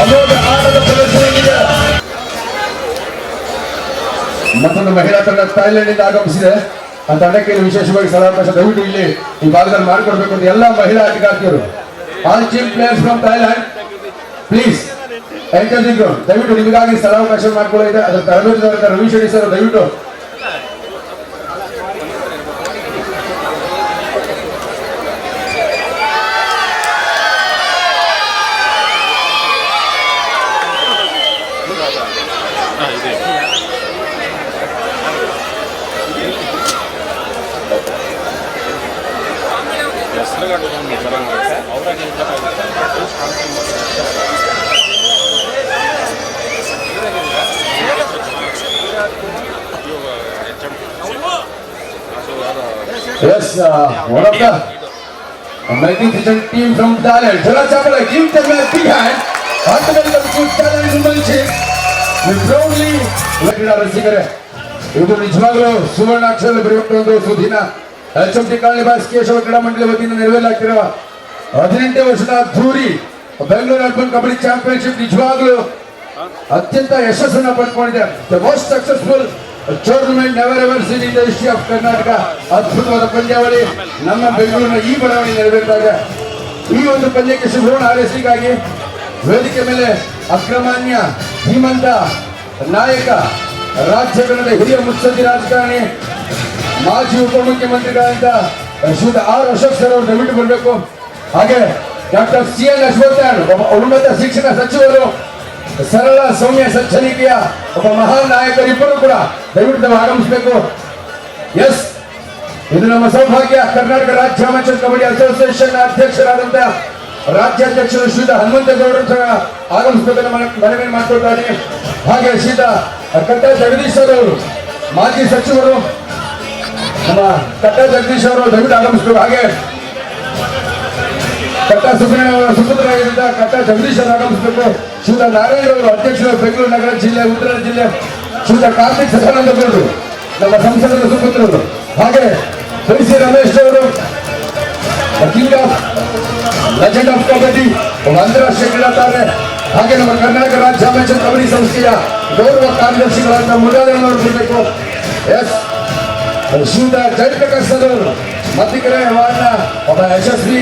ಅಮೋಘ ಆಟದ ಪ್ರದರ್ಶನವಿದೆ. ಮತ್ತೊಂದು ಮಹಿಳಾ ತಂಡ ಥೈಲ್ಯಾಂಡ್ ಇಂದ ಆಗಮಿಸಿದೆ. ಆ ತಂಡಕ್ಕೆ ವಿಶೇಷವಾಗಿ ಸ್ಥಳಾವಕಾಶ ದಯವಿಟ್ಟು ಇಲ್ಲಿ ಈ ಭಾಗದಲ್ಲಿ ಮಾಡಿಕೊಡ್ಬೇಕು ಅಂತ ಎಲ್ಲ ಮಹಿಳಾ ಆಟಗಾರ್ತಿಯರು. All team players from Thailand please enter the ground. ದಯವಿಟ್ಟು ನಿಮಗಾಗಿ ಸ್ಥಳಾವಕಾಶ ಮಾಡಿಕೊಳ್ಳಿದೆ. ಅದರ ತರಬೇತುದಾರ ರವಿ ಶೆಟ್ಟಿ ಸರ್ ದಯವಿಟ್ಟು yes, one of the magnificent team from Thailand. Jala Chapala, give them a big hand. Welcome to Thailand Womenship. We proudly let our singer. ಇದು ನಿಜವಾಗ್ಲೂ ಸುವರ್ಣಾಕ್ಷರದಲ್ಲಿ ಬರೆಯುವಂತಹ ಒಂದು ಸುದಿನ. HMT ಕಾಲನಿ ಬಾಸ್ ಕೇಶವ ಕ್ರೀಡಾ ಮಂಡಳಿ ವತಿಯಿಂದ ನೆರವೇರಲಾಗ್ತಿರುವ 18 ವರ್ಷದ ಅದ್ದೂರಿ ಬೆಂಗಳೂರು ಅರ್ಬನ್ ಕಬಡ್ಡಿ ಚಾಂಪಿಯನ್ಶಿಪ್ ನಿಜವಾಗ್ಲೂ ಅತ್ಯಂತ ಯಶಸ್ಸನ್ನು ಪಡ್ಕೊಂಡಿದೆ. The most successful tournament never ever seen in the history of Karnataka. ಅದ್ಭುತವಾದ ಪಂದ್ಯಾವಳಿ ನಮ್ಮ ಬೆಂಗಳೂರಿನ ಈ ಬಡಾವಣೆ ನೆರವೇರ್ತಾ ಇದೆ. ಈ ಒಂದು ಪಂದ್ಯಕ್ಕೆ ಶುಭವನ್ನು ಹಾರೈಸಲಿಕ್ಕಾಗಿ ವೇದಿಕೆ ಮೇಲೆ ಅಗ್ರಮಾನ್ಯ ಧೀಮಂತ ನಾಯಕ, ರಾಜ್ಯ ಕನ್ನಡ ಹಿರಿಯ ಮುತ್ಸದ್ದಿ ರಾಜಕಾರಣಿ, ಮಾಜಿ ಉಪಮುಖ್ಯಮಂತ್ರಿಗಳಾದ ಶ್ರೀ ಆರ್ ಅಶೋಕ್ ಸರ್ ಅವರು ದಯವಿಟ್ಟು ಬರಬೇಕು. ಹಾಗೆ ಡಾಕ್ಟರ್ CN ಅಶ್ವತ್ಥನ್ ಒಬ್ಬ ಉನ್ನತ ಶಿಕ್ಷಣ ಸಚಿವರು, ಸರಳ ಸೌಮ್ಯ ಸಜ್ಜನಿಕೆಯ ಒಬ್ಬ ಮಹಾನ್ ನಾಯಕರಿಬ್ಬರು ಕೂಡ ದಯವಿಟ್ಟು ಆಗಮಿಸಬೇಕು. ಎಸ್, ಇದು ನಮ್ಮ ಸೌಭಾಗ್ಯ. ಕರ್ನಾಟಕ ರಾಜ್ಯ ಅಮೇಚರ್ ಕಬಡ್ಡಿ ಅಸೋಸಿಯೇಷನ್ ಅಧ್ಯಕ್ಷರಾದಂತ ರಾಜ್ಯಾಧ್ಯಕ್ಷರು ಶ್ರೀಯುತ ಹನುಮಂತೇಗೌಡರು ಸಹ ಆಗಮಿಸಬೇಕನ್ನು ಮನವಿ ಮಾಡಿಕೊಳ್ತಾರೆ. ಹಾಗೆ ಶ್ರೀಯುತ ಕಟ್ಟ ಜಗದೀಶ್ ಅವರು ಮಾಜಿ ಸಚಿವರು, ನಮ್ಮ ಕಟ್ಟ ಜಗದೀಶ್ ಅವರು ದಯವಿಟ್ಟು ಆಗಮಿಸಬೇಕು. ಹಾಗೆ ಕಟ್ಟ ಸುಪುತ್ರರಾಗಿದ್ದ ಕಟ್ಟ ಜಗದೀಶ್ ಅವರು ಆಗಮಿಸಬೇಕು. ಶ್ರೀಯುತ ನಾರಾಯಣ ಅವರು ಅಧ್ಯಕ್ಷರು, ಬೆಂಗಳೂರು ನಗರ ಜಿಲ್ಲೆ, ಉತ್ತರ ಜಿಲ್ಲೆ. ಶ್ರೀಯುತ ಕಾರ್ತಿಕ್ ಸದಾನಂದ ಗೌಡರು ನಮ್ಮ ಸಂಸದರ ಸುಪುತ್ರರು. ಹಾಗೆ ಸಿ ರಮೇಶ್ ಅವರು king of legend of kabaddi, ಅಂತಾರಾಷ್ಟ್ರೀಯ ಕ್ರೀಡಾತಾರೆ. ಹಾಗೆ ನಮ್ಮ ಕರ್ನಾಟಕ ರಾಜ್ಯ ಅಮೇಚರ್ ಕಬಡ್ಡಿ ಸಂಸ್ಥೆಯ ಗೌರವ ಕಾರ್ಯದರ್ಶಿಗಳಾದ ಮುರಾರಣ್ಣವರು ಬರಬೇಕು. ಎಸ್, ಶ್ರೀಯುತ ಜಯಪ್ರಕಾಶ್ ಸರ್ ಅವರು ಮತ್ತಿಕೆರೆ ವಾರ್ಡ್ನ ಒಬ್ಬ ಯಶಸ್ವಿ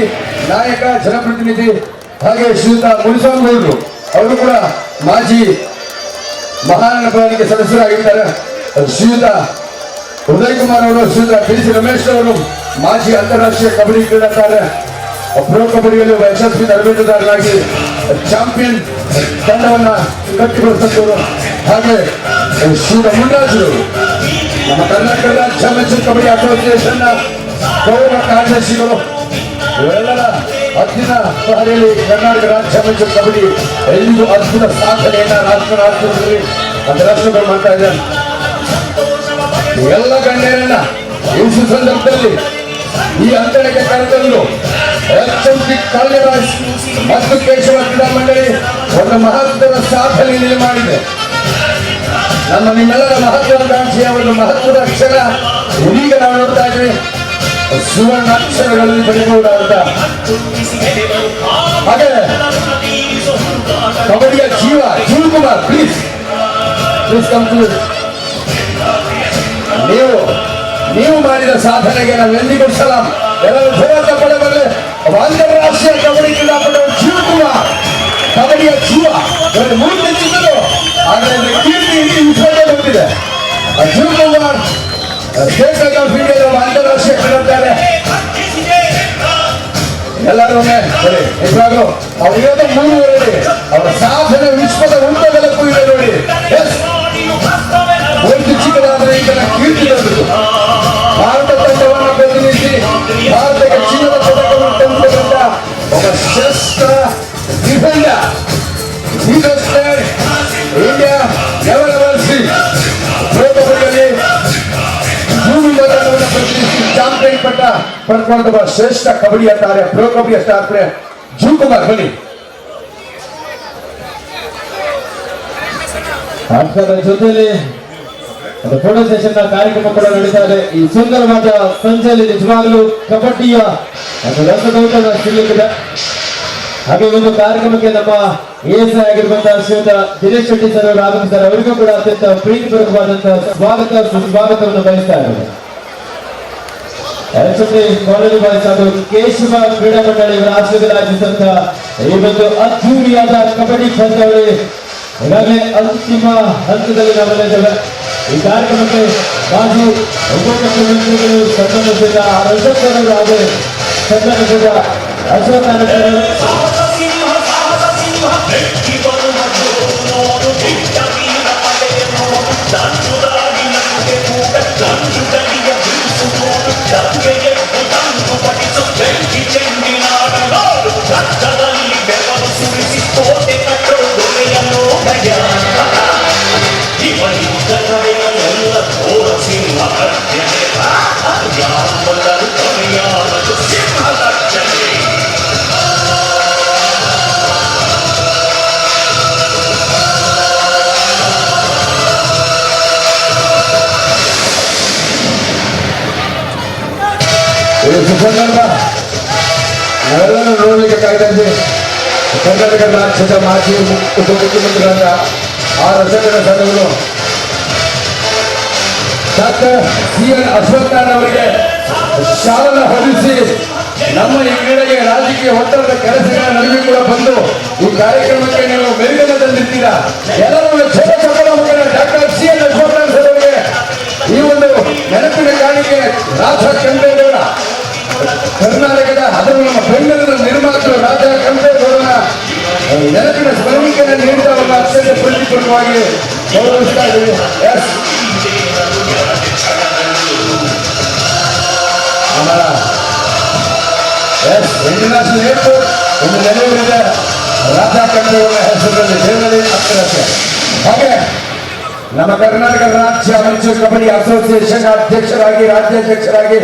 ನಾಯಕ, ಜನಪ್ರತಿನಿಧಿ. ಹಾಗೆ ಶ್ರೀಯುತ ಮುನಿಸ್ವಾಮಿಗೌಡರು ಅವರು ಕೂಡ ಮಾಜಿ ಮಹಾನಗರ ಪಾಲಿಕೆ ಸದಸ್ಯರಾಗಿದ್ದಾರೆ. ಶ್ರೀಯುತ ಉದಯ್ ಕುಮಾರ್ ಅವರು, ಶ್ರೀಯುತ ಸಿ ರಮೇಶ್ ಅವರು ಮಾಜಿ ಅಂತಾರಾಷ್ಟ್ರೀಯ ಕಬಡ್ಡಿ ಕ್ರೀಡಾಕಾರ, ಪ್ರೊ ಕಬಡ್ಡಿಯಲ್ಲಿ ಒಬ್ಬ ಯಶಸ್ವಿ ತರಬೇತುದಾರರಾಗಿ ಚಾಂಪಿಯನ್ ತಂಡವನ್ನ ಕಟ್ಟಿಕೊಳಿಸಿದವರು. ಹಾಗೆ ಶ್ರೀಯುತ ಮುನ್ರಾಜರು ನಮ್ಮ ಕರ್ನಾಟಕ ರಾಜ್ಯ ಅಮೇಚರ್ ಕಬಡ್ಡಿ ಅಸೋಸಿಯೇಷನ್ ಗೌರವ ಕಾರ್ಯದರ್ಶಿಗಳು. ಇವೆಲ್ಲರ ಅದ್ಭುತ ಪಹರೆಯಲ್ಲಿ ಕರ್ನಾಟಕ ರಾಜ್ಯ ಅಮೇಚರ್ ಕಬಡ್ಡಿ ಎಲ್ಲಿಗೂ ಅದ್ಭುತ ಸಾಧನೆಯನ್ನ ರಾಷ್ಟ್ರದಲ್ಲಿ ಅಂತಾರಾಷ್ಟ್ರೀಯ ಮಾಡ್ತಾ ಇದ್ದಾರೆ. ಎಲ್ಲ ಗಣ್ಯರನ್ನ ಈ ಸಂದರ್ಭದಲ್ಲಿ ಈ ಅಂತರಕ್ಕೆ ಕರೆತಂದು HMT ಕಾಲನಿ ಬಾಸ್ ಮತ್ತು ಕೇಶವ ಕ್ರೀಡಾ ಮಂಡಳಿ ಒಂದು ಮಹತ್ವದ ಸಾಧನೆ ಮಾಡಿದೆ. ನಮ್ಮ ನಿಮ್ಮೆಲ್ಲರ ಮಹತ್ವಾಕಾಂಕ್ಷೆಯ ಒಂದು ಮಹತ್ವದ ಕ್ಷಣ ಇದೀಗ ನಾವು ನೋಡ್ತಾ ಇದ್ದೀವಿ. ಸುವರ್ಣಾಕ್ಷರಗಳಲ್ಲಿ ಬರೆಯಬಹುದಾದ ಹಾಗೆ ಕಬಡ್ಡಿಯ ಜೀವ ಶಿವಕುಮಾರ್, ಪ್ಲೀಸ್ ಕಂಪ್ಲೀಟ್. ನೀವು ಮಾಡಿದ ಸಾಧನೆಗೆ ನಾವು ಎಂದಿಗೂ ಸಲಾಂ. ಎಲ್ಲರೂ ಜೋರ ಚಪ್ಪಾಳೆ ಬರಲಿ. ಅಂತಾರಾಷ್ಟ್ರೀಯ ಕಬಡ್ಡಿ ಕ್ರೀಡಾಪಟು ಶಿವಕುಮಾರ್, ಕಬಡ್ಡಿಯ ಜೀವ. ಮೂರ್ತಿ ಚಿಕ್ಕದು, ಆದರೆ ಕೀರ್ತಿ ಇಡೀ ವಿಶ್ವಕ್ಕೆ ಬಂದಿದೆ. ಶಿವಕುಮಾರ್ ಸ್ಟೇಟ್ ಬ್ಯಾಂಕ್ ಆಫ್ ಇಂಡಿಯಾದ ಅಂತಾರಾಷ್ಟ್ರೀಯ ಕ್ರೀಡಾತಾರೆ. ಎಲ್ಲರೂ ಬರೀ ನಿಜವಾಗ್ಲೂ ಅವ್ರು ಇರೋದು 3 ವರ್ಷ, ಅವರ ಸಾಧನೆ ವಿಶ್ವದ ಉನ್ನತದಲ್ಲೂ ಇದೆ ನೋಡಿ. ಎಸ್, ಒಂದು ಚಿಕ್ಕದಾದರೆ ಇದನ್ನ ಕೀರ್ತಿ ತಂದಿತು. ಭಾರತ ತಂಡವನ್ನು ಪ್ರತಿನಿಧಿಸಿ ಭಾರತಕ್ಕೆ ಚಿನ್ನದ ಪದಕವನ್ನು ತಂದುಕೊಂಡ ಒಬ್ಬ ಶ್ರೇಷ್ಠ defender. India never ever seen pro ಕಬಡ್ಡಿಯಲ್ಲಿ ಪ್ರತಿನಿಧಿಸಿ ಚಾಂಪಿಯನ್ ಪಟ್ಟ ಪಡ್ಕೊಂಡ ಶ್ರೇಷ್ಠ ಕಬಡ್ಡಿಯ ತಾರೆ, ಪ್ರೊ ಕಬಡ್ಡಿಯ ಸ್ಟಾರ್ ಪ್ಲೇಯರ್ ಶಿವಕುಮಾರ್. ಬನ್ನಿ. ಭಾರತದ ಜೊತೆಯಲ್ಲಿ ಫೋಟೋ ಸೆಷನ್ ಕಾರ್ಯಕ್ರಮ ಕೂಡ ನಡೀತಾ ಇದೆ. ಈ ಸುಂದರವಾದ ಸಂಜೆಯಲ್ಲಿ ನಿಜವಾಗಲೂ ಕಬಡ್ಡಿಯ ಒಂದು ರಸದೌತಣ ಸಿಗಲಿಕ್ಕಿದೆ. ಹಾಗೆ ಒಂದು ಕಾರ್ಯಕ್ರಮಕ್ಕೆ ನಮ್ಮ ಎಸ್ ಆಗಿರುವಂತಹ ಶ್ರೀಯುತ ದಿನೇಶ್ ಶೆಟ್ಟಿ ಸರ್ ಅವರು ಆಗಮಿಸಿದ್ದಾರೆ. ಅವರಿಗೂ ಕೂಡ ಅತ್ಯಂತ ಪ್ರೀತಿಪೂರ್ವಕವಾದಂತಹ ಸುಸ್ವಾಗತವನ್ನು ಬಯಸ್ತಾ ಇದ್ದಾರೆ. ಕಾಲೇಜು ಬಾಯ್ಸ್ ಹಾಗೂ ಕೇಶವ ಕ್ರೀಡಾ ಮಂಡಳಿ ಇವರ ಆಶ್ರಯದಲ್ಲಿ ಆಯೋಜಿಸಿದಂತಹ ಈ ಒಂದು ಅದ್ಧೂರಿಯಾದ ಕಬಡ್ಡಿ ಪಂದ್ಯಾವಳಿ ಈಗಾಗಲೇ ಅಂತಿಮ ಹಂತದಲ್ಲಿ ನಾವೆಲ್ಲಿದ್ದೇವೆ. ಈ ಕಾರ್ಯಕ್ರಮಕ್ಕೆ ಮಾಜಿ ಉಪಮುಖ್ಯಮಂತ್ರಿಗಳು ಸಂಬಂಧಿಸಿದ ರಜತರವರು ಹಾಗೂ ಸಂಬಂಧಿಸಿದ ಅಶ್ವತ್ಥ ನಾವೆಲ್ಲರೂ ನೋಡಲಿಕ್ಕೆ ಕಾಯ್ತಾ ಇದ್ದೀವಿ. ಕರ್ನಾಟಕ ರಾಜ್ಯದ ಮಾಜಿ ಉಪಮುಖ್ಯಮಂತ್ರಿಗಳಾದ ಆರ್ ಅಶೋಕನ ತಂಡಗಳು ಡಾಕ್ಟರ್ ಸಿ.ಎನ್. ಅಶ್ವತ್ಥನಾರಾಯಣ ಅವರಿಗೆ ಶಾಲನ್ನು ಹೊರಿಸಿ ನಮ್ಮ ಈ ಕ್ರೀಡೆಗೆ ರಾಜಕೀಯ ಒತ್ತಡದ ಕೆಲಸಗಳ ನಡುವೆ ಕೂಡ ಬಂದು ಈ ಕಾರ್ಯಕ್ರಮಕ್ಕೆ ನೀವು ಮೆರುಗನ್ನದಲ್ಲಿರ್ತೀರಾ. ಎಲ್ಲರೂ ಡಾಕ್ಟರ್ ಸಿ.ಎನ್. ಅಶ್ವತ್ಥನಾರಾಯಣ ಅವರಿಗೆ ಈ ಒಂದು ನೆನಪಿನ ಕಾಣಿಕೆ ರಾಜ ಕೆಂಪೇಗೌಡ ಕರ್ನಾಟಕದ ಅದನ್ನು ನಮ್ಮ ಬೆಂಗಳೂರಿನ ನಿರ್ಮಾತೃ ರಾಜ ಕೆಂಪೇಗೌಡನ ನೆನಪಿನ ಸ್ಮರಣಿಕೆಯನ್ನು ನೀಡಿದವರನ್ನ ಅತ್ಯಂತ ಪ್ರೀತಿಪೂರ್ವಕವಾಗಿ ಗೌರವಿಸ್ತಾ ಇದ್ದೀವಿ. ಇಂಟರ್ನ್ಯಾಷನಲ್ ಏರ್ಪೋರ್ಟ್ ಒಂದು ನೆಲೆಯೂರಿದೆ ರಾಜ ಕೆಂಪೇಗೌಡನ ಹೆಸರಿನಲ್ಲಿ ದೇವರಲ್ಲಿ ಅಕ್ಷರತೆ. ಹಾಗೆ ನಮ್ಮ ಕರ್ನಾಟಕ ರಾಜ್ಯ ಮೈಸೂರು ಕಬಡ್ಡಿ ಅಸೋಸಿಯೇಷನ್ ಅಧ್ಯಕ್ಷರಾಗಿ ರಾಜ್ಯಾಧ್ಯಕ್ಷರಾಗಿ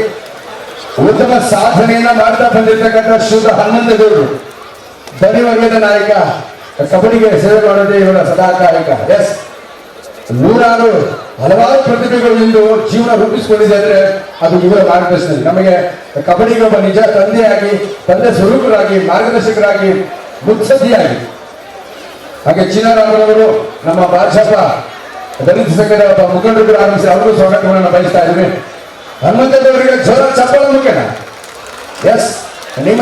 ಉತ್ತಮ ಸಾಧನೆಯನ್ನ ಮಾಡ್ತಾ ಬಂದಿರತಕ್ಕಂಥ ಶ್ರೀಯುತ ಹನುಮಂತಗೌಡರು ದನಿ ವರ್ಗದ ನಾಯಕ, ಕಬಡ್ಡಿಗೆ ಸೇವೆ ಮಾಡೋದೇ ಇವರ ಸದಾಕಾಲಿಕ. ಹಲವಾರು ಪ್ರತಿಭೆಗಳು ಇಂದು ಜೀವನ ರೂಪಿಸಿಕೊಂಡಿದೆ ಅಂದ್ರೆ ಅದು ಇವರ ಮಾರ್ಗದರ್ಶನದಲ್ಲಿ. ನಮಗೆ ಕಬಡ್ಡಿಗೆ ಒಬ್ಬ ನಿಜ ತಂದೆಯಾಗಿ, ತಂದೆ ಸ್ವರೂಪರಾಗಿ, ಮಾರ್ಗದರ್ಶಕರಾಗಿ, ಮುತ್ಸದ್ದಿಯಾಗಿ. ಹಾಗೆ ಚಿನ್ನಾರಾಮರವರು ನಮ್ಮ ಭಾಜಪ ದಲಿತ ಸಂಘದ ಒಬ್ಬ ಮುಖಂಡರು ಕೂಡ ಆರಂಭಿಸಿ ಅವರು ಸ್ವಾಗತವನ್ನು ಬಯಸ್ತಾ ಇದ್ದೀವಿ. ಹನುಮಂತದವರಿಗೆ ಜೋರ ಚಪ್ಪಲ ಮುಖೇನ ನಿಮ್ಮ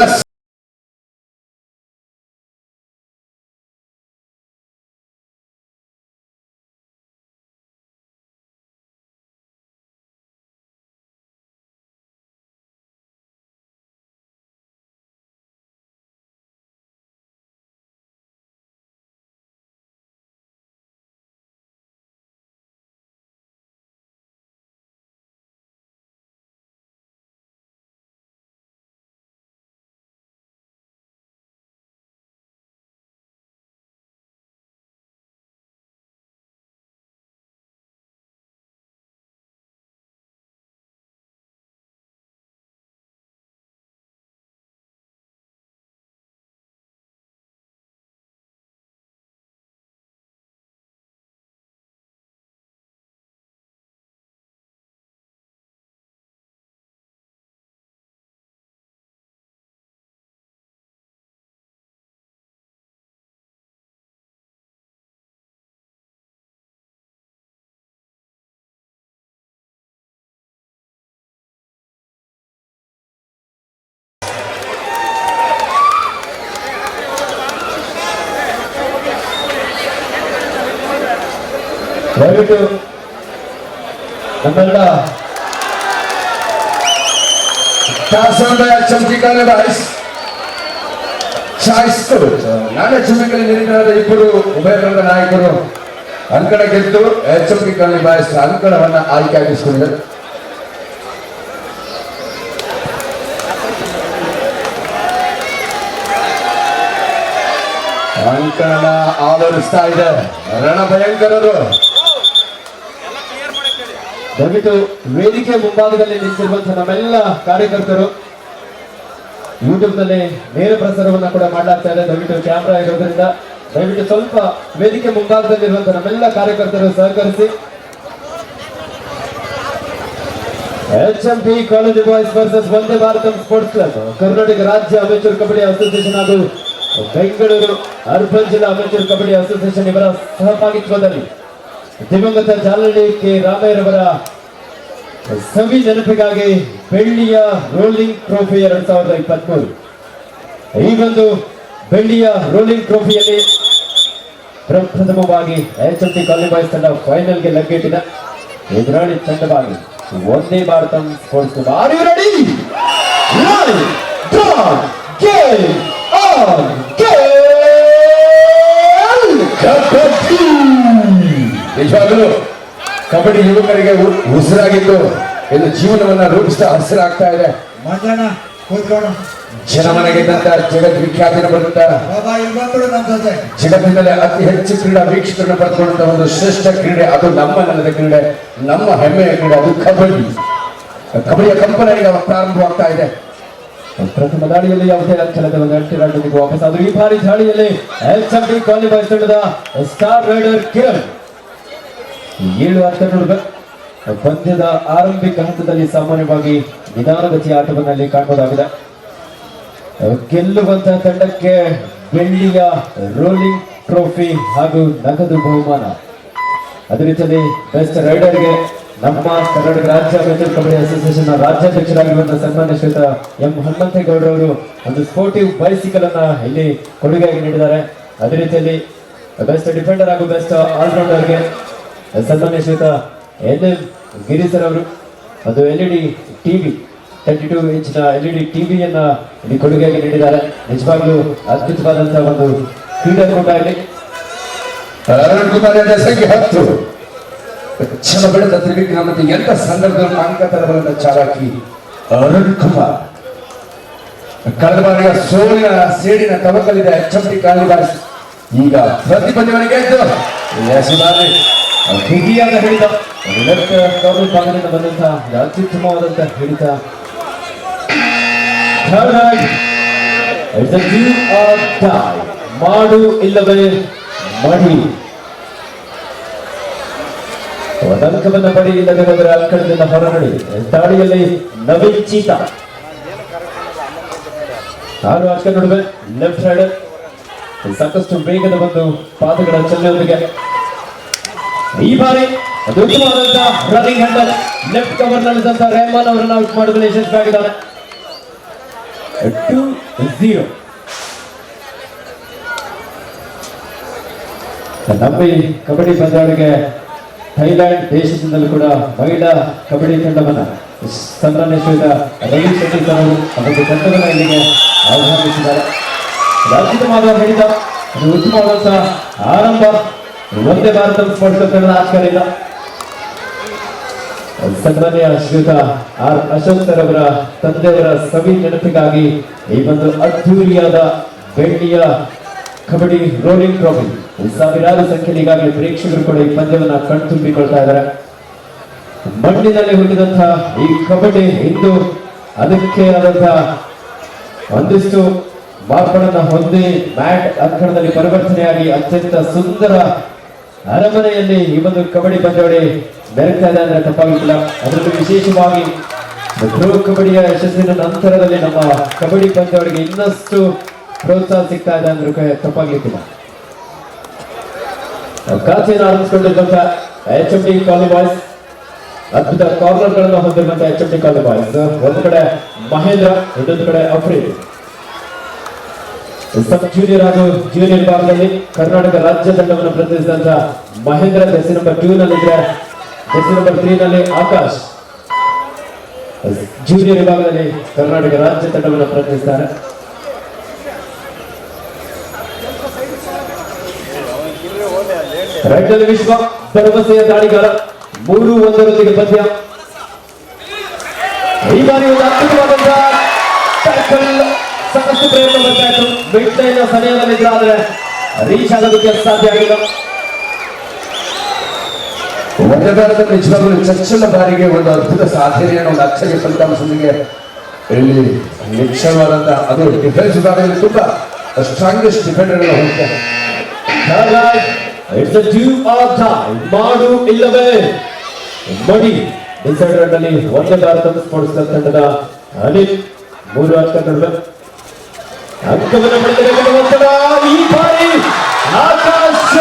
ದಯವಿಟ್ಟು ನಮ್ಮೆಲ್ಲ ಚಮಕಿಕಾಲೆ ನಾಳೆ ಚುಮಿಕಲಿ ನಿರೀಕ್ಷಣದ ಇಬ್ಬರು ಉಭಯ ರಂಗ ನಾಯಕರು ಅಂಕಣ ಗೆದ್ದು ಚಮಕಿಕಾಲೆ ಬಾಯ್ಸ್ ಅಂಕಣವನ್ನ ಆಯ್ಕೆಯಾಗಿಸಿಕೊಂಡಿದ್ದಾರೆ. ಅಂಕಣ ಆವರಿಸ್ತಾ ಇದೆ ರಣ ಭಯಂಕರರು. ದಯವಿಟ್ಟು ವೇದಿಕೆ ಮುಂಭಾಗದಲ್ಲಿ ನಿಂತಿರುವಂತಹ ನಮ್ಮೆಲ್ಲ ಕಾರ್ಯಕರ್ತರು ಯೂಟ್ಯೂಬ್ ನಲ್ಲಿ ನೇರ ಪ್ರಸಾರವನ್ನ ಕೂಡ ಮಾಡಲಾಗ್ತಾ ಇದೆ. ದಯವಿಟ್ಟು ಕ್ಯಾಮ್ರಾ ಇರೋದ್ರಿಂದ ದಯವಿಟ್ಟು ಸ್ವಲ್ಪ ವೇದಿಕೆ ಮುಂಭಾಗದಲ್ಲಿರುವಂತಹ ನಮ್ಮೆಲ್ಲ ಕಾರ್ಯಕರ್ತರು ಸಹಕರಿಸಿ. HMP college boys versus Vande Bharatam sports club, Karnataka ರಾಜ್ಯ ಅಮೇಚೂರ್ ಕಬಡ್ಡಿ ಅಸೋಸಿಯೇಷನ್ ಹಾಗೂ ಬೆಂಗಳೂರು ಅರ್ಬನ್ ಜಿಲ್ಲಾ ಅಮೆಚೂರ್ ಕಬಡ್ಡಿ ಅಸೋಸಿಯೇಷನ್ ಇವರ ಸಹಭಾಗಿತ್ವದಲ್ಲಿ ದಿವಂಗತ ಜಾಲಹಳ್ಳಿ ಕೆ ರಾಮಯ್ಯರವರ ಸವಿ ನೆನಪಿಗಾಗಿ ಬೆಳ್ಳಿಯ ರೋಲಿಂಗ್ ಟ್ರೋಫಿ 2023. ಈ ಒಂದು ಬೆಳ್ಳಿಯ ರೋಲಿಂಗ್ ಟ್ರೋಫಿಯಲ್ಲಿ ಪ್ರಪ್ರಥಮವಾಗಿ HMT ಕಾಲೇಜ್ ಬಾಯ್ಸ್ ತಂಡ ಫೈನಲ್ಗೆ ಲಗ್ಗೆಟ್ಟಿದ ಎದುರಾಳಿ ತಂಡವಾಗಿ Onde Bharata sports club. Are you ready? ನಿಜವಾಗಲೂ ಕಬಡ್ಡಿ ಯುವಕರಿಗೆ ಉಸಿರಾಗಿದ್ದು ಇದು ಜೀವನವನ್ನ ರೂಪಿಸ್ತಾ ಹಸಿರಾಗ್ತಾ ಇದೆ. ಮಧ್ಯಾಹ್ನ ಕೂತ್ಕೊಂಡು ಜನಮನೆಗೆದ್ದಂತ ಜಗತ್ ವಿಖ್ಯಾತಿನ ಬರುತ್ತಾ ಬಾಬಾ ಇಲ್ಲಿ ಬಂದ್ಬಿಡು ನಮ್ಮ ಜೊತೆ. ಜಗತ್ತಿನಲ್ಲಿ ಅತಿ ಹೆಚ್ಚು ಕ್ರೀಡಾ ವೀಕ್ಷಕರನ್ನು ಪಡೆದುಕೊಂಡಂತ ಒಂದು ಶ್ರೇಷ್ಠ ಕ್ರೀಡೆ, ಅದು ನಮ್ಮ ನೆಲದ ಕ್ರೀಡೆ, ನಮ್ಮ ಹೆಮ್ಮೆಯ ಕ್ರೀಡೆ, ಅದು ಕಬಡ್ಡಿ. ಕಬಡ್ಡಿಯ ಕಂಪನಿ ಈಗ ಪ್ರಾರಂಭವಾಗ್ತಾ ಇದೆ. ಪ್ರಥಮ ದಾಳಿಯಲ್ಲಿ ಯಾವುದೇ ಅಂಚಲದ ಒಂದು ಅಂಟಿರಾಟಕ್ಕೆ ವಾಪಸ್ ಆದರೂ ಈ ಬಾರಿ ದಾಳಿಯಲ್ಲಿ HMT ಕಾಲೇಜ್ ಬಾಯ್ಸ್ ತಂಡದ ಸ್ಟಾರ್ ರೈಡರ್ ಕಿರಣ್ 7 ಅರ್ಥ ನೋಡಬೇಕು. ಪಂದ್ಯದ ಆರಂಭಿಕ ಹಂತದಲ್ಲಿ ಸಾಮಾನ್ಯವಾಗಿ ನಿಧಾನಗತಿಯ ಆಟವನ್ನಲ್ಲಿ ಕಾಣಬಹುದಾಗಿದೆ. ಗೆಲ್ಲುವಂತಹ ತಂಡಕ್ಕೆ ಬೆಳ್ಳಿಯ ರೋಲಿಂಗ್ ಟ್ರೋಫಿ ಹಾಗೂ ನಗದು ಬಹುಮಾನ. ಅದೇ ರೀತಿಯಲ್ಲಿ ಬೆಸ್ಟ್ ರೈಡರ್ಗೆ ನಮ್ಮ ಕರ್ನಾಟಕ ರಾಜ್ಯ ಅಮೆಚೂರ್ ಕಬಡ್ಡಿ ಅಸೋಸಿಯೇಷನ್ ರಾಜ್ಯಾಧ್ಯಕ್ಷರಾಗಿರುವಂತಹ ಸನ್ಮಾನ್ಯ ಶ್ರೀಯುತ ಎಂ ಹನುಮಂತೇಗೌಡರವರು ಒಂದು ಸ್ಪೋರ್ಟಿವ್ ಬೈಸಿಕಲ್ ಅನ್ನ ಇಲ್ಲಿ ಕೊಡುಗೆಯಾಗಿ ನೀಡಿದ್ದಾರೆ. ಅದೇ ರೀತಿಯಲ್ಲಿ ಬೆಸ್ಟ್ ಡಿಫೆಂಡರ್ ಹಾಗೂ ಬೆಸ್ಟ್ ಆಲ್ರೌಂಡರ್ಗೆ ಸನ್ಮಾನ್ಯ ಶ್ರೀಯುತ NM ಗಿರೀಶರ್ ಅವರು ಒಂದು LED ಟಿವಿ 32 ಇಂಚಿನ LED ಟಿವಿಯನ್ನ ಇಲ್ಲಿ ಕೊಡುಗೆಯಾಗಿ ನೀಡಿದ್ದಾರೆ. ನಿಜವಾಗ್ಲೂ ಅದ್ಭುತವಾದಂತಹ ಒಂದು ಕ್ರೀಡಾಕೂಟ ಇಲ್ಲಿ. ಅರುಣ್ ಕುಮಾರ್ ಸಂಖ್ಯೆ 10 ಕ್ಷಣ ಬೆಳೆದ ತ್ರಿವಿಕ್ರಮ ಮತ್ತು ಎಂತ ಸಂದರ್ಭದಲ್ಲಿ ಅಂಕ ತರಬಲ್ಲ ಚಾಲಾಕಿ ಅರುಣ್ ಕುಮಾರ್. ಕಳೆದ ಬಾರಿಯ ಸೋಲಿನ ಸೇಡಿನ ತವಕಲಿದೆ HMT ಕಾಲೇಜ್ ಬಾಯ್ಸ್. ಈಗ ಪ್ರತಿಪಂದ್ಯವನ್ನು ಗೆದ್ದು ಬಿಗಿಯಾದ ಹಿಡಿತ ಲೆಫ್ಟ್ ಕಾರ್ನರ್ ಭಾಗದಿಂದ ಬಂದಂತಹ ಅತ್ಯುತ್ತಮವಾದಂತಹ ಹಿಡಿತ. ಮಾಡು ಇಲ್ಲವೇ ಮಡಿ. ಅಂಕವನ್ನು ಪಡಿ ಇಲ್ಲದೆ ಹೋದರೆ ಅಂಕಣದಿಂದ ಹೊರನಡಿ. ದಾಳಿಯಲ್ಲಿ ನವೀನ್ ಚೀತಾ 6 ಅಂಕ ನಡುವೆ ಲೆಫ್ಟ್ ರೈಡರ್ ಸಾಕಷ್ಟು ವೇಗದ ಒಂದು ಪಾದಗಳ ಚಲನೆಯೊಂದಿಗೆ ಈ ಬಾರಿ ಅದು ಉತ್ತಮವಾದಂತಹ ರನ್ನಿಂಗ್ ಹ್ಯಾಂಡಲ್ ಲೆಫ್ಟ್ ಕವರ್ ನಲ್ಲಿದ್ದಂತಹ ರೆಹಮಾನ್ ಅವರನ್ನು ಔಟ್ ಮಾಡುವಲ್ಲಿ ಯಶಸ್ವಿಯಾಗಿದ್ದಾರೆ. 2-0. ನಮ್ಮ ಈ ಕಬಡ್ಡಿ ಪಂದ್ಯಾವಳಿಗೆ ಥೈಲ್ಯಾಂಡ್ ದೇಶದಿಂದಲೂ ಕೂಡ ಮಹಿಳಾ ಕಬಡ್ಡಿ ತಂಡವನ್ನ ಸನ್ಮಾನ್ಯ ಶ್ರೀಯುತ ರವಿ ಶೆಟ್ಟಿ ಸರ್ ಅವರು ಅದಕ್ಕೆ ತಂಡವನ್ನು ಇಲ್ಲಿಗೆ ಆಹ್ವಾನಿಸಿದ್ದಾರೆ. ಅತ್ಯುತ್ತಮವಾದ ಹಿಡಿತ, ಅದು ಉತ್ತಮವಾದಂತಹ ಆರಂಭ. ಒಂದೇ ಭಾರತ ಸ್ಪೋರ್ಟ್ಸ್ ಕ್ಲಬ್ ಆಚರಣೆಯಿಂದ ಸನ್ಮಾನ್ಯ ಶ್ರೀಯುತ ಆರ್ ಅಶೋಕ್ ಸರ್ ಅವರ ತಂದೆಯವರ ಸವಿ ನೆನಪಿಗಾಗಿ ಈ ಒಂದು ಅದ್ಧೂರಿಯಾದ ಬೆಳ್ಳಿಯ ಕಬಡ್ಡಿ ರೋಲಿಂಗ್ ಟ್ರೋಫಿ ಸಾವಿರಾರು ಸಂಖ್ಯೆಯಲ್ಲಿ ಈಗಾಗಲೇ ಪ್ರೇಕ್ಷಕರು ಕೂಡ ಈ ಪಂದ್ಯವನ್ನ ಕಣ್ತುಂಬಿಕೊಳ್ತಾ ಇದ್ದಾರೆ. ಮಣ್ಣಿನಲ್ಲಿ ಹುಟ್ಟಿದಂತಹ ಈ ಕಬಡ್ಡಿ ಇಂದು ಅದಕ್ಕೆ ಆದಂತಹ ಒಂದಿಷ್ಟು ಮಾರ್ಪಾಡನ್ನ ಹೊಂದಿ ಮ್ಯಾಟ್ ಅಂಕಣದಲ್ಲಿ ಪರಿವರ್ತನೆಯಾಗಿ ಅತ್ಯಂತ ಸುಂದರ ಅರಮನೆಯಲ್ಲಿ ಈ ಒಂದು ಕಬಡ್ಡಿ ಪಂದ್ಯಾವಳಿ ಮೆರೆಗ್ತಾ ಇದೆ ಅಂದ್ರೆ ತಪ್ಪಾಗಿಲ್ಲ. ಅದರಲ್ಲೂ ವಿಶೇಷವಾಗಿ ಪ್ರೋ ಕಬಡ್ಡಿಯ ಯಶಸ್ಸಿನ ನಂತರದಲ್ಲಿ ನಮ್ಮ ಕಬಡ್ಡಿ ಪಂದ್ಯಾವಳಿಗೆ ಇನ್ನಷ್ಟು ಪ್ರೋತ್ಸಾಹ ಸಿಗ್ತಾ ಇದೆ ಅಂದ್ರೆ ತಪ್ಪಾಗ್ಲಿಕ್ಕಿಲ್ಲ. ಕಾಚೆಯನ್ನು ಆರಂಭಿಸಿಕೊಂಡಿರುವಂತಹ HMT ಕಾಲೇಜ್ ಬಾಯ್ಸ್ ಅದ್ಭುತ ಕಾರ್ನರ್ ಗಳನ್ನು ಹೊಂದಿರುವಂತಹ HMT ಕಾಲೇಜ್ ಬಾಯ್ಸ್. ಒಂದು ಕಡೆ ಮಹೇಂದ್ರ, ಇನ್ನೊಂದು ಕಡೆ ಅಫ್ರೀದ್. ಸಬ್ ಜೂನಿಯರ್ ಹಾಗೂ ಜೂನಿಯರ್ ಭಾಗದಲ್ಲಿ ಕರ್ನಾಟಕ ರಾಜ್ಯ ತಂಡವನ್ನು ಪ್ರತಿನಿಧಿಸಿದಂತಹ ಮಹೇಂದ್ರ ಜೆರ್ಸಿ ನಂಬರ್ 2 ನಲ್ಲಿದ್ರೆ, ಜೆರ್ಸಿ ನಂಬರ್ 3 ನಲ್ಲಿ ಆಕಾಶ್ ಜೂನಿಯರ್ ವಿಭಾಗದಲ್ಲಿ ಕರ್ನಾಟಕ ರಾಜ್ಯ ತಂಡವನ್ನು ಪ್ರತಿನಿಧಿಸುತ್ತಾರೆ. ರೈಟಲ್ಲಿ ವಿಶ್ವ ಭರವಸೆಯ ದಾಳಿಗಾರ 3-1 ಪಂದ್ಯ. ಈ ಬಾರಿ ಒಂದು ಅದ್ಭುತವಾದಂತಹ ಟ್ಯಾಕಲ್, ಸಾಕಷ್ಟು ಪ್ರಯತ್ನ ಬರ್ತಾ ಇತ್ತು. ಮಿಡ್ ಲೈನ್ ಸಮಯದಲ್ಲಿದ್ರು, ಆದರೆ ರೀಚ್ ಆಗೋದಕ್ಕೆ ಸಾಧ್ಯ ಆಗಿಲ್ಲ. ನಿಜವಾಗಲೂ ಚರ್ಚಲ ಬಾರಿಗೆ ಒಂದು ಅದ್ಭುತ ಸಾಧನೆಯನ್ನು ಒಂದು ಅಚ್ಚರಿಯ ಫಲಿತಾಂಶದೊಂದಿಗೆ ಇಲ್ಲಿ ನಿಕ್ಷೇಪವಾದಂತಹ ಅದು ಡಿಫೆನ್ಸ್ ವಿಭಾಗದಲ್ಲಿ ತುಂಬಾ ಸ್ಟ್ರಾಂಗೆಸ್ಟ್ ಡಿಫೆಂಡರ್ ಹೋಗ್ತಾರೆ. ಮಾಡು ಇಲ್ಲವೇ ಮಡಿ. ಡಿಸೈಡರ್ ನಲ್ಲಿ ಒಂದೇ ಭಾರತ ಸ್ಪೋರ್ಟ್ಸ್ ತಂಡದ ಅನಿಲ್ 3 ಅಂಕ ನಡುವೆ ಅಂಕವನ್ನು ಪಡೆದಿರುವ ಒತ್ತಡ ಈ ಬಾರಿ ಆಕಾಶ್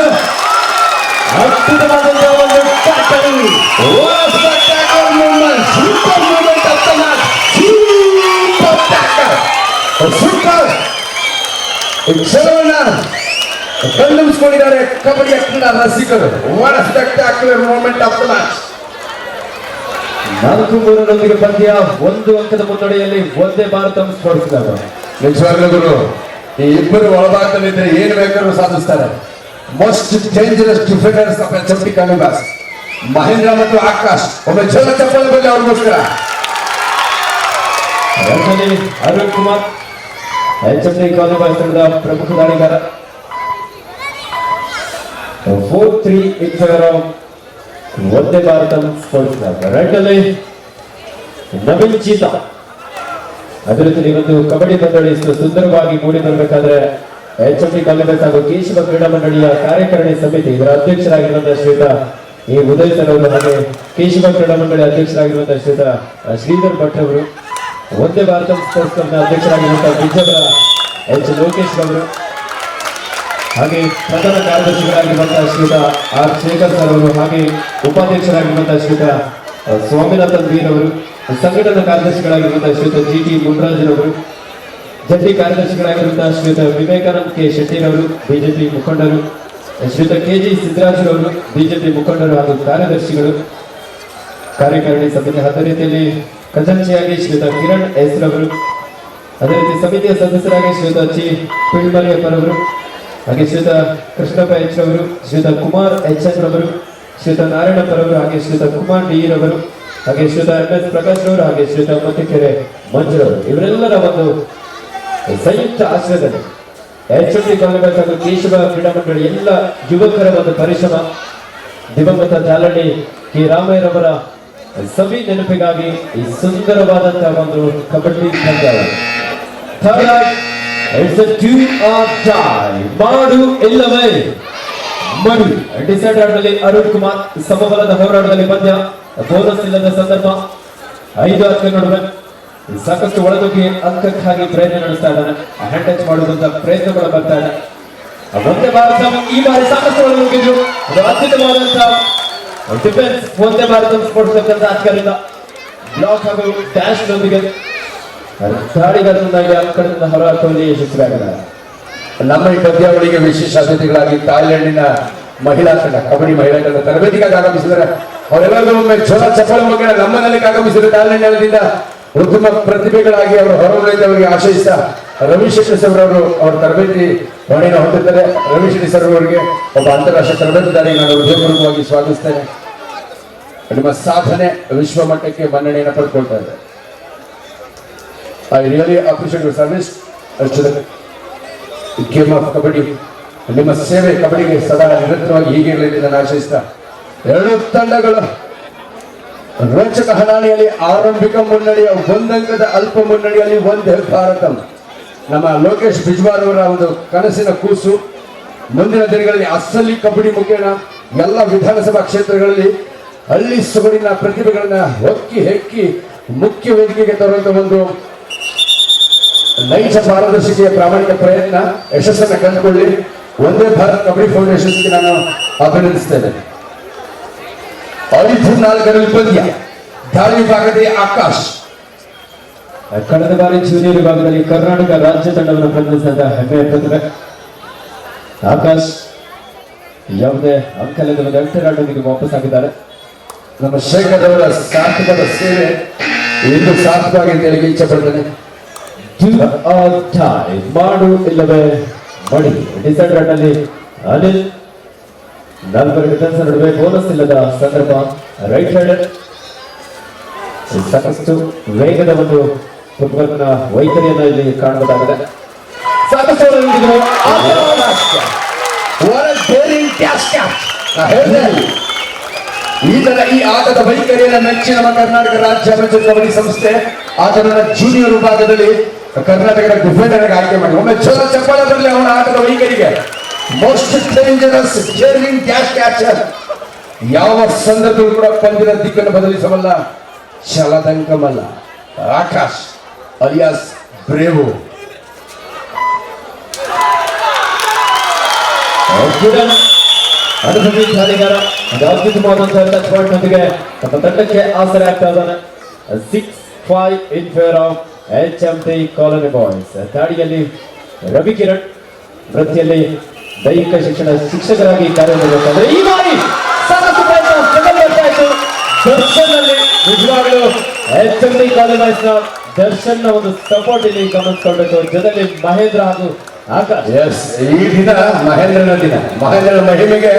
ಅದ್ಭುತವಾದಂತಹ ಒಂದು tackle. What a spectacular movement! Super movement of the match! Super tackle! Super! ಕ್ಷಣವನ್ನ ಕಣ್ಣಿಸ್ಕೊಂಡಿದ್ದಾರೆ ಕಬಡ್ಡಿಯ ಕ್ರೀಡಾ ರಸಿಕರು. What a spectacular moment of the match! 4-3 ಪಂದ್ಯ, 1 ಅಂಕದ ಮುನ್ನಡೆಯಲ್ಲಿ ಒಂದೇ ಭಾರತ ಸ್ಪೋರ್ಟ್ಸ್ ಕ್ಲಬ್. ನಿಜವಾಗ್ಲೂ ಗುರು, ಈ ಇಬ್ಬರು ಒಳಭಾಗದಲ್ಲಿದ್ದರೆ ಏನು ಬೇಕಾದ್ರೂ ಸಾಧಿಸ್ತಾರೆ. Most dangerous defenders of HFD ಕಾಲಿಬಾಸ್ ಮಹೇಂದ್ರ ಮತ್ತು ಆಕಾಶ್. ಒಮ್ಮೆ ಜೋರ ಚಪ್ಪಲಿ ಬರಲಿ ಅವ್ರಿಗೋಸ್ಕರ. ರಂಗದಲ್ಲಿ ಅರುಣ್ ಕುಮಾರ್ HFD ಕಾಲಿಬಾಸ್ ತಂಡದ ಪ್ರಮುಖ ದಾಳಿಗಾರ. 4-3 in favor of ಒಂದೇ ಭಾರತ ಸ್ಪೋರ್ಟ್ಸ್ ಕ್ಲಬ್. ರಂಗದಲ್ಲಿ ನವೀನ್ ಚೀತಾ. ಅದೇ ರೀತಿ ಇವತ್ತು ಕಬಡ್ಡಿ ಪಂದ್ಯಾವಳಿ ಇಷ್ಟು ಸುಂದರವಾಗಿ ಮೂಡಿ ಬರಬೇಕಾದ್ರೆ HFD ಕಾಲಿಬಾಸ್ ಹಾಗೂ ಕೇಶವ ಕ್ರೀಡಾ ಮಂಡಳಿಯ ಕಾರ್ಯಕಾರಿಣಿ ಸಮಿತಿ ಇದರ ಅಧ್ಯಕ್ಷರಾಗಿರುವಂತಹ ಶ್ರೀಯುತ ಈ ಉದಯ್ ಸರ್ ಅವರು, ಹಾಗೆ ಕೇಶವ ಕ್ರೀಡಾ ಮಂಡಳಿ ಅಧ್ಯಕ್ಷರಾಗಿರುವಂತಹ ಶ್ರೀಯುತ ಶ್ರೀಧರ್ ಭಟ್ ಅವರು, ಒಂದೇ ಭಾರತ ಸ್ಪೋರ್ಟ್ಸ್ ಕ್ಲಬ್ನ ಅಧ್ಯಕ್ಷರಾಗಿರುವಂತಹ ವಿಜಯಪುರ H ಲೋಕೇಶ್ ಅವರು, ಹಾಗೆ ಪ್ರಧಾನ ಕಾರ್ಯದರ್ಶಿಗಳಾಗಿರುವಂತಹ ಶ್ರೀಯುತ ಆರ್ ಶೇಖರ್ ಸರ್ ಅವರು, ಹಾಗೆ ಉಪಾಧ್ಯಕ್ಷರಾಗಿರುವಂತಹ ಶ್ರೀಯುತ ಸ್ವಾಮಿನಾಥನ್ ವೀರ್ ಅವರು, ಸಂಘಟನಾ ಕಾರ್ಯದರ್ಶಿಗಳಾಗಿರುವಂತಹ ಶ್ರೀಯುತ GT ಮುನ್ರಾಜರವರು, ಜಂಟಿ ಕಾರ್ಯದರ್ಶಿಗಳಾಗಿರುವಂತಹ ಶ್ರೀಯುತ ವಿವೇಕಾನಂದ್ ಕೆ ಶೆಟ್ಟಿರವರು, ಬಿಜೆಪಿ ಮುಖಂಡರು, ಶ್ರೀಯುತ KG ಸಿದ್ದರಾಜರವರು, ಬಿಜೆಪಿ ಮುಖಂಡರು ಹಾಗೂ ಕಾರ್ಯದರ್ಶಿಗಳು, ಕಾರ್ಯಕಾರಿಣಿ ಸಮಿತಿ. ಅದೇ ರೀತಿಯಲ್ಲಿ ಖಜಾಂಚಿಯಾಗಿ ಶ್ರೀಯುತ ಕಿರಣ್ ಎಸ್ ರವರು, ಅದೇ ರೀತಿ ಸಮಿತಿಯ ಸದಸ್ಯರಾಗಿ ಶ್ರೀಯುತ ಚಿ ಪಿಳ್ಮರಿಯಪ್ಪರವರು, ಹಾಗೆ ಶ್ರೀಯುತ ಕೃಷ್ಣಪ್ಪ H ರವರು, ಶ್ರೀಯುತ ಕುಮಾರ್ HN ರವರು, ಶ್ರೀಯುತ ನಾರಾಯಣಪ್ಪರವರು, ಹಾಗೆ ಶ್ರೀಯುತ ಕುಮಾರ್ ಡಿ ರವರು, ಹಾಗೆ ಶ್ರೀಯುತ MS ಪ್ರಕಾಶ್ ರವರು, ಹಾಗೆ ಶ್ರೀಯುತ ಮತ್ತಿಕೆರೆ ಮಂಜುರವರು, ಇವರೆಲ್ಲರ ಒಂದು ಸಂಯುಕ್ತ ಆಶ್ರಯದಲ್ಲಿ HFD ಕಾಲಿಬಾಸ್ ಹಾಗೂ ಕೇಶವ ಕ್ರೀಡಾ ಮಂಡಳಿ ಎಲ್ಲ ಯುವಕರ ಒಂದು ಪರಿಶ್ರಮ, ದಿವಂಗತ ಜಾಲಹಳ್ಳಿ ಕೆ ರಾಮಯ್ಯರವರ ಸವಿ ನೆನಪಿಗಾಗಿ ಈ ಸುಂದರವಾದಂತಹ ಒಂದು ಕಬಡ್ಡಿ ಪಂದ್ಯಾವಳಿ. ಮಾಡು ಇಲ್ಲವೇ ಮಡು ಡಿಸೈಡರ್ ನಲ್ಲಿ ಅರುಣ್ ಕುಮಾರ್. ಸಮಬಲದ ಹೋರಾಟದಲ್ಲಿ ಪಂದ್ಯ, ಬೋನಸ್ ಇಲ್ಲದ ಸಂದರ್ಭ, 5 ಅಂಕ ನಡುವೆ ಸಾಕಷ್ಟು ಒಳದೊಗ್ಗಿ ಅಂಕಕ್ಕಾಗಿ ಪ್ರಯತ್ನ ನಡೆಸ್ತಾ ಇದ್ದಾನೆ. ಹ್ಯಾಂಡ್ ಟಚ್ ಮಾಡುವಂತ ಪ್ರಯತ್ನಗಳು ಬರ್ತಾ ಇದೆ. ಒಂದೇ ಭಾರತ ಈ ಬಾರಿ ಸಾಕಷ್ಟು ಒಳದೊಗ್ಗಿದ್ರು. ಅದು ಅದ್ಭುತವಾದಂತಹ ಡಿಫೆನ್ಸ್ ಒಂದೇ ಭಾರತ ಸ್ಪೋರ್ಟ್ಸ್ ಕ್ಲಬ್ ಅಧಿಕಾರಿಯಿಂದ ಬ್ಲಾಕ್ ಹಾಗೂ ಡ್ಯಾಶ್ ನೊಂದಿಗೆ ದಾಳಿಗಾರರಿಂದಾಗಿ ಆ ಕಡೆಯಿಂದ ಹೊರಹಾಕುವಲ್ಲಿ ಯಶಸ್ವಿಯಾಗಿದ್ದಾರೆ. ನಮ್ಮ ಈ ಪಂದ್ಯಾವಳಿಗೆ ವಿಶೇಷ ಅತಿಥಿಗಳಾಗಿ ಥಾಯ್ಲೆಂಡಿನ ಮಹಿಳಾ ತಂಡ, ಕಬಡ್ಡಿ ಮಹಿಳಾ ತಂಡ ತರಬೇತಿಗಾಗಿ ಆಗಮಿಸಿದರೆ ಅವರೆಲ್ಲರೂ ಒಮ್ಮೆ ಜೋರ ಚಪ್ಪಲಿ ಮುಖೇನ ನಮ್ಮನಲ್ಲಿ ಆಗಮಿಸಿದ ಥಾಯ್ಲೆಂಡ್ನಿಂದ ಉತ್ತಮ ಪ್ರತಿಭೆಗಳಾಗಿ ಅವರು ಹೊರಬರಲಿದ್ದವರಿಗೆ ಆಶಯಿಸಿದ ರವಿಶೆಟ್ಟಿ ಸರ್ ಅವರು ಅವರ ತರಬೇತಿ ಹೊಣೆಯನ್ನು ಹೊಂದಿದ್ದಾರೆ. ರವಿಶೆಟ್ಟಿ ಸರ್ ಅವರಿಗೆ ಒಬ್ಬ ಅಂತಾರಾಷ್ಟ್ರೀಯ ತರಬೇತಿದಾರಿ ನಾನು ಹೃದಯಪೂರ್ವಕವಾಗಿ ಸ್ವಾಗತಿಸ್ತೇನೆ. ನಿಮ್ಮ ಸಾಧನೆ ವಿಶ್ವ ಮಟ್ಟಕ್ಕೆ ಮನ್ನಣೆಯನ್ನು ಪಡೆದುಕೊಳ್ತಾ ಇದೆ. I really appreciate your service to the game of kabaddi. ನಿಮ್ಮ ಸೇವೆ ಕಬಡ್ಡಿಗೆ ಸದಾ ನಿರಂತರವಾಗಿ ಹೀಗೆ ಇರಲಿ ನಾನು ಆಶಯಿಸ್ತಾ, ಎರಡು ತಂಡಗಳು ರೋಚಕ ಹಣಾಣಿಯಲ್ಲಿ ಆರಂಭಿಕ ಮುನ್ನಡೆಯ 1 ಅಂಕದ ಅಲ್ಪ ಮುನ್ನಡೆಯಲ್ಲಿ ಒಂದೇ ಭಾರತ. ನಮ್ಮ ಲೋಕೇಶ್ ಬಿಜ್ವಾರ್ ಅವರ ಒಂದು ಕನಸಿನ ಕೂಸು ಮುಂದಿನ ದಿನಗಳಲ್ಲಿ ಅಸಲಿ ಕಬಡ್ಡಿ ಮುಖೇನ ಎಲ್ಲ ವಿಧಾನಸಭಾ ಕ್ಷೇತ್ರಗಳಲ್ಲಿ ಹಳ್ಳಿ ಸೊಗಡಿನ ಪ್ರತಿಭೆಗಳನ್ನ ಹೊಕ್ಕಿ ಹೆಕ್ಕಿ ಮುಖ್ಯ ವೇದಿಕೆಗೆ ತರುವಂತ ಒಂದು ನೈಜ ಪಾರದರ್ಶಿಕೆಯ ಪ್ರಾಮಾಣಿಕ ಪ್ರಯತ್ನ ಯಶಸ್ಸನ್ನು ಕಂಡುಕೊಳ್ಳಿ. ಒಂದೇ ಭಾರತ್ ಕಬಡ್ಡಿ ಫೌಂಡೇಶನ್ಗೆ ನಾನು ಅಭಿನಂದಿಸ್ತೇನೆ. 5-4 ಪಂದ್ಯ, ದಾಳಿ ವಿಭಾಗದಲ್ಲಿ ಆಕಾಶ್. ಕಳೆದ ಬಾರಿ ಜೂನಿಯರ್ ವಿಭಾಗದಲ್ಲಿ ಕರ್ನಾಟಕ ರಾಜ್ಯ ತಂಡವನ್ನು ಪ್ರತಿನಿಧಿಸಿದ ಹೆಮ್ಮೆಯ ಪ್ರತಿಭೆ ಆಕಾಶ್ ಯಾವುದೇ ಅಂಕಲದ 8 ರನ್ನೊಂದಿಗೆ ವಾಪಸ್ ಆಗಿದ್ದಾರೆ. ನಮ್ಮ ಶೇಖರ್ ಅವರ ಸಾರ್ಥಕದ ಸೇವೆ ಎಂದು ಸಾರ್ಥಕವಾಗಿ ಅಂತ ಹೇಳಿ ಇಚ್ಛೆ ಪಡ್ತೇನೆ. ಮಾಡು ಇಲ್ಲವೇ ಮಡಿ ಡಿಸೈಡ್ ರನ್ನಲ್ಲಿ ಅನಿಲ್. 4 ಡಿಫೆನ್ಸ್ ನಡುವೆ ಬೋನಸ್ ಇಲ್ಲದ ಸಂದರ್ಭ. ರೈಟ್ ಹ್ಯಾಂಡರ್ ಸಾಕಷ್ಟು ವೇಗದ ಒಂದು ಫುಟ್ಬಾಲ್ನ ವೈಖರಿಯನ್ನು ಇಲ್ಲಿ ಕಾಣಬಹುದಾಗಿದೆ. ಸಾಕಷ್ಟು ಈ ಆಟದ ವೈಖರಿಯನ್ನು ಮೆಚ್ಚಿ ನಮ್ಮ ಕರ್ನಾಟಕ ರಾಜ್ಯ ಅಮೆಚೂರ್ ಕಬಡ್ಡಿ ಸಂಸ್ಥೆ ಆತನ ಜೂನಿಯರ್ ವಿಭಾಗದಲ್ಲಿ ಕರ್ನಾಟಕದ ಡಿಫೆಂಡರ್ ಆಯ್ಕೆ ಮಾಡಿ ಒಮ್ಮೆ ಚಲೋ ಚಪ್ಪಾಳೆ ಬರಲಿ ಅವನ ಆಟದ ವೈಖರಿಗೆ. Most dangerous daring catch catcher. ಯಾವ ಸಂದರ್ಭದಲ್ಲೂ ಕೂಡ ಪಂದ್ಯದ ದಿಕ್ಕನ್ನು ಬದಲಿಸಬಲ್ಲ ಛಲದಂಕಮಲ್ಲ ಆಕಾಶ್ ಅಲಿಯಾಸ್ ಬ್ರೇವು. ಕಿರಣ್ ಅನುಭವಿ ಧಾರಿಗಾರ ಅತ್ಯುತ್ತಮವಾದಂತಹ ಟಚ್ ಪಾಯಿಂಟ್ ನೊಂದಿಗೆ ತಮ್ಮ ತಂಡಕ್ಕೆ ಆಸರೆ ಆಗ್ತಾ ಇದ್ದಾನೆ. 6-5 in favour of HMT colony boys. ದಾಳಿಯಲ್ಲಿ ರವಿ ಕಿರಣ್, ವೃತ್ತಿಯಲ್ಲಿ ದೈಹಿಕ ಶಿಕ್ಷಣ ಶಿಕ್ಷಕರಾಗಿ ಕಾರ್ಯನಿರ್ವಹಿಸ್ತಾರೆ. ಈ ಬಾರಿ ಸಾಕಷ್ಟು ಪ್ರಯತ್ನ ಸ್ಟ್ರಗಲ್ ಮಾಡ್ತಾ ಇತ್ತು ದರ್ಶನ್ ಅಲ್ಲಿ. ನಿಜವಾಗಲೂ HMT ಕಾಲೋನಿ ಬಾಯ್ಸ್ ನ ದರ್ಶನ್ ನ ಒಂದು ಸಪೋರ್ಟ್ ಇಲ್ಲಿ ಗಮನಿಸಿಕೊಳ್ಬೇಕು. ಜೊತೆಲಿ ಮಹೇಂದ್ರ ಹಾಗೂ ಆಕಾಶ್. ಈ ದಿನ ಮಹೇಂದ್ರನ ದಿನ. ಮಹೇಂದ್ರನ ಮಹಿಮೆಗೆ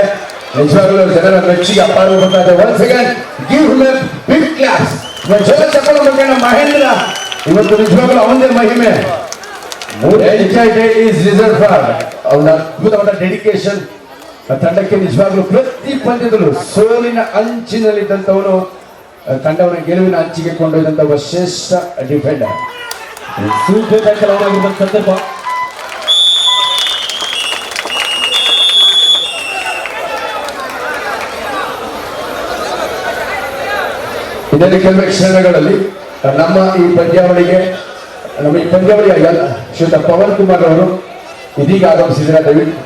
ನಿಜವಾಗಲೂ ಜನರ ಮೆಚ್ಚುಗೆ ಅಪಾರ ಬರ್ತಾ ಇದೆ. Once again give him a big clap. ಜನ ಚಪ್ಪಲ ಬಗ್ಗೆ ಮಹೇಂದ್ರ ಇವತ್ತು ನಿಜವಾಗಲೂ ಅವನದೇ ಮಹಿಮೆ. ಈಸ್ ರಿಸರ್ವ್ ಫಾರ್ ಅವನ ಅದ್ಭುತವಾದ ಡೆಡಿಕೇಶನ್. ತಂಡಕ್ಕೆ ನಿಜವಾಗ್ಲೂ ಪ್ರತಿ ಪಂದ್ಯದಲ್ಲೂ ಸೋಲಿನ ಅಂಚಿನಲ್ಲಿದ್ದಂಥವನು ತಂಡವನ್ನು ಗೆಲುವಿನ ಅಂಚಿಗೆ ಕೊಂಡೊಯ್ದಂತ ಒಬ್ಬ ಶ್ರೇಷ್ಠ ಡಿಫೆಂಡರ್. ಸೂಪರ್ ಟ್ಯಾಕಲ್ ಆಗಿರುವಂತ ಸಂದರ್ಭ. ಇದರಲ್ಲಿ ಕೆಲವೇ ಕ್ಷಣಗಳಲ್ಲಿ ನಮ್ಮ ಈ ಪಂದ್ಯಾವಳಿಗೆ ಶ್ರೀಯುತ ಪವನ್ ಕುಮಾರ್ ಅವರು ಇದೀಗ ಆಗಮಿಸಿದರೆ ದಯವಿಟ್ಟು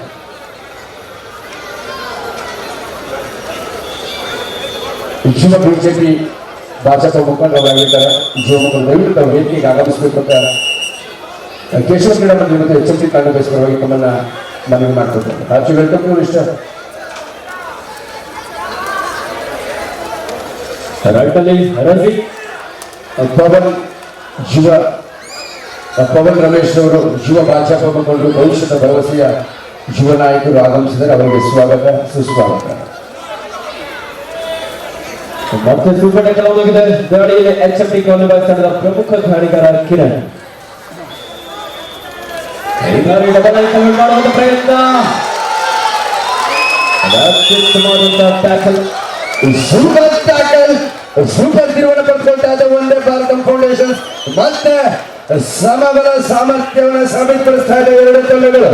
ಯುವ ಬಿಜೆಪಿ ಭಾಜಪ ಮುಖಂಡರಾಗಿರ್ತಾರೆ. ಯುವ ಮುಖಂಡರು ದಯವಿಟ್ಟು ತಾವು ವೇದಿಕೆಗೆ ಆಗಮಿಸಬೇಕು ಅಂತ ಕೇಶವ ಕ್ರೀಡಾ ಮಂಡಳಿ ಮತ್ತು HMT ತಂಡ ಬೇಸರವಾಗಿ ತಮ್ಮನ್ನ ಮನವಿ ಮಾಡ್ಕೊಳ್ತಾರೆ. ರಾಜ್ಯ ವೆಲ್ಕಮ್ ಇಷ್ಟ ರೈಟಲ್ಲಿ ರವಿ ಪವನ್ ರಮೇಶ್ ಅವರು ಯುವ ಭಾಜಪ ಮುಖಂಡರು, ಭವಿಷ್ಯದ ಭರವಸೆಯ ಯುವ ನಾಯಕರು ಆಗಮಿಸಿದರೆ ಅವರಿಗೆ ಸ್ವಾಗತ ಸುಸ್ವಾಗತ. ಮತ್ತೆ ಸೂಪರ್ ಟ್ಯಾಕಲ್ ಹೋಗಿದೆ. ದಾಳಿಯಲ್ಲಿ HMT ಕಾಲೋನಿ ಬಾಯ್ಸ್ ತಂಡದ ಪ್ರಮುಖ ಧಾರಿಗಾರ ಕಿರಣ್. ಮಾಡುವಂತ ಪ್ರಯತ್ನ. ಅತ್ಯುತ್ತಮವಾದಂತಹ ಟ್ಯಾಕಲ್. ಸೂಪರ್ ತಿರುವನ್ನು ಪಡೆದುಕೊಳ್ತಾ ಇದೆ ಒಂದೇ ಭಾರತ ಫೌಂಡೇಶನ್. ಮತ್ತೆ ಸಮಬಲ ಸಾಮರ್ಥ್ಯವನ್ನು ಸಾಬೀತುಪಡಿಸ್ತಾ ಇದೆ ಎರಡು ತಂಡಗಳು.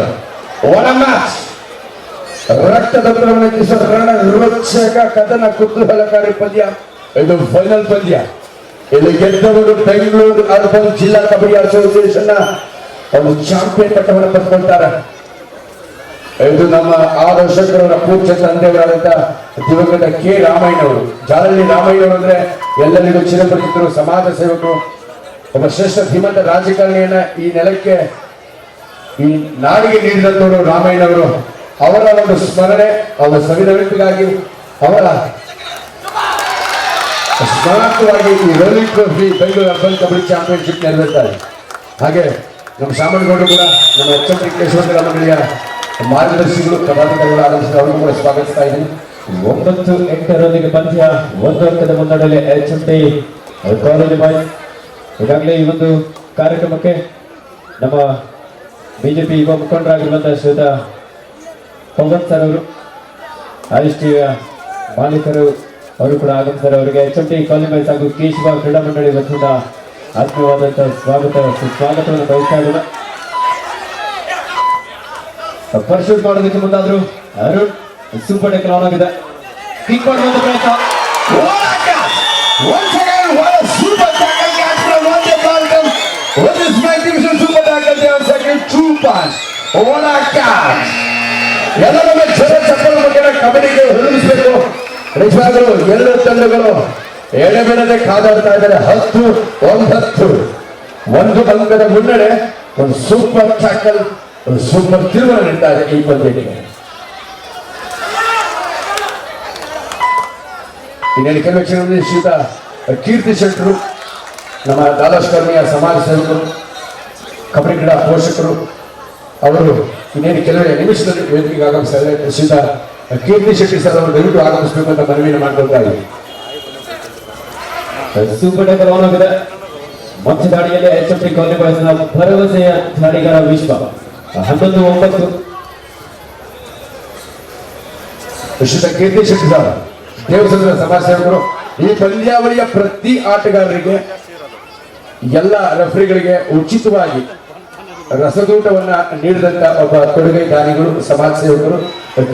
ಒನ್ ಮ್ಯಾಚ್ ರಕ್ತದೊತ್ತಡವನ್ನು ಹೆಚ್ಚಿಸುವ ರೋಚಕ ಕದನ ಕುತೂಹಲಕಾರಿ ಪಂದ್ಯ. ಇದು ಫೈನಲ್ ಪಂದ್ಯ. ಇಲ್ಲಿ ಗೆದ್ದವರು ಬೆಂಗಳೂರು ಅರ್ಬನ್ ಜಿಲ್ಲಾ ಕಬಡ್ಡಿ ಅಸೋಸಿಯೇಷನ್ ಒಂದು ಚಾಂಪಿಯನ್ ಪಟ್ಟವನ್ನು ಪಡೆದುಕೊಳ್ತಾರೆ. ಇದು ನಮ್ಮ ಆದರ್ಶಕರವರ ಪೂಜ್ಯ ತಂದೆಯವರಾದಂತ ದಿವಂಗತ ಕೆ ರಾಮಯ್ಯನವರು. ಜಾಲಹಳ್ಳಿ ರಾಮಯ್ಯನವರು ಅಂದ್ರೆ ಎಲ್ಲರಿಗೂ ಚಿರಪರಿಚಿತರು, ಸಮಾಜ ಸೇವಕರು, ಒಬ್ಬ ಶ್ರೇಷ್ಠ ಧೀಮಂತ ರಾಜಕಾರಣಿಯನ್ನ ಈ ನೆಲಕ್ಕೆ ಈ ನಾಡಿಗೆ ನೀಡಿದಂತವರು ರಾಮಯ್ಯನವರು. ಅವರ ಒಂದು ಸ್ಮರಣೆ, ಅವರ ಸವಿನವಿಗಾಗಿ ಅವರ ಸ್ಮರಣಾರ್ಥವಾಗಿ ಈ rolling trophy Bengaluru urban kabaddi championship ನೆರವೇರ್ತಾರೆ. ಹಾಗೆ ನಮ್ಮ ಶಾಮನಗೌಡರು ಕೂಡ ನಮ್ಮ HMT ಕೇಶವ ಮಂಡಳಿಯ ಮಾರ್ಗದರ್ಶಿಗಳು, ಪದಾಧಿಕಾರಿಗಳು ಆಗಮಿಸಿದ ಅವರಿಗೂ ಕೂಡ ಸ್ವಾಗತಿಸ್ತಾ ಇದ್ದೀನಿ. 9-8 ಪಂದ್ಯ, 1 ಅಂಕದ ಮುನ್ನಡೆಯಲ್ಲಿ HMT ಕಾಲೋನಿ ಬಾಯ್ಸ್. ಈಗಾಗಲೇ ಈ ಒಂದು ಕಾರ್ಯಕ್ರಮಕ್ಕೆ ನಮ್ಮ ಬಿಜೆಪಿ ಯುವ ಮುಖಂಡರಾಗಿರುವಂತಹ ಶ್ರೀಯುತ ಪವನ್ ಸರ್ ಅವರು, ಆಯುಷ್ ಟಿವಿಯ ಮಾಲೀಕರು ಅವರು ಕೂಡ ಆಗಮಿಸಿದ್ದಾರೆ. ಅವರಿಗೆ HMT ಕಾಲೋನಿ ಬಾಯ್ಸ್ ಹಾಗೂ ಕೇಶವ ಕ್ರೀಡಾ ಮಂಡಳಿ ವತಿಯಿಂದ ಆತ್ಮೀಯವಾದಂತಹ ಸ್ವಾಗತವನ್ನು ಬಯಸ್ತಾ ಇದ್ದಾರೆ. ಪರ್ಶೂಟ್ ಮಾಡೋದಕ್ಕೆ ಮುಂದಾದ್ರು ಅರುಣ್. ಸೂಪರ್ ಟ್ಯಾಕಲ್ ಆನ್ ಆಗಿದೆ. ಕಿಕ್ ಮಾಡುವಂತ ಪ್ರಯತ್ನ. ಎಲ್ಲರೊಮ್ಮೆ ಚಪ್ಪಲ ಬಗ್ಗೆ ಕಬಡ್ಡಿಗೆ ಹೊರಡಿಸಬೇಕು. ನಿಜವಾಗಲೂ ಎರಡು ತಂಡಗಳು ಎಡೆಬಿಡದೆ ಕಾದಾಡ್ತಾ ಇದ್ದಾರೆ. 10-9 ಒಂದು ಅಂಕದ ಮುನ್ನಡೆ. ಒಂದು ಸೂಪರ್ ಟ್ಯಾಕಲ್, ಒಂದು ಸೂಪರ್ ತಿರುವು ನೀಡ್ತಾ ಇದೆ ಈ ಪಂದ್ಯಕ್ಕೆ. ಇನ್ನೇನು ಕೆಲವು ಕ್ಷಣದಲ್ಲಿ ಶ್ರೀಯುತ ಕೀರ್ತಿ ಶೆಟ್ಟರು, ನಮ್ಮ ದಾದಾಶ್ ಕರ್ಮಿಯ ಸಮಾಜ ಸೇವಕರು, ಕಬಡ್ಡಿ ಕ್ರೀಡಾ ಪೋಷಕರು, ಅವರು ಇನ್ನೇನು ಕೆಲವೇ ನಿಮಿಷದಲ್ಲಿ ವೇದಿಕೆಗೆ ಆಗಮಿಸ್ತಾ ಇದ್ದಾರೆ. ಶ್ರೀಯುತ ಕೀರ್ತಿ ಶೆಟ್ಟಿ ಸರ್ ಅವರು ದಯವಿಟ್ಟು ಆಗಮಿಸಬೇಕು ಅಂತ ಮನವಿಯನ್ನು ಮಾಡ್ಕೊಳ್ತಾ ಇದ್ದೀವಿ. ಸೂಪರ್ ಟ್ಯಾಕಲ್ ಆನ್ ಆಗಿದೆ. ಮತ್ತೆ ದಾಳಿಯಲ್ಲಿ HMT ಕಾಲೋನಿ ಬಾಯ್ಸ್ನ ಭರವಸೆಯ ದಾಳಿಗಾರ ವಿಶ್ವ. 11-9 ಶ್ರೀಯುತ ಕೀರ್ತಿ ಶೆಟ್ಟಿ ಸರ್, ದೇವಸಂದ್ರ ಸಮಾಜ ಸೇವಕರು. ಈ ಪಂದ್ಯಾವಳಿಯ ಪ್ರತಿ ಆಟಗಾರರಿಗೆ, ಎಲ್ಲ ರೆಫರಿಗಳಿಗೆ ಉಚಿತವಾಗಿ ರಸದೂಟವನ್ನ ನೀಡಿದಂತ ಒಬ್ಬ ಕೊಡುಗೈ ದಾನಿಗಳು, ಸಮಾಜ ಸೇವಕರು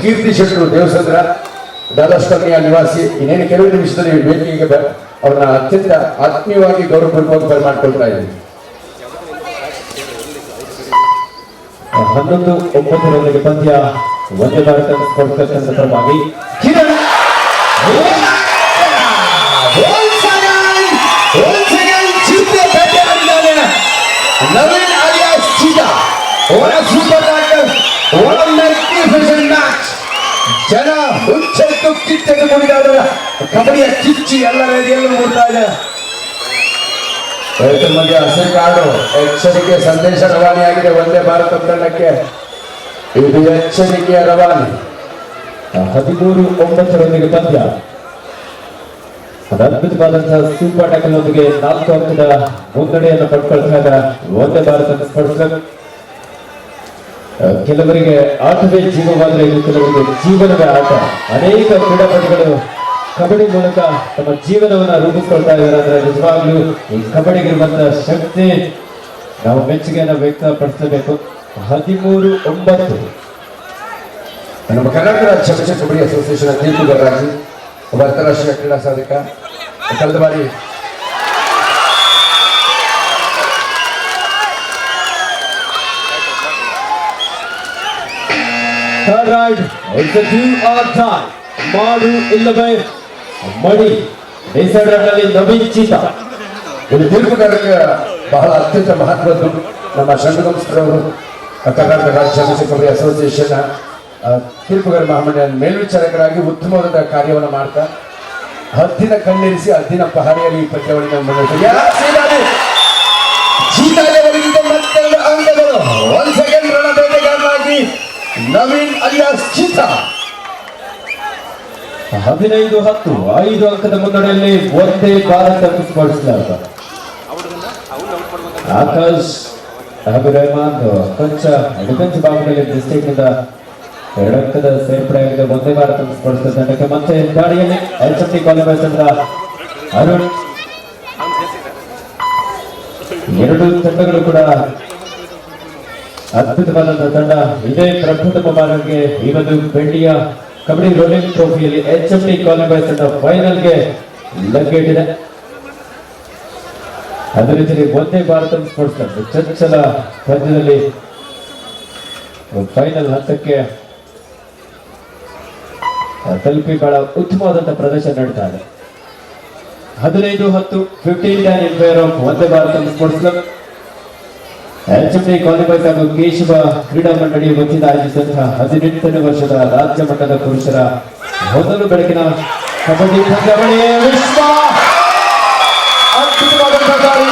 ಕೀರ್ತಿ ಶೆಟ್ಟರು, ದೇವಸಂದ್ರ, ದಾದಾಶ್ಕರ್ಣಿಯ ನಿವಾಸಿ. ಇನ್ನೇನು ಕೆಲವು ನಿಮಿಷದಲ್ಲಿ ವೇದಿಕೆಗೆ ಅವ್ರನ್ನ ಅತ್ಯಂತ ಆತ್ಮೀಯವಾಗಿ ಗೌರವಪೂರ್ವಕವಾಗಿ ಬರಮಾಡ್ಕೊಳ್ತಾ ಇದ್ದೀವಿ. 11-9 ಪಂದ್ಯ ಒಂದೇ ಭಾರತ ಸ್ಪೋರ್ಟ್ಸ್ ಪರವಾಗಿ Kiran Naveen alias cheetah. What a super tackle. What a magnificent match. ಜನ ಹುಚ್ಚೆತ್ತು ಕಿಚ್ಚೆದ್ದು ಕುಣಿದಾಡೋರ ಕಬಡ್ಡಿಯ ಕಿಚ್ಚಿ ಎಲ್ಲ ರೇಡಿಯಲ್ಲೂ ಮೂಡ್ತಾ ಇದೆ. ರೈತ ಮಧ್ಯ ಹಸಿರು ಕಾರ್ಡು ಎಚ್ಚರಿಕೆ ಸಂದೇಶ ರವಾನೆಯಾಗಿದೆ ಒಂದೇ ಭಾರತ ತಂಡಕ್ಕೆ. ಇದು ಎಚ್ಚರಿಕೆಯ ರವಾನೆ. 13-9 ಪಂದ್ಯ. ಅದ್ಭುತವಾದಂತಹ ಸೂಪರ್ ಟ್ಯಾಕಲ್ ನೊಂದಿಗೆ 4 ಅಂಕದ ಮುನ್ನಡೆಯನ್ನು ಪಡ್ಕೊಳ್ತಾ ಒಂದೇ ಭಾರತ ಸ್ಪೋರ್ಟ್ಸ್ ಕ್ಲಬ್. ಕೆಲವರಿಗೆ ಆಟವೇ ಜೀವವಾದರೆ ಇದು ಕೆಲವರಿಗೆ ಜೀವನವೇ ಆಟ. ಅನೇಕ ಕ್ರೀಡಾಪಟುಗಳು ಕಬಡ್ಡಿ ಮೂಲಕ ತಮ್ಮ ಜೀವನವನ್ನ ರೂಪಿಸ್ಕೊಳ್ತಾ ಇದ್ದಾರೆ. ಅಂದ್ರೆ ನಿಜವಾಗ್ಲೂ ಈ ಕಬಡ್ಡಿಗಿರುವಂತಹ ಶಕ್ತಿ ನಾವು ಮೆಚ್ಚುಗೆಯನ್ನು ವ್ಯಕ್ತಪಡಿಸಬೇಕು. 13-9 ನಮ್ಮ ಕರ್ನಾಟಕ ರಾಜ್ಯ ಕಬಡ್ಡಿ ಅಸೋಸಿಯೇಷನ್ ತೀರ್ಪುಗಾರರಾಗಿ ಒಬ್ಬ ಅಂತಾರಾಷ್ಟ್ರೀಯ ಕ್ರೀಡಾ ಸಾಧಕ. ಕಳೆದ ಬಾರಿ ಮಾಡು ಇಲ್ಲವೇ ಮಡಿ ಡಿಸೈಡರ್ನಲ್ಲಿ ನವೀನ್ ಚೀತಾ. ಇದು ತೀರ್ಪುಗಾರಕ್ಕೆ ಬಹಳ ಅತ್ಯಂತ ಮಹತ್ವದ್ದು. ನಮ್ಮ ಷಣ್ಮುಖರವರು ಕರ್ನಾಟಕ ರಾಜ್ಯ ಕಬಡ್ಡಿ ಅಸೋಸಿಯೇಷನ್ ತೀರ್ಪುಗಾರ ಮಹಾಮಂಡಲ ಮೇಲ್ವಿಚಾರಕರಾಗಿ ಉತ್ತಮವಾದ ಕಾರ್ಯವನ್ನು ಮಾಡ್ತಾ ಹದ್ದಿನ ಕಣ್ಣಿರಿಸಿ ಹದ್ದಿನ ಪಹಾರಿಯಲ್ಲಿ ಈ ಪಂದ್ಯಾವಳಿಯನ್ನು ಮತ್ತೆರಡು ಅಂಕಗಳು. ಒಂದ್ ಸೆಕೆಂಡ್ ರಣ ಬೇಟೆಗಾರರಾಗಿ ನವೀನ್ alias ಚೀತಾ. 15-10 5 ಅಂಕದ ಮುನ್ನಡೆಯಲ್ಲಿ ಒಂದೇ ಭಾರತ ಸ್ಪೋರ್ಟ್ಸ್ ಕ್ಲಬ್. ಆಕಾಶ್ ಹಾಗೂ ರೆಹಮಾನ್ ಕೊಂಚ ಡಿಫೆನ್ಸ್ ಭಾಗದಲ್ಲಿ ಡಿಸ್ಟ್ರಿಕ್ಟ್ ನಿಂದ 2 ಅಂಕದ ಸೇರ್ಪಡೆಯಾಗಿದೆ ಒಂದೇ ಭಾರತ ಸ್ಪೋರ್ಟ್ಸ್ ತಂಡಕ್ಕೆ. ಮತ್ತೆ ಗಾಡಿಯಲ್ಲಿ HFT ಕ್ವಾಲಿಫೈಸ್ ತಂಡ ಅರುಣ್. ಎರಡು ತಂಡಗಳು ಕೂಡ ಅದ್ಭುತವಾದಂತಹ ತಂಡ. ಇದೇ ಪ್ರಪ್ರಥಮ ಬಾರಿಗೆ ಈ ಒಂದು ಬೆಳ್ಳಿಯ ಕಬಡ್ಡಿ ರೋಲಿಂಗ್ ಟ್ರೋಫಿಯಲ್ಲಿ HFT ಕ್ವಾಲಿಫೈಸ್ ತಂಡ ಫೈನಲ್ಗೆ ಲಗ್ಗೆಟ್ಟಿದೆ. ಅದೇ ರೀತಿ ಒಂದೇ ಭಾರತ ಸ್ಪೋರ್ಟ್ಸ್ ಕ್ಲಬ್ ಚಂಚಲ ಪಂದ್ಯದಲ್ಲಿ ಫೈನಲ್ ಹಂತಕ್ಕೆ ತಲುಪಿ ಬಹಳ ಉತ್ತಮವಾದಂತಹ ಪ್ರದರ್ಶನ ನೀಡ್ತಾ ಇದೆ. 15-10 15 ಇನ್ ಫೇವರ್ ಆಫ್ ಒಂದೇ Bharata sports club. HFT qualifies ಹಾಗೂ ಕೇಶವ ಕ್ರೀಡಾ ಮಂಡಳಿ ವತಿಯಿಂದ ಆಯೋಜಿಸಿದಂತಹ 18ನೇ ವರ್ಷದ ರಾಜ್ಯ ಮಟ್ಟದ ಪುರುಷರ ಮೊದಲು ಬೆಳಕಿನ ಕಬಡ್ಡಿ ಪಂದ್ಯಾವಳಿ. ವಿಶ್ವ ಅದ್ಭುತವಾದಂತಹ ದಾಳಿ.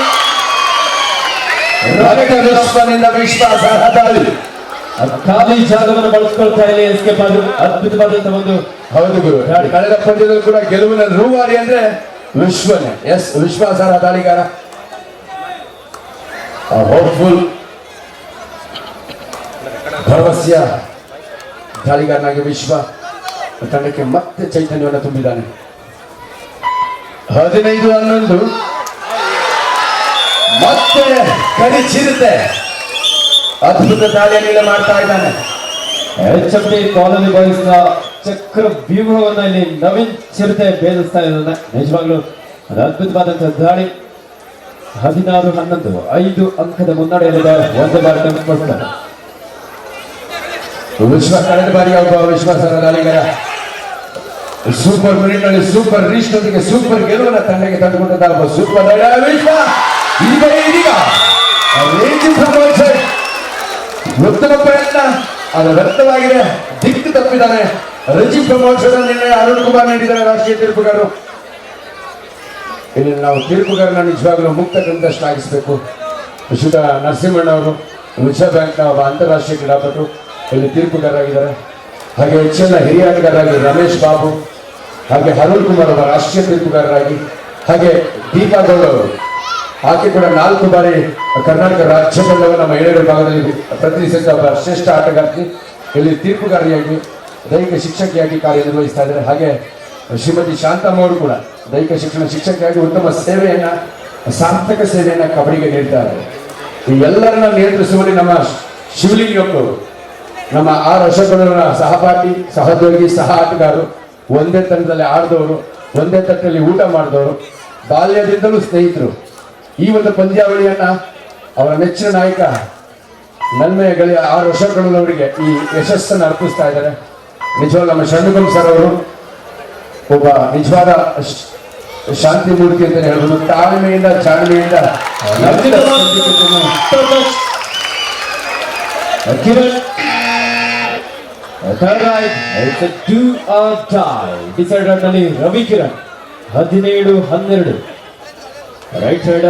ವಿಶ್ವಾಸಾರ್ಹ ದಾಳಿ. ಖಾಲಿ ಜಾಗವನ್ನು ಬಳಸ್ಕೊಳ್ತಾ ಇಲ್ಲಿ ಎಸ್ಕೇಪ್ ಆದ್ರು. ಅದ್ಭುತವಾದಂತಹ ಒಂದು ಹೌದು ಗುರು. ಕಳೆದ ಪಂದ್ಯದಲ್ಲಿ ಕೂಡ ಗೆಲುವಿನ ರೂವಾರಿ ಅಂದ್ರೆ ವಿಶ್ವನೇ. ವಿಶ್ವಾಸಾರ್ಹ ದಾಳಿಗಾರ. ಹೋಪ್ಫುಲ್ ಭರವಸೆಯ ದಾಳಿಗಾರನಾಗಿ ವಿಶ್ವ ತಂಡಕ್ಕೆ ಮತ್ತೆ ಚೈತನ್ಯವನ್ನು ತುಂಬಿದ್ದಾನೆ. 15-11 ಮತ್ತೆ ಕರಿಚಿರುತ್ತೆ. ಅದ್ಭುತ ದಾಳಿಯನ್ನು ಮಾಡ್ತಾ ಇದ್ದಾನೆ. HFT ಕಾಲೋನಿ ಬಾಯ್ಸ್ ನ ಚಕ್ರ ವ್ಯೂಹವನ್ನ ಇಲ್ಲಿ ನವೀನ್ ಚಿರತೆ ಭೇದಿಸ್ತಾ ಇದ್ದಾನೆ. ನಿಜವಾಗ್ಲೂ ಅದು ಅದ್ಭುತವಾದಂತಹ ದಾಳಿ. 16-11 5 ಅಂಕದ ಮುನ್ನಡೆಯಲ್ಲಿದೆ ಒಂದೇ ಭಾರತ ಸ್ಪೋರ್ಟ್ಸ್ ಕ್ಲಬ್. ವಿಶ್ವ ಕಳೆದ ಬಾರಿ ಒಬ್ಬ ವಿಶ್ವಾಸಾರ್ಹ ದಾಳಿಗಾರ ಸೂಪರ್ ಮಿನಿಟ್ ನಲ್ಲಿ ಸೂಪರ್ ರೀಚ್ ನೊಂದಿಗೆ ಸೂಪರ್ ಗೆಲುವನ್ನು ತಂಡಕ್ಕೆ ತಂದುಕೊಂಡಂತ ಒಬ್ಬ ಸೂಪರ್ ವಿಶ್ವ ಇದೀಗ ಉತ್ತಮ ಪ್ರಯತ್ನ ಅದು ವ್ಯರ್ಥವಾಗಿದೆ. ದಿಕ್ಕು ತಪ್ಪಿದ್ದಾನೆ. ರಂಜಿ ಪ್ರಮೋಷನ್ ನಿನ್ನೆ ಅರುಣ್ ಕುಮಾರ್ ನೀಡಿದ್ದಾರೆ ರಾಷ್ಟ್ರೀಯ ತೀರ್ಪುಗಾರರು. ಇಲ್ಲಿ ನಾವು ತೀರ್ಪುಗಾರನ ನಿಜವಾಗ್ಲೂ ಮುಕ್ತ ಕಂದಷ್ಟು ಆಗಿಸಬೇಕು. ವಿಶ್ವ ನರಸಿಂಹಣ್ಣ ಅವರು ವಿಶ್ವ ಬ್ಯಾಂಕ್ನ ಒಬ್ಬ ಅಂತಾರಾಷ್ಟ್ರೀಯ ಕ್ರೀಡಾಪಟು ಇಲ್ಲಿ ತೀರ್ಪುಗಾರರಾಗಿದ್ದಾರೆ. ಹಾಗೆ ಹೆಚ್ಚಿನ ಹಿರಿಯ ಆಟಗಾರರಾಗಿ ರಮೇಶ್ ಬಾಬು, ಹಾಗೆ ಅರುಣ್ ಕುಮಾರ್ ಒಬ್ಬ ರಾಷ್ಟ್ರೀಯ ತೀರ್ಪುಗಾರರಾಗಿ, ಹಾಗೆ ದೀಪಾ ಗೌಡ ಅವರು ಆಕೆ ಕೂಡ 4 ಬಾರಿ ಕರ್ನಾಟಕ ರಾಜ್ಯ ತಂಡವನ್ನು ಮಹಿಳೆಯರ ಭಾಗದಲ್ಲಿ ಪ್ರತಿನಿಧಿಸಿದ ಒಬ್ಬ ಶ್ರೇಷ್ಠ ಆಟಗಾರ್ತಿ ಇಲ್ಲಿ ತೀರ್ಪುಗಾರಿಯಾಗಿ ದೈಹಿಕ ಶಿಕ್ಷಕಿಯಾಗಿ ಕಾರ್ಯನಿರ್ವಹಿಸ್ತಾ ಇದ್ದಾರೆ. ಹಾಗೆ ಶ್ರೀಮತಿ ಶಾಂತಮ್ಮ ಅವರು ಕೂಡ ದೈಹಿಕ ಶಿಕ್ಷಣ ಶಿಕ್ಷಕಿಯಾಗಿ ಉತ್ತಮ ಸೇವೆಯನ್ನ ಸಾರ್ಥಕ ಸೇವೆಯನ್ನ ಕಬಡ್ಡಿಗೆ ನೀಡ್ತಾ ಇದ್ದಾರೆ. ಈ ಎಲ್ಲರನ್ನ ನಿಯಂತ್ರಿಸುವಲ್ಲಿ ನಮ್ಮ ಶಿವಲಿಂಗಪ್ಪವರು, ನಮ್ಮ ಆರ್ ಅಶೋಕನವರ ಸಹಪಾಠಿ, ಸಹೋದ್ಯೋಗಿ, ಸಹ ಆಟಗಾರರು, ಒಂದೇ ತಂಡದಲ್ಲಿ ಆಡಿದವರು, ಒಂದೇ ತಟ್ಟಲ್ಲಿ ಊಟ ಮಾಡಿದವರು, ಬಾಲ್ಯದಿಂದಲೂ ಸ್ನೇಹಿತರು. ಈ ಒಂದು ಪಂದ್ಯಾವಳಿಯನ್ನ ಅವರ ನೆಚ್ಚಿನ ನಾಯಕ ನನ್ಮೆಯ ಗಳಿಯ 6 ವರ್ಷಗಳವರಿಗೆ ಈ ಯಶಸ್ಸನ್ನು ಅರ್ಪಿಸ್ತಾ ಇದ್ದಾರೆ. ನಿಜವಾಗ್ಲೂ ನಮ್ಮ ಷಣ್ಮುಖಂ ಸರ್ ಅವರು ಒಬ್ಬ ನಿಜವಾದ ಶಾಂತಿ ಮೂರ್ತಿ ಅಂತ ಹೇಳ್ಬೋದು. ತಾಳ್ಮೆಯಿಂದ ಚಾಳ್ಮೆಯಿಂದ Kiran third right, it's a 2 or tie. Decider ನಲ್ಲಿ ರವಿ ಕಿರಣ್ 17-12 ರೈಟ್ ಸೈಡ್.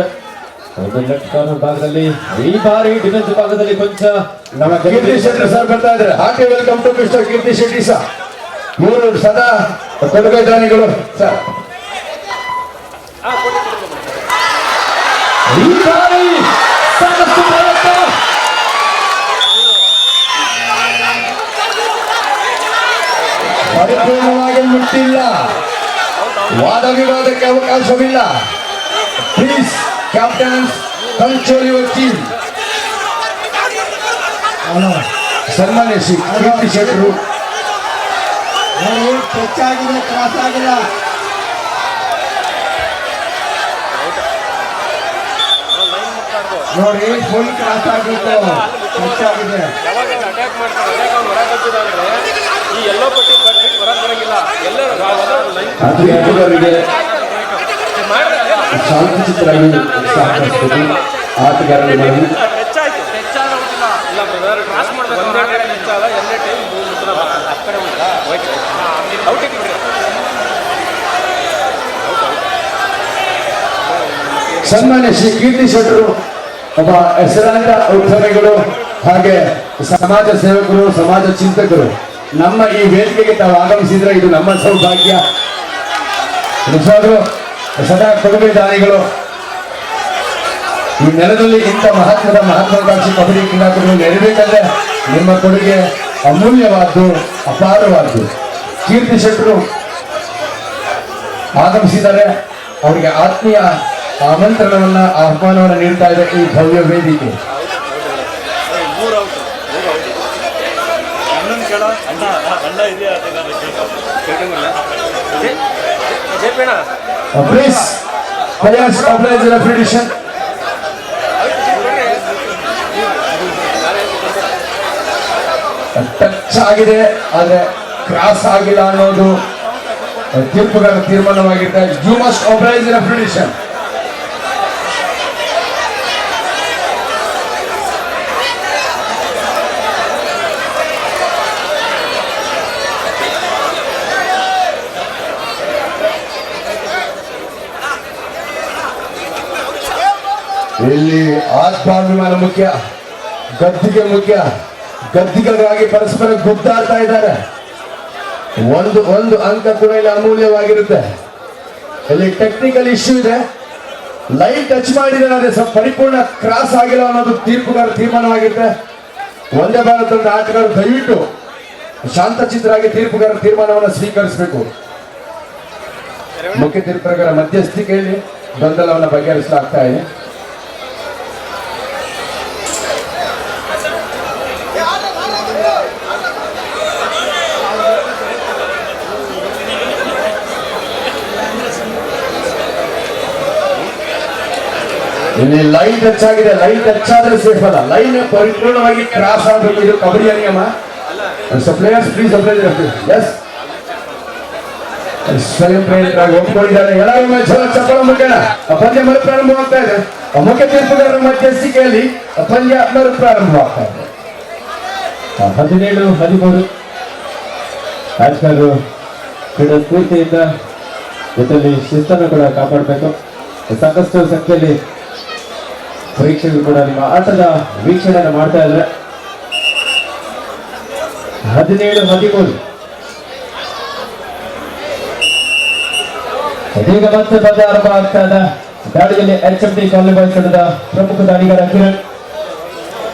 ಒಂದು ಲೆಫ್ಟ್ ಕಾರ್ನರ್ ಭಾಗದಲ್ಲಿ ಈ ಬಾರಿ ಡಿಫೆನ್ಸ್ ಭಾಗದಲ್ಲಿ ಕೊಂಚ ನಮ್ಮ ಕೀರ್ತಿ ಶೆಟ್ಟಿ ಸರ್ ಬರ್ತಾ ಇದ್ದಾರೆ. Hearty welcome to mister Keerthi Shetty sir. ಇವರು ಸದಾ ಕೊಡುಗೆ ದಾನಿಗಳು ಸರ್. ಈ ಬಾರಿ ಸಾಕಷ್ಟು ಪ್ರಯತ್ನ. ಪರಿಪೂರ್ಣವಾಗಿ ಮುಟ್ಟಿಲ್ಲ. ವಾದ ವಿವಾದಕ್ಕೆ ಅವಕಾಶವಿಲ್ಲ. Please captains control your team. ಸನ್ಮಾನ್ಯ ಶ್ರೀ ಕೀರ್ತಿ ಶೆಟ್ಟರು ಟಚ್ ಆಗಿದೆ, ಕ್ರಾಸ್ ಆಗಿಲ್ಲ. ನೋಡಿ ಫುಲ್ ಕ್ರಾಸ್ ಆಗಿತ್ತು, ಟಚ್ ಆಗಿದೆ. ಅಟ್ಯಾಕ್ ಮಾಡ್ತಾರೆ, ಅಟ್ಯಾಕ್ ಅವ್ನು ಹೊರಗೆ ಹಚ್ಚಿದ್ರೆ ಈ ಎಲ್ಲೋ ಪಟ್ಟಿ ಬರ್ಬಿಟ್ಟು ಹೊರಗೆ ಬರಂಗಿಲ್ಲ. ಎಲ್ಲರೂ ಆಟಗಾರರಿಗೆ ಶಾಂತಿ ಚಿತ್ರಗಳು ಸಾಕಷ್ಟು ಆಟಗಾರರಿಗೆ ಹೆಚ್ಚಾಯ್ತು, ಹೆಚ್ಚಾಗೋದಿಲ್ಲ. ಇಲ್ಲ ಬ್ರದರ್, ಕ್ರಾಸ್ ಮಾಡಬೇಕು. ಒಂದೇ ಕಡೆ ಹೆಚ್ಚಾದ ಎಲ್ಲೇ ಟೈಮ್ ಆ ಕಡೆ ಹೋಯ್ತು. ಔಟಿಗೆ ಬಿಡ್ರಿ. ಸನ್ಮಾನ್ಯ ಶ್ರೀ ಕೀರ್ತಿ ಶೆಟ್ಟರು ಒಬ್ಬ ಹೆಸರಾಂತ ಉದ್ಯಮಿಗಳು ಹಾಗೆ ಸಮಾಜ ಸೇವಕರು, ಸಮಾಜ ಚಿಂತಕರು. ನಮ್ಮ ಈ ವೇದಿಕೆಗೆ ತಾವು ಆಗಮಿಸಿದ್ರೆ ಇದು ನಮ್ಮ ಸೌಭಾಗ್ಯ. ನಿಜವಾಗ್ಲೂ ಸದಾ ಕೊಡುಗೆ ದಾನಿಗಳು. ಈ ನೆಲದಲ್ಲಿ ಇಂಥ ಮಹತ್ವಾಕಾಂಕ್ಷಿ ಕಬಡ್ಡಿ ಕ್ರೀಡಾಕೂಟಗಳು ನೆರವೇರಿದ್ರೆ ನಿಮ್ಮ ಕೊಡುಗೆ ಅಮೂಲ್ಯವಾದ್ದು, ಅಪಾರವಾದ್ದು. ಕೀರ್ತಿ ಶೆಟ್ಟರು ಆಗಮಿಸಿದ್ದಾರೆ. ಅವರಿಗೆ ಆತ್ಮೀಯ ಆಮಂತ್ರಣವನ್ನ, ಆಹ್ವಾನವನ್ನು ನೀಡ್ತಾ ಇದೆ ಈ ಭವ್ಯ ವೇದಿಕೆ. Please, players oblige the repetition. Touch ಆಗಿದೆ ಆದ್ರೆ ಕ್ರಾಸ್ ಆಗಿಲ್ಲ ಅನ್ನೋದು ತೀರ್ಪುಗಾರ ತೀರ್ಮಾನವಾಗಿರುತ್ತೆ. You must oblige the repetition. ಇಲ್ಲಿ ಆತ್ಮಾಭಿಮಾನ ಮುಖ್ಯ, ಗದ್ದಿಗೆ ಮುಖ್ಯ. ಗದ್ದಿಗರಾಗಿ ಪರಸ್ಪರ ಗುದ್ದಾಡ್ತಾ ಇದ್ದಾರೆ. ಒಂದು ಅಂಕ ಕೂಡ ಇಲ್ಲಿ ಅಮೂಲ್ಯವಾಗಿರುತ್ತೆ. ಇಲ್ಲಿ ಟೆಕ್ನಿಕಲ್ ಇಶ್ಯೂ ಇದೆ. ಲೈನ್ ಟಚ್ ಮಾಡಿದರೆ ಅದೇ ಸ್ವಲ್ಪ ಪರಿಪೂರ್ಣ ಕ್ರಾಸ್ ಆಗಿಲ್ಲ ಅನ್ನೋದು ತೀರ್ಪುಗಾರ ತೀರ್ಮಾನವಾಗಿರುತ್ತೆ. ಒಂದೇ ಭಾರತದ ಆಟಗಾರರು ದಯವಿಟ್ಟು ಶಾಂತಚಿತ್ತರಾಗಿ ತೀರ್ಪುಗಾರ ತೀರ್ಮಾನವನ್ನು ಸ್ವೀಕರಿಸಬೇಕು. ಮುಖ್ಯ ತೀರ್ಪುಗಾರ ಮಧ್ಯಸ್ಥಿಕೆಯಲ್ಲಿ ಗೊಂದಲವನ್ನು ಬಗೆಹರಿಸಲಾಗ್ತಾ ಇದೆ. ಇಲ್ಲಿ ಲೈನ್ ಟಚ್ ಆಗಿದೆ. ಲೈನ್ ಟಚ್ ಆದ್ರೆ ಸೇಫ್ ಅಲ್ಲ, ಲೈನ್ ಪರಿಪೂರ್ಣವಾಗಿ ಕ್ರಾಸ್ ಆಗಬೇಕು. ಇದು ಕಬಡ್ಡಿಯ ನಿಯಮ. ಪ್ಲೇಯರ್ಸ್ ಪ್ಲೀಸ್ ಎಸ್ ಸ್ವಯಂ ಪ್ರೇರಿತರಾಗಿ ಒಪ್ಪಿಕೊಂಡಿದ್ದಾರೆ. ಎಲ್ಲರೂ ಚಪ್ಪಳ ಮುಖೇನ ಪಂದ್ಯ ಮರುಪ್ರಾರಂಭವಾಗ್ತಾ ಇದೆ. ಮುಖ್ಯ ತೀರ್ಪುಗಾರರ ಮಧ್ಯಸ್ಥಿಕೆಯಲ್ಲಿ ಪಂದ್ಯ ಮರುಪ್ರಾರಂಭವಾಗ್ತಾ ಇದೆ. 17-13 ಆಟಗಾರರು ಕ್ರೀಡಾ ಸ್ಫೂರ್ತಿಯಿಂದ ಜೊತೆಯಲ್ಲಿ ಶಿಸ್ತನ್ನು ಕೂಡ ಕಾಪಾಡಬೇಕು. ಸಾಕಷ್ಟು ಸಂಖ್ಯೆಯಲ್ಲಿ ಪರೀಕ್ಷೆಗಳು ಕೂಡ ನಿಮ್ಮ ಆಟದ ವೀಕ್ಷಣೆಯನ್ನು ಮಾಡ್ತಾ ಇದ್ರೆ. 17-13 ಇದೀಗ ಮತ್ತೆ ಪಂದ್ಯ ಆರಂಭ ಆಗ್ತಾ ಇದೆ. ದಾಳಿಯಲ್ಲಿ HMT ಕಾಲನಿ ಬಾಯ್ಸ್ ತಂಡದ ಪ್ರಮುಖ ದಾಳಿಗಾರ ಕಿರಣ್.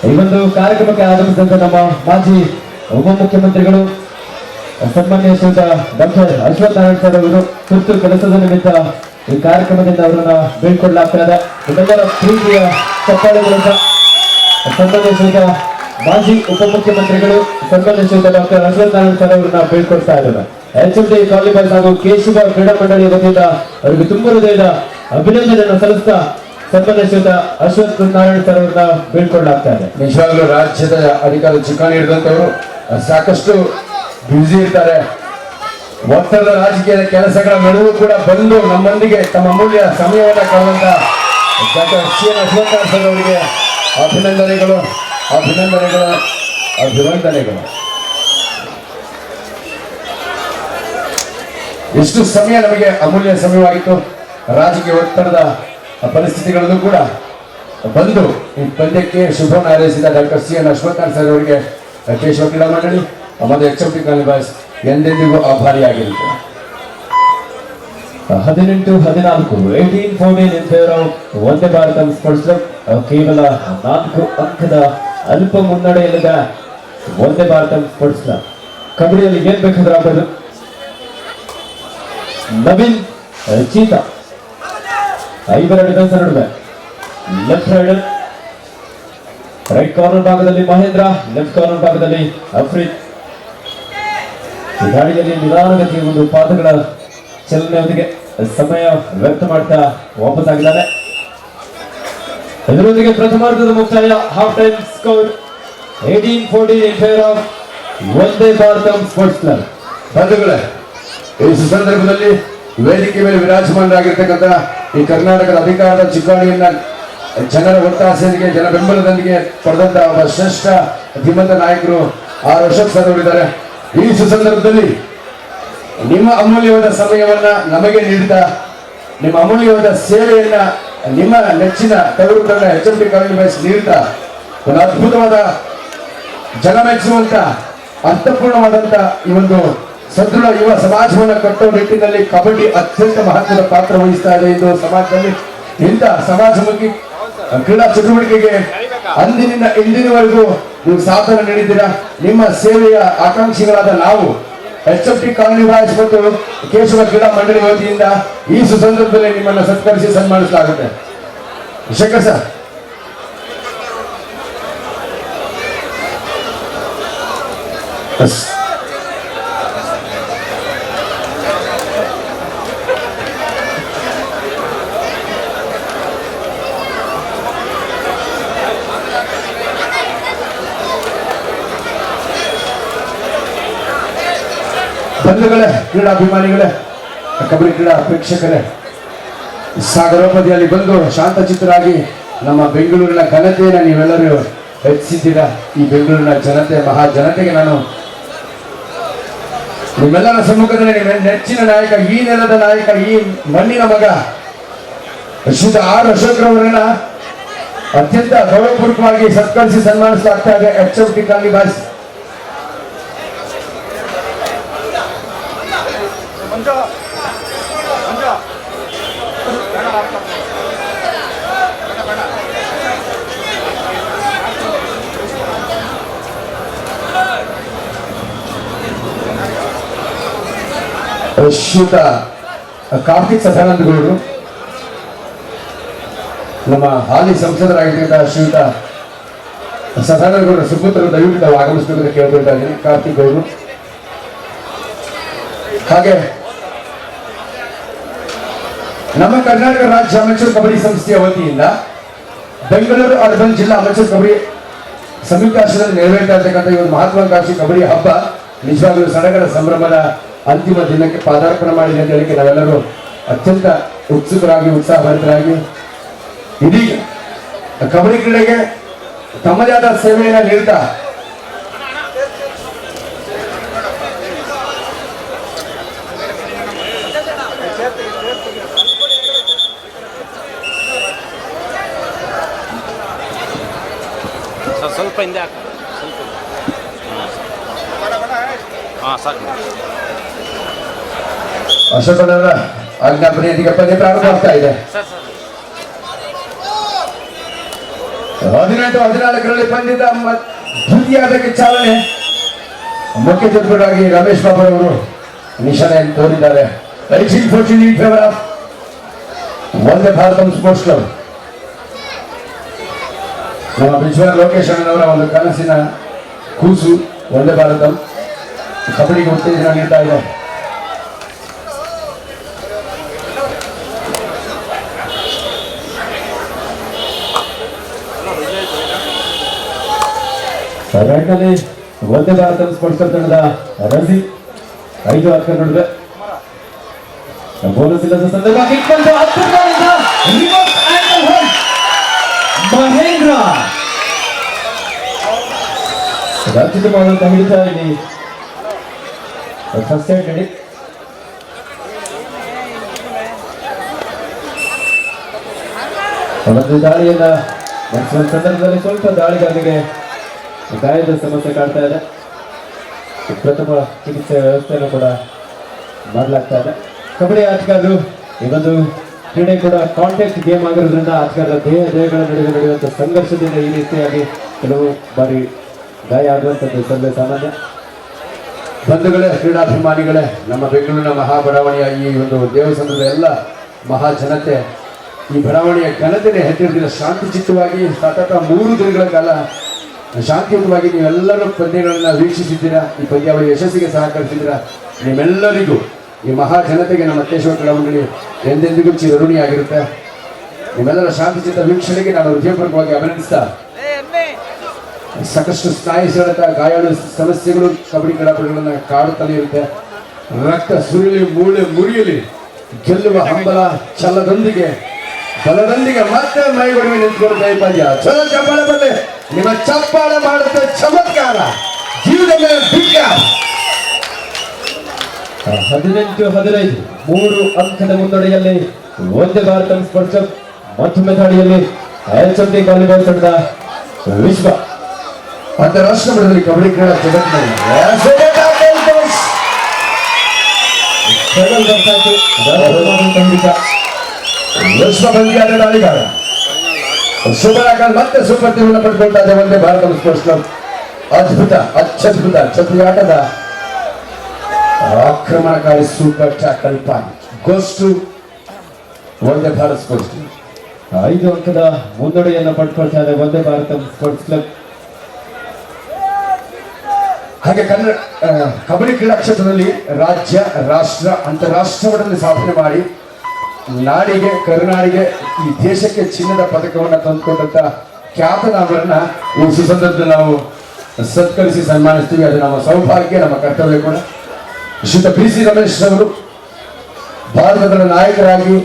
ಈ ಒಂದು ಕಾರ್ಯಕ್ರಮಕ್ಕೆ ಆಗಮಿಸಿದಂತ ನಮ್ಮ ಮಾಜಿ ಉಪಮುಖ್ಯಮಂತ್ರಿಗಳು ಸನ್ಮಾನ್ಯ ಶ್ರೀಯುತ ಡಾಕ್ಟರ್ ಅಶ್ವಥ್ ನಾರಾಯಣ್ ಸರ್ ಅವರು ತುರ್ತು ಕೆಲಸದ ನಿಮಿತ್ತ ಈ ಕಾರ್ಯಕ್ರಮದಿಂದ ಅವರನ್ನ ಬೀಳ್ಕೊಡ್ಲಾಗ್ತಾ ಇದೆ. ಇದೆಲ್ಲರ ಪ್ರೀತಿಯ ಚಪ್ಪಾಳೆಗಳಿಂದ ಸನ್ಮಾನ್ಯ ಶ್ರೀಯುತ ಮಾಜಿ ಉಪಮುಖ್ಯಮಂತ್ರಿಗಳು ಸನ್ಮಾನ್ಯ ಶ್ರೀಯುತ ಡಾಕ್ಟರ್ ಅಶ್ವಥ್ ನಾರಾಯಣ್ ಸರ್ ಅವರನ್ನ ಬೀಳ್ಕೊಡ್ತಾ ಇದ್ದಾರೆ. HMT ಕಾಲನಿ ಬಾಯ್ಸ್ ಹಾಗೂ ಕೇಶವ ಕ್ರೀಡಾ ಮಂಡಳಿಯ ವತಿಯಿಂದ ಅವರಿಗೆ ತುಂಬ ಹೃದಯದ ಅಭಿನಂದನೆಯನ್ನು ಸಲ್ಲಿಸ್ತಾ ಸನ್ಮಾನ್ಯ ಶ್ರೀಯುತ ಅಶ್ವಥ್ ನಾರಾಯಣ್ ಸರ್ ಅವ್ರನ್ನ ಬೀಳ್ಕೊಳ್ಳಲಾಗ್ತಾ ಇದೆ. ನಿಜವಾಗ್ಲೂ ರಾಜ್ಯದ ಅಧಿಕಾರ ಚುಕ್ಕಾಣಿ ಹಿಡಿದಂತವರು ಸಾಕಷ್ಟು ಬ್ಯುಸಿ ಇರ್ತಾರೆ. ಒತ್ತಡದ ರಾಜಕೀಯ ಕೆಲಸಗಳ ನಡುವೆ ಕೂಡ ಬಂದು ನಮ್ಮೊಂದಿಗೆ ತಮ್ಮ ಅಮೂಲ್ಯ ಸಮಯವನ್ನು ಕಳೆದಂತ doctor C N Ashwath sir ಅವರಿಗೆ ಅಭಿನಂದನೆಗಳು ಅಭಿನಂದನೆಗಳು ಅಭಿನಂದನೆಗಳು. ಎಷ್ಟು ಸಮಯ ನಮಗೆ ಅಮೂಲ್ಯ ಸಮಯವಾಗಿತ್ತು. ರಾಜಕೀಯ ಒತ್ತಡದ ಪರಿಸ್ಥಿತಿಗಳಲ್ಲೂ ಕೂಡ ಬಂದು ಈ ಪಂದ್ಯಕ್ಕೆ ಶುಭವನ್ನು ಹಾರೈಸಿದ doctor C N Ashwath sir ಅವರಿಗೆ ಕೇಶವ ಕ್ರೀಡಾ ಮಂಡಳಿ ಮತ್ತು HFT ಕಾಲನಿ ಬಾಯ್ಸ್ ಎಂದೆಂದಿಗೂ ಆಭಾರಿಯಾಗಿರುತ್ತದೆ. 18-14 18-14 in favor of Vande Bharatam sports club. ಕೇವಲ 4 ಅಂಕದ ಅಲ್ಪ ಮುನ್ನಡೆಯಲ್ಲಿದ್ದ ವಂದೇ ಭಾರತಂ ಸ್ಪೋರ್ಟ್ಸ್ ಕ್ಲಬ್ ಕಬಡ್ಡಿಯಲ್ಲಿ ಏನ್ ಬೇಕಾದ್ರೂ ಆಗೋದು. ನವೀನ್ ಚೀತಾ ಐವರ ಡಿಫೆನ್ಸ್ ನಡುವೆ ಲೆಫ್ಟ್ ರೈಡರ್, ರೈಟ್ ಕಾರ್ನರ್ ಭಾಗದಲ್ಲಿ ಮಹೇಂದ್ರ, ಲೆಫ್ಟ್ ಕಾರ್ನರ್ ಭಾಗದಲ್ಲಿ ಅಫ್ರೀದ್. ಈ ದಾಳಿಯಲ್ಲಿ ನಿಧಾನಗತಿಯ ಒಂದು ಪಾದಗಳ ಚಲನೆಯೊಂದಿಗೆ ಸಮಯ ವ್ಯರ್ಥ ಮಾಡ್ತಾ ವಾಪಸ್ ಆಗಿದ್ದಾರೆ. ಇದರೊಂದಿಗೆ ಪ್ರಥಮಾರ್ಧದ ಮುಕ್ತಾಯ. Half time score 18-14 in favor of Vande Bharatam sports club. ಬಂಧುಗಳೇ, ಈ ಸಂದರ್ಭದಲ್ಲಿ ವೇದಿಕೆ ಮೇಲೆ ವಿರಾಜಮಾನರಾಗಿರ್ತಕ್ಕಂಥ ಈ ಕರ್ನಾಟಕದ ಅಧಿಕಾರದ ಚುಕ್ಕಾಣಿಯನ್ನ ಜನರ ಒತ್ತಾಸೆಯೊಂದಿಗೆ ಜನ ಬೆಂಬಲದೊಂದಿಗೆ ಪಡೆದಂತ ಒಬ್ಬ ಶ್ರೇಷ್ಠ ಧೀಮಂತ ನಾಯಕರು ಆರ್ ಅಶೋಕ್ ಸರ್ ಅವರಿದ್ದಾರೆ. ಈ ಸುಸಂದರ್ಭದಲ್ಲಿ ನಿಮ್ಮ ಅಮೂಲ್ಯವಾದ ಸಮಯವನ್ನ ನಮಗೆ ನೀಡಿದ, ನಿಮ್ಮ ಅಮೂಲ್ಯವಾದ ಸೇವೆಯನ್ನ ನಿಮ್ಮ ನೆಚ್ಚಿನ ತವರುಗಳನ್ನ HFT ಕಾಲನಿ ಬಾಯ್ಸ್ ನೀಡಿದ ಒಂದು ಅದ್ಭುತವಾದ ಜನ ಮೆಚ್ಚುವಂತ ಅರ್ಥಪೂರ್ಣವಾದಂತ ಈ ಒಂದು ಸದೃಢ ಯುವ ಸಮಾಜವನ್ನು ಕಟ್ಟುವ ನಿಟ್ಟಿನಲ್ಲಿ ಕಬಡ್ಡಿ ಅತ್ಯಂತ ಮಹತ್ವದ ಪಾತ್ರ ವಹಿಸ್ತಾ ಇದೆ. ಇದು ಸಮಾಜದಲ್ಲಿ ಇಂಥ ಸಮಾಜಮುಖಿ ಕ್ರೀಡಾ ಚಟುವಟಿಕೆಗೆ ಅಂದಿನಿಂದ ಇಂದಿನವರೆಗೂ ನೀವು ಸಾಧನೆ ನೀಡಿದ್ದೀರಾ. ನಿಮ್ಮ ಸೇವೆಯ ಆಕಾಂಕ್ಷಿಗಳಾದ ನಾವು HFT ಕಾಲನಿ ಬಾಯ್ಸ್ ಮತ್ತು ಕೇಶವ ಕ್ರೀಡಾ ಮಂಡಳಿ ವತಿಯಿಂದ ಈ ಸುಸಂದರ್ಭದಲ್ಲಿ ನಿಮ್ಮನ್ನು ಸತ್ಕರಿಸಿ ಸನ್ಮಾನಿಸಲಾಗುತ್ತೆ. ಶೇಖರ್ ಸರ್. ಬಂಧುಗಳೇ, ಕ್ರೀಡಾಭಿಮಾನಿಗಳೇ, ಕಬಡ್ಡಿ ಕ್ರೀಡಾ ಪ್ರೇಕ್ಷಕರೇ, ಸಾಗರೋಪದಿಯಲ್ಲಿ ಬಂದು ಶಾಂತಚಿತ್ತರಾಗಿ ನಮ್ಮ ಬೆಂಗಳೂರಿನ ಘನತೆಯನ್ನು ನೀವೆಲ್ಲರೂ ಹೆಚ್ಚಿಸಿದ್ದೀರಾ. ಈ ಬೆಂಗಳೂರಿನ ಜನತೆ ಮಹಾ ಜನತೆಗೆ ನಾನು ನಿಮ್ಮೆಲ್ಲರ ಸಮ್ಮುಖದಲ್ಲಿ ನಿಮ್ಮ ನೆಚ್ಚಿನ ನಾಯಕ, ಈ ನೆಲದ ನಾಯಕ, ಈ ಮಣ್ಣಿನ ಮಗ ಶ್ರೀಯುತ ಆರ್ ಅಶೋಕ್ರವರನ್ನ ಅತ್ಯಂತ ಗೌರವಪೂರ್ವಕವಾಗಿ ಸತ್ಕರಿಸಿ ಸನ್ಮಾನಿಸಲಾಗ್ತಾ ಇದೆ. HFT ಕಾಲನಿ ಬಾಯ್ಸ್ ಶ್ರೀಯುತ ಕಾರ್ತಿಕ್ ಸದಾನಂದ ಗೌಡರು, ನಮ್ಮ ಹಾಲಿ ಸಂಸದರಾಗಿರ್ತಕ್ಕಂಥ ಶ್ರೀಯುತ ಸದಾನಂದ ಗೌಡರ ಸುಪುತ್ರರು ದಯವಿಟ್ಟು ನಾವು ಆಗಮಿಸಬೇಕಂತ ಕೇಳ್ಕೊಳ್ತಾ ಇದ್ದೀನಿ. ಕಾರ್ತಿಕ್ ಗೌಡರು, ಹಾಗೆ ನಮ್ಮ ಕರ್ನಾಟಕ ರಾಜ್ಯ ಅಮೆಚೂರ್ ಕಬಡ್ಡಿ ಸಂಸ್ಥೆಯ ವತಿಯಿಂದ ಬೆಂಗಳೂರು ಅರ್ಬನ್ ಜಿಲ್ಲಾ ಅಮೆಚೂರ್ ಕಬಡ್ಡಿ ಸಂಯುಕ್ತಾಶ್ರಯದಲ್ಲಿ ನೆರವೇರ್ತಾ ಇರ್ತಕ್ಕಂಥ ಈ ಒಂದು ಮಹತ್ವಾಕಾಂಕ್ಷಿ ಕಬಡ್ಡಿ ಹಬ್ಬ ನಿಜವಾಗಲೂ ಸಡಗರ ಸಂಭ್ರಮದ ಅಂತಿಮ ದಿನಕ್ಕೆ ಪಾದಾರ್ಪಣೆ ಮಾಡಿದೆ ಅಂತ ಹೇಳಿಕೆ ನಾವೆಲ್ಲರೂ ಅತ್ಯಂತ ಉತ್ಸುಕರಾಗಿ ಉತ್ಸಾಹಭರಿತರಾಗಿ ಇದೀಗ ಕಬಡ್ಡಿ ಕ್ರೀಡೆಗೆ ತಮ್ಮದೇ ಆದ ಸೇವೆಯನ್ನು ನೀಡ್ತಾ ಸ್ವಲ್ಪ ಹಿಂದೆ ಹಾಕ, ಹಾಂ ಸಾಕು. ಅಶೋಕನವರ ಆಜ್ಞಾಪನೆ ಇದೀಗ ಪಂದ್ಯ ಪ್ರಾರಂಭ ಆಗ್ತಾ ಇದೆ. 18-14ರಲ್ಲಿ ಪಂದ್ಯದ ದ್ವಿತೀಯಾರ್ಧಕ್ಕೆ ಚಾಲನೆ. ಮುಖ್ಯ ಚತುರರಾಗಿ ರಮೇಶ್ ಬಾಬು ಅವರು ನಿಶಾನೆಯನ್ನು ತೋರಿದ್ದಾರೆ. 18-14 in favor of Vande Bharatam sports club. ನಮ್ಮ ಬಿಜ್ವಾರ್ ಲೋಕೇಶ್ ಅಣ್ಣನವರ ಒಂದು ಕನಸಿನ ಕೂಸು ವಂದೇ ಭಾರತಂ ಕಬಡ್ಡಿಗೆ ಉತ್ತೇಜನ ನೀಡ್ತಾ ಇದೆ. ರೈಟ್ನಲ್ಲಿ ಒಂದೇ ಭಾರತ ಸ್ಪೋರ್ಟ್ಸ್ ಕ್ಲಬ್ ತಂಡದ ರಜಿ 5 ಅಂಕ ನಡುವೆ ಬೋನಸ್ ಇಲ್ಲದ ಸಂದರ್ಭ ಕಿಕ್ಕೊಂಡು 10 ಗಳಿಂದ ರಿವರ್ಸ್ ಆಂಗಲ್ ಹೋಲ್ಡ್ ಮಹೇಂದ್ರ ರಚಿತವಾದಂತಹ ಹಿಡಿತ ಇಲ್ಲಿ ಫಸ್ಟ್ ಸೈಡ್ ನಡಿ ಒಂದು ದಾಳಿಯನ್ನ ನಡೆಸುವ ಸಂದರ್ಭದಲ್ಲಿ ಸ್ವಲ್ಪ ದಾಳಿಗಾರರಿಗೆ ಗಾಯದ ಸಮಸ್ಯೆ ಕಾಡ್ತಾ ಇದೆ. ಪ್ರಥಮ ಚಿಕಿತ್ಸೆ ವ್ಯವಸ್ಥೆಯನ್ನು ಕೂಡ ಮಾಡಲಾಗ್ತಾ ಇದೆ. ಕಬಡ್ಡಿ ಆಟಗಾರರು ಈ ಒಂದು ಕ್ರೀಡೆ ಕೂಡ ಕಾಂಟ್ಯಾಕ್ಟ್ ಗೇಮ್ ಆಗಿರೋದ್ರಿಂದ ಆಟಗಾರರ ದೇಹಗಳ ನಡುವೆ ನಡೆಯುವಂಥ ಸಂಘರ್ಷದಿಂದ ಈ ರೀತಿಯಾಗಿ ಕೆಲವು ಬಾರಿ ಗಾಯ ಆಗುವಂಥದ್ದು ಸರ್ವೇ ಸಾಮಾನ್ಯ. ಬಂಧುಗಳೇ, ಕ್ರೀಡಾಭಿಮಾನಿಗಳೇ, ನಮ್ಮ ಬೆಂಗಳೂರಿನ ಮಹಾಬಡಾವಣೆಯ ಈ ಒಂದು ದೇವಸ್ಥಾನದ ಎಲ್ಲ ಮಹಾ ಜನತೆ ಈ ಬಡಾವಣೆಯ ಘನತೆಗೆ ಹೆಸರಿನ ಶಾಂತಿಚಿತ್ತವಾಗಿ ಸತತ 3 ದಿನಗಳ ಕಾಲ ಶಾಂತಿಯುತವಾಗಿ ನೀವೆಲ್ಲರೂ ಪಂದ್ಯಗಳನ್ನು ವೀಕ್ಷಿಸಿದ್ದೀರಾ. ಈ ಪಂದ್ಯಾವಳಿ ಯಶಸ್ಸಿಗೆ ಸಹಕರಿಸಿದ್ದೀರಾ. ನಿಮ್ಮೆಲ್ಲರಿಗೂ ಈ ಮಹಾ ಜನತೆಗೆ ನಮ್ಮ ಕೇಶವ ಕ್ರೀಡಾ ಮಂಡಳಿ ಎಂದೆಂದಿಗೂ ಚಿರಋಣಿಯಾಗಿರುತ್ತೆ. ನಿಮ್ಮೆಲ್ಲರ ಶಾಂತಿಚಿತ್ತ ವೀಕ್ಷಣೆಗೆ ನಾನು ಹೃದಯಪೂರ್ವಕವಾಗಿ ಅಭಿನಂದಿಸ್ತಾ, ಸಾಕಷ್ಟು ಸ್ನಾಯು ಸೆಳೆತ, ಗಾಯಾಳು ಸಮಸ್ಯೆಗಳು ಕಬಡ್ಡಿ ಕ್ರೀಡಾಪಟುಗಳನ್ನು ಕಾಡುತ್ತಲೇ ಇರುತ್ತೆ. ರಕ್ತ ಸುರಿಯಲಿ, ಮೂಳೆ ಮುರಿಯಲಿ, ಗೆಲ್ಲುವ ಹಂಬಲ ಛಲದೊಂದಿಗೆ ಬಲದೊಂದಿಗೆ ಮತ್ತೆ ಮೈಗೊಡವೆ ನಿಂತ್ಕೊಳ್ತಾ ಈ ಪಂದ್ಯ. ಚಲೋ ಚಪ್ಪಾಳೆ ಬಂದೆ, ನಿಮ್ಮ ಚಪ್ಪಾಳೆ ಮಾಡುತ್ತೆ ಚಮತ್ಕಾರ. ಜೀವದ ಮೇಲೆ ಬಿಟ್ಟ 18-15 3 ಅಂಕದ ಮುನ್ನಡೆಯಲ್ಲಿ ಒಂದೇ ಭಾರತ ಸ್ಪೋರ್ಟ್ಸ್ ಕ್ಲಬ್ ಮತ್ತೊಮ್ಮೆ ದಾಳಿಯಲ್ಲಿ HMD ವಾಲಿಬಾಲ್ ತಂಡದ ವಿಶ್ವ ಅಂತಾರಾಷ್ಟ್ರೀಯ ಮಟ್ಟದಲ್ಲಿ ಕಬಡ್ಡಿ ಕ್ರೀಡಾ ಜಗತ್ತಿನಲ್ಲಿ ವಿಶ್ವ ಪಂದ್ಯಾಟ ದಾಳಿಗಾರ ಸೂಪರ್ ಆಕಲ್ ಮತ್ತೆ ಸೂಪರ್ ತೀವ್ರ ಪಡ್ಕೊಳ್ತಾ ಇದೆ ಒಂದೇ ಭಾರತ ಸ್ಪೋರ್ಟ್ಸ್ ಕ್ಲಬ್. ಅದ್ಭುತ, ಅತ್ಯದ್ಭುತ ಛತ್ರಿಯಾಟದ ಆಕ್ರಮಣಕಾರಿ super tackle point goes to Onde Bharata sports club. 5 ಅಂಕದ ಮುನ್ನಡೆಯನ್ನು ಪಡ್ಕೊಳ್ತಾ ಇದೆ ಒಂದೇ ಭಾರತ ಸ್ಪೋರ್ಟ್ಸ್ ಕ್ಲಬ್. ಹಾಗೆ ಕನ್ನಡ ಕಬಡ್ಡಿ ಕ್ರೀಡಾ ಕ್ಷೇತ್ರದಲ್ಲಿ ರಾಜ್ಯ, ರಾಷ್ಟ್ರ, ಅಂತಾರಾಷ್ಟ್ರೀಯ ಮಟ್ಟದಲ್ಲಿ ಸಾಧನೆ ಮಾಡಿ ನಾಡಿಗೆ, ಕರುನಾಡಿಗೆ, ಈ ದೇಶಕ್ಕೆ ಚಿನ್ನದ ಪದಕವನ್ನು ತಂದುಕೊಂಡಂತ ಖ್ಯಾತನಾಮರನ್ನ ಈ ಸುಸಂದರ್ಭದಲ್ಲಿ ನಾವು ಸತ್ಕರಿಸಿ ಸನ್ಮಾನಿಸ್ತೀವಿ. ಅದು ನಮ್ಮ ಸೌಭಾಗ್ಯ, ನಮ್ಮ ಕರ್ತವ್ಯ ಕೂಡ. ಶ್ರೀಯುತ PC ರಮೇಶ್ ಅವರು ಭಾರತದ ನಾಯಕರಾಗಿ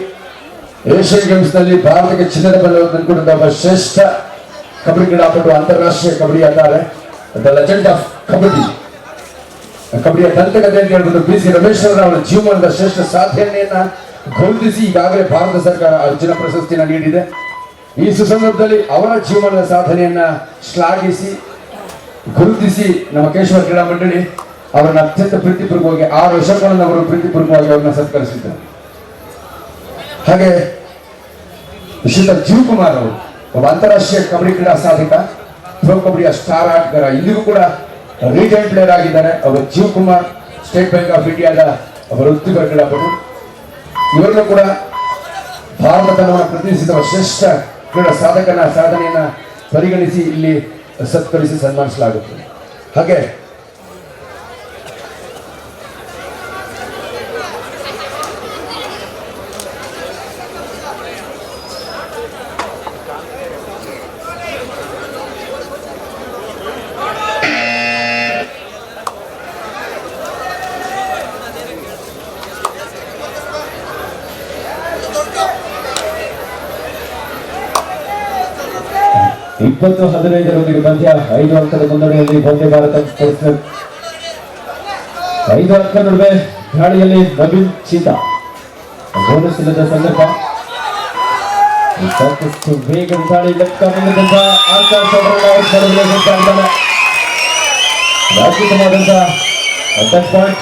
ಏಷ್ಯನ್ ಗೇಮ್ಸ್ನಲ್ಲಿ ಭಾರತಕ್ಕೆ ಚಿನ್ನದ ಪದಕವನ್ನು ತಂದುಕೊಂಡಂತ ಒಬ್ಬ ಶ್ರೇಷ್ಠ ಕಬಡ್ಡಿ ಕ್ರೀಡಾಪಟು, ಅಂತಾರಾಷ್ಟ್ರೀಯ ಕಬಡ್ಡಿ ಆಟಗಾರ, ದ ಲೆಜೆಂಡ್ ಆಫ್ ಕಬಡ್ಡಿ, ಕಬಡ್ಡಿಯ ದಂತಕತೆ ಅಂತ ಹೇಳ್ಬಿಟ್ಟು PC ರಮೇಶ್ ಅವರ ಜೀವನದ ಶ್ರೇಷ್ಠ ಸಾಧನೆಯನ್ನ ಗುರುತಿಸಿ ಈಗಾಗಲೇ ಭಾರತ ಸರ್ಕಾರ ಅರ್ಜುನ ಪ್ರಶಸ್ತಿಯನ್ನು ನೀಡಿದೆ. ಈ ಸುಸಂದರ್ಭದಲ್ಲಿ ಅವರ ಜೀವನದ ಸಾಧನೆಯನ್ನ ಶ್ಲಾಘಿಸಿ ಗುರುತಿಸಿ ನಮ್ಮ ಕೇಶವ ಕ್ರೀಡಾ ಮಂಡಳಿ ಅವರನ್ನು ಅತ್ಯಂತ ಪ್ರೀತಿಪೂರ್ವಕವಾಗಿ 6 ವರ್ಷಗಳನ್ನು ಅವರು ಪ್ರೀತಿಪೂರ್ವಕವಾಗಿ ಅವರನ್ನ ಸತ್ಕರಿಸಿದ್ದಾರೆ. ಹಾಗೆ ಶ್ರೀಯುತ ಜೀವಕುಮಾರ್ ಅವರು ಒಬ್ಬ ಅಂತಾರಾಷ್ಟ್ರೀಯ ಕಬಡ್ಡಿ ಕ್ರೀಡಾ ಸಾಧಕ, ಪ್ರೊ ಕಬಡ್ಡಿಯ ಸ್ಟಾರ್ ಆಟಗಾರ, ಇಲ್ಲಿಗೂ ಕೂಡ ರೀಟೈರ್ಡ್ ಪ್ಲೇಯರ್ ಆಗಿದ್ದಾರೆ. ಅವರು ಜೀವಕುಮಾರ್ ಸ್ಟೇಟ್ ಬ್ಯಾಂಕ್ ಆಫ್ ಇಂಡಿಯಾದ ಒಬ್ಬ ವೃತ್ತಿಪರ ಕ್ರೀಡಾಪಟು. ಇವರನ್ನು ಕೂಡ ಭಾರತ ತಂಡವನ್ನು ಪ್ರತಿನಿಧಿಸಿದ ಶ್ರೇಷ್ಠ ಕ್ರೀಡಾ ಸಾಧಕನ ಸಾಧನೆಯನ್ನ ಪರಿಗಣಿಸಿ ಇಲ್ಲಿ ಸತ್ಕರಿಸಿ ಸನ್ಮಾನಿಸಲಾಗುತ್ತದೆ. ಹಾಗೆ ಇಪ್ಪತ್ತು 15 ಮಧ್ಯ 5 ಅಂಕದ ಮುನ್ನಡೆಯಲ್ಲಿ ಒಂದೇ ಭಾರತ ಸ್ಪೋರ್ಟ್ಸ್ ಕ್ಲಬ್. 5 ಅಂಕ ನಡುವೆ ದಾಳಿಯಲ್ಲಿ ನವೀನ್ ಚೀತಾ ಬೋನಸ್ ಇಲ್ಲದ ಸಂದರ್ಭ. ಸಾಕಷ್ಟು ವೇಗದ ದಾಳಿ ಲೆಕ್ಕ ಮುಂದಂತ ಆಕಾಶ ರಾಜ್ಯವಾದಂತ touch point.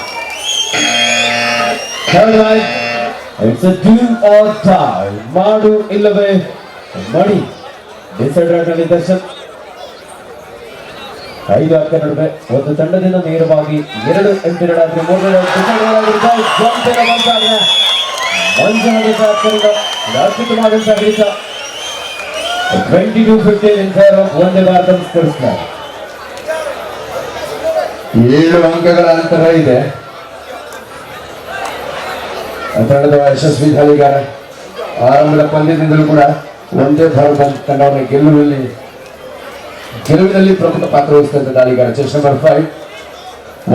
It's a do or die, ಮಾಡು ಇಲ್ಲವೇ ಮಡಿ. ಡಿಸೈಡರ್ ದರ್ಶನ್. 5 ಅಂಕ ನಡುವೆ ಒಂದು ತಂಡದಿಂದ ನೇರವಾಗಿ 2 ಎಂಟಿರಡಾದ್ರೆ 3 ಅತ್ಯುತ್ತಮವಾದಂತಹ ಹಿಡಿತ. 22-15 in favor of ಒಂದೇ ಭಾರತ ಸ್ಪೋರ್ಟ್ಸ್ ಕ್ಲಬ್. 7 ಅಂಕಗಳ ಅಂತರ ಇದೆ. ತಂಡದ ಯಶಸ್ವಿ ದಾಳಿಗಾರ ಆರಂಭದ ಪಂದ್ಯದಿಂದಲೂ ಕೂಡ ಒಂದೇ ಭಾರತ ತಂಡವನ್ನು ಗೆಲ್ಲುವಲ್ಲಿ ಗೆಲುವಿನಲ್ಲಿ ಪ್ರಮುಖ ಪಾತ್ರ ವಹಿಸಿದಂತ ದಾಳಿಗಾರ ಚೆಸ್ ನಂಬರ್ 5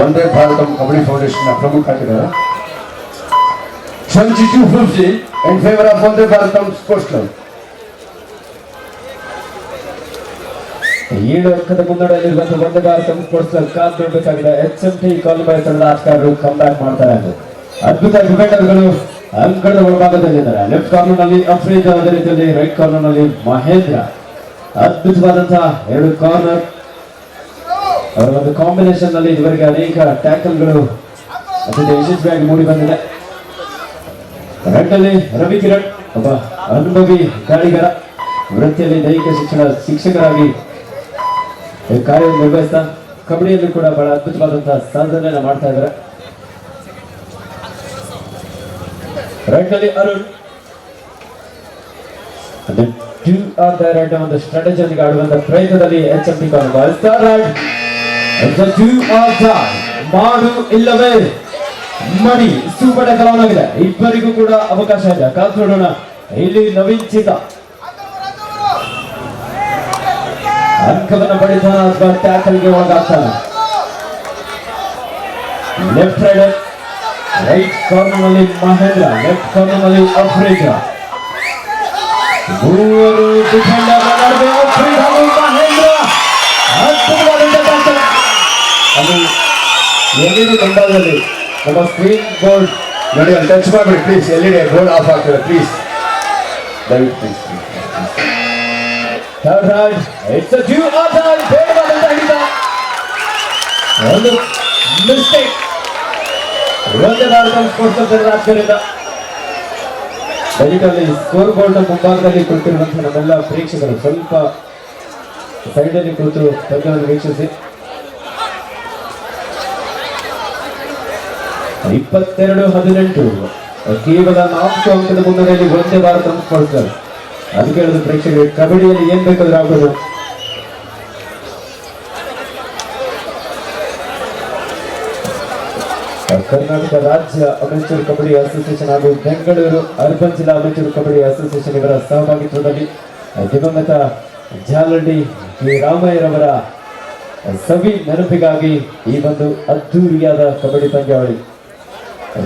ಒಂದೇ ಭಾರತ ಕಬಡ್ಡಿ ಫೌಂಡೇಶನ್ ಪ್ರಮುಖ ಆಟಗಾರ 2250 in favor of Vande Bharatam Sports Club. 7 ಅಂಕದ ಮುನ್ನಡೆಯಲ್ಲಿರುವಂತಹ ವಂದೇ ಭಾರತಂ ಸ್ಪೋರ್ಟ್ಸ್ ಕ್ಲಬ್ ಕಾದು ನೋಡಬೇಕಾಗಿದೆ. HMT ಕ್ವಾಲಿಫೈಯರ್ ತಂಡದ ಆಟಗಾರರು ಕಮ್ ಬ್ಯಾಕ್ ಮಾಡ್ತಾರೆ. ಅದ್ಭುತ ಡಿಫೆಂಡರ್ಗಳು ಅಂಕಣದ ಒಳಭಾಗದಲ್ಲಿದ್ದಾರೆ. ಲೆಫ್ಟ್ ಕಾರ್ನರ್ ನಲ್ಲಿ ಅಫ್ರೀದ್, ಅದೇ ರೀತಿಯಲ್ಲಿ ರೈಟ್ ಕಾರ್ನರ್ ನಲ್ಲಿ ಮಹೇಂದ್ರ. ಅದ್ಭುತವಾದಂತಹ 2 ಕಾರ್ನರ್. ಅವರ ಒಂದು ಕಾಂಬಿನೇಷನ್ ನಲ್ಲಿ ಇದುವರೆಗೆ ಅನೇಕ ಟ್ಯಾಕಲ್ಗಳು ಅತ್ಯಂತ ಯಶಸ್ವಿಯಾಗಿ ಮೂಡಿ ಬಂದಿದೆ. ರೈಟ್ ಅಲ್ಲಿ ರವಿ ಕಿರಣ್, ಒಬ್ಬ ಅನುಭವಿ ಗಾಳಿಗಾರ, ವೃತ್ತಿಯಲ್ಲಿ ದೈಹಿಕ ಶಿಕ್ಷಕರಾಗಿ ಕಾರ್ಯನಿರ್ವಹಿಸ್ತಾ ಕಬಡ್ಡಿಯಲ್ಲಿ ಕೂಡ ಬಹಳ ಅದ್ಭುತವಾದಂತಹ ಸಾಧನೆಯನ್ನು ಮಾಡ್ತಾ ಇದ್ದಾರೆ. ರೈಟ್ ನಲ್ಲಿ ಅರುಣ್, ಒಂದು ಸ್ಟ್ರಾಟಜಿಯೊಂದಿಗೆ ಆಡುವಂತ ಪ್ರಯತ್ನದಲ್ಲಿ HMT ಮಾಡು ಇಲ್ಲವೇ ಮಣಿ ಸೂಪರ್ ಟೆಕಲ್ ಆಗಿದೆ. ಇಬ್ಬರಿಗೂ ಕೂಡ ಅವಕಾಶ ಇದೆ. ಕಾದು ನೋಡೋಣ. ಇಲ್ಲಿ ನವೀನ್ ಚೀತಾ ಅಂಕವನ್ನು ಪಡಿತಾನ ಅಥವಾ ಟ್ಯಾಕಲ್ಗೆ ಒಳಗಾಗ್ತಾನ. ಲೆಫ್ಟ್ ರೈಡರ್, ರೈಟ್ ಕಾರ್ನರ್ ನಲ್ಲಿ ಮಹೇಂದ್ರ, ಲೆಫ್ಟ್ ಕಾರ್ನರ್ ನಲ್ಲಿ ಅಫ್ರೀದ್. ಮೂವರು ಡಿಫೆಂಡರ್ ನಡುವೆ ಅಫ್ರೀದ್ ಹಾಗೂ ಮಹೇಂದ್ರ. ಅದ್ಭುತವಾದಂತ ಟ್ಯಾಕಲ್. ಅದು ಎಲ್ಲಿದೆ ಮುಂಭಾಗದಲ್ಲಿ ನಮ್ಮ ಸ್ಕ್ರೀನ್ ಬೋರ್ಡ್ ನೋಡಿ, ಅಲ್ಲಿ ಟಚ್ ಮಾಡಬೇಡಿ ಪ್ಲೀಸ್. LED ಬೋರ್ಡ್ ಆಫ್ ಆಗ್ತದೆ ಪ್ಲೀಸ್, ದಯವಿಟ್ಟು please. Third right, it's a due or die. ಬೇಡವಾದಂತ ಹಿಡಿತ, ಒಂದು mistake. Vande Bharatam sports club ರಾಜ್ಯದಿಂದ ದಯವಿಟ್ಟು ಸ್ಕೋರ್ ಬೋರ್ಡ್ ಮುಂಭಾಗದಲ್ಲಿ ಕುಳಿತಿರುವಂತಹ ನಮ್ಮೆಲ್ಲ ಪ್ರೇಕ್ಷಕರು ಸ್ವಲ್ಪ ಸೈಡ್ ಅಲ್ಲಿ ಕೂತು ಪಂದ್ಯವನ್ನು ವೀಕ್ಷಿಸಿ. 22-18 ಕೇವಲ 4 ಅಂಕದ ಮುನ್ನಡೆಯಲ್ಲಿ ವಂದೇ ಭಾರತಂ ಸ್ಪೋರ್ಟ್ಸ್ ಕ್ಲಬ್. ಅದಕ್ಕೆ ಹೇಳಿದ ಪ್ರೇಕ್ಷಕರಿಗೆ ಕಬಡ್ಡಿಯಲ್ಲಿ ಏನ್ ಬೇಕಾದ್ರೂ ಆಗ್ಬೋದು. ಕರ್ನಾಟಕ ರಾಜ್ಯ ಅಮೆಚೂರ್ ಕಬಡ್ಡಿ ಅಸೋಸಿಯೇಷನ್ ಹಾಗೂ ಬೆಂಗಳೂರು ಅರ್ಬನ್ ಜಿಲ್ಲಾ ಅಮೆಚೂರ್ ಕಬಡ್ಡಿ ಅಸೋಸಿಯೇಷನ್ ಇವರ ಸಹಭಾಗಿತ್ವದಲ್ಲಿ ದಿವಂಗತ ಜಾಲಂಡಿ ಕೆ ರಾಮಯ್ಯರವರ ಸವಿ ನೆನಪಿಗಾಗಿ ಈ ಒಂದು ಅದ್ದೂರಿಯಾದ ಕಬಡ್ಡಿ ಪಂದ್ಯಾವಳಿ.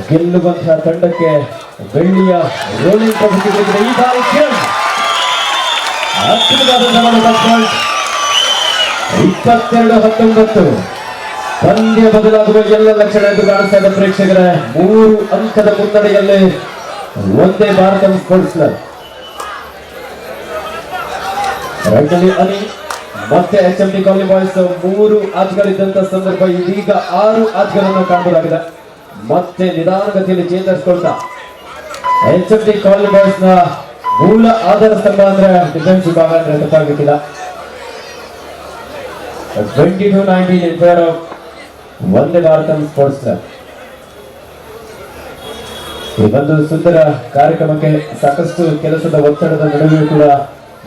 ಗೆಲ್ಲುವಂತಹ ತಂಡಕ್ಕೆ ಬೆಳ್ಳಿಯ ರೋಲಿಂಗ್ ಟ್ರೋಫಿ ಸಿಗಲಿದೆ. ಈ ಬಾರಿ ಕಿರಣ್ ಅದ್ಭುತವಾದ 22-19 ಪಂದ್ಯ ಬದಲಾಗುವ ಎಲ್ಲ ಲಕ್ಷಣ ಎಂದು ಕಾಣಿಸ್ತಾ ಇದೆ ಪ್ರೇಕ್ಷಕರ. 3 ಅಂಕದ ಮುನ್ನಡೆಯಲ್ಲಿ ವಂದೇ ಭಾರತಂ ಸ್ಪೋರ್ಟ್ಸ್ ಕ್ಲಬ್. ರೈಟಲ್ಲಿ ಅನಿ ಮತ್ತೆ HMT ಕಾಲನಿ ಬಾಯ್ಸ್ 3 ಆಟಗಳಿದ್ದಂತ ಸಂದರ್ಭ ಇದೀಗ 6 ಆಟಗಳನ್ನು ಕಾಣಬಹುದಾಗಿದೆ. ಮತ್ತೆ ನಿಧಾನಗತಿಯಲ್ಲಿ ಚೇತರಿಸಿಕೊಳ್ತಾ HMT ಕಾಲನಿ ಬಾಯ್ಸ್ ನ ಮೂಲ ಆಧಾರ ಸ್ತಂಭ ಅಂದ್ರೆ ಡಿಫೆನ್ಸ್ ವಿಭಾಗ ಅಂದ್ರೆ ತಪ್ಪಾಗಲಿಕ್ಕಿಲ್ಲ. 22-19 in favor of Vande Bharatam sports club. ಈ ಒಂದು ಸುಂದರ ಕಾರ್ಯಕ್ರಮಕ್ಕೆ ಸಾಕಷ್ಟು ಕೆಲಸದ ಒತ್ತಡದ ನಡುವೆಯೂ ಕೂಡ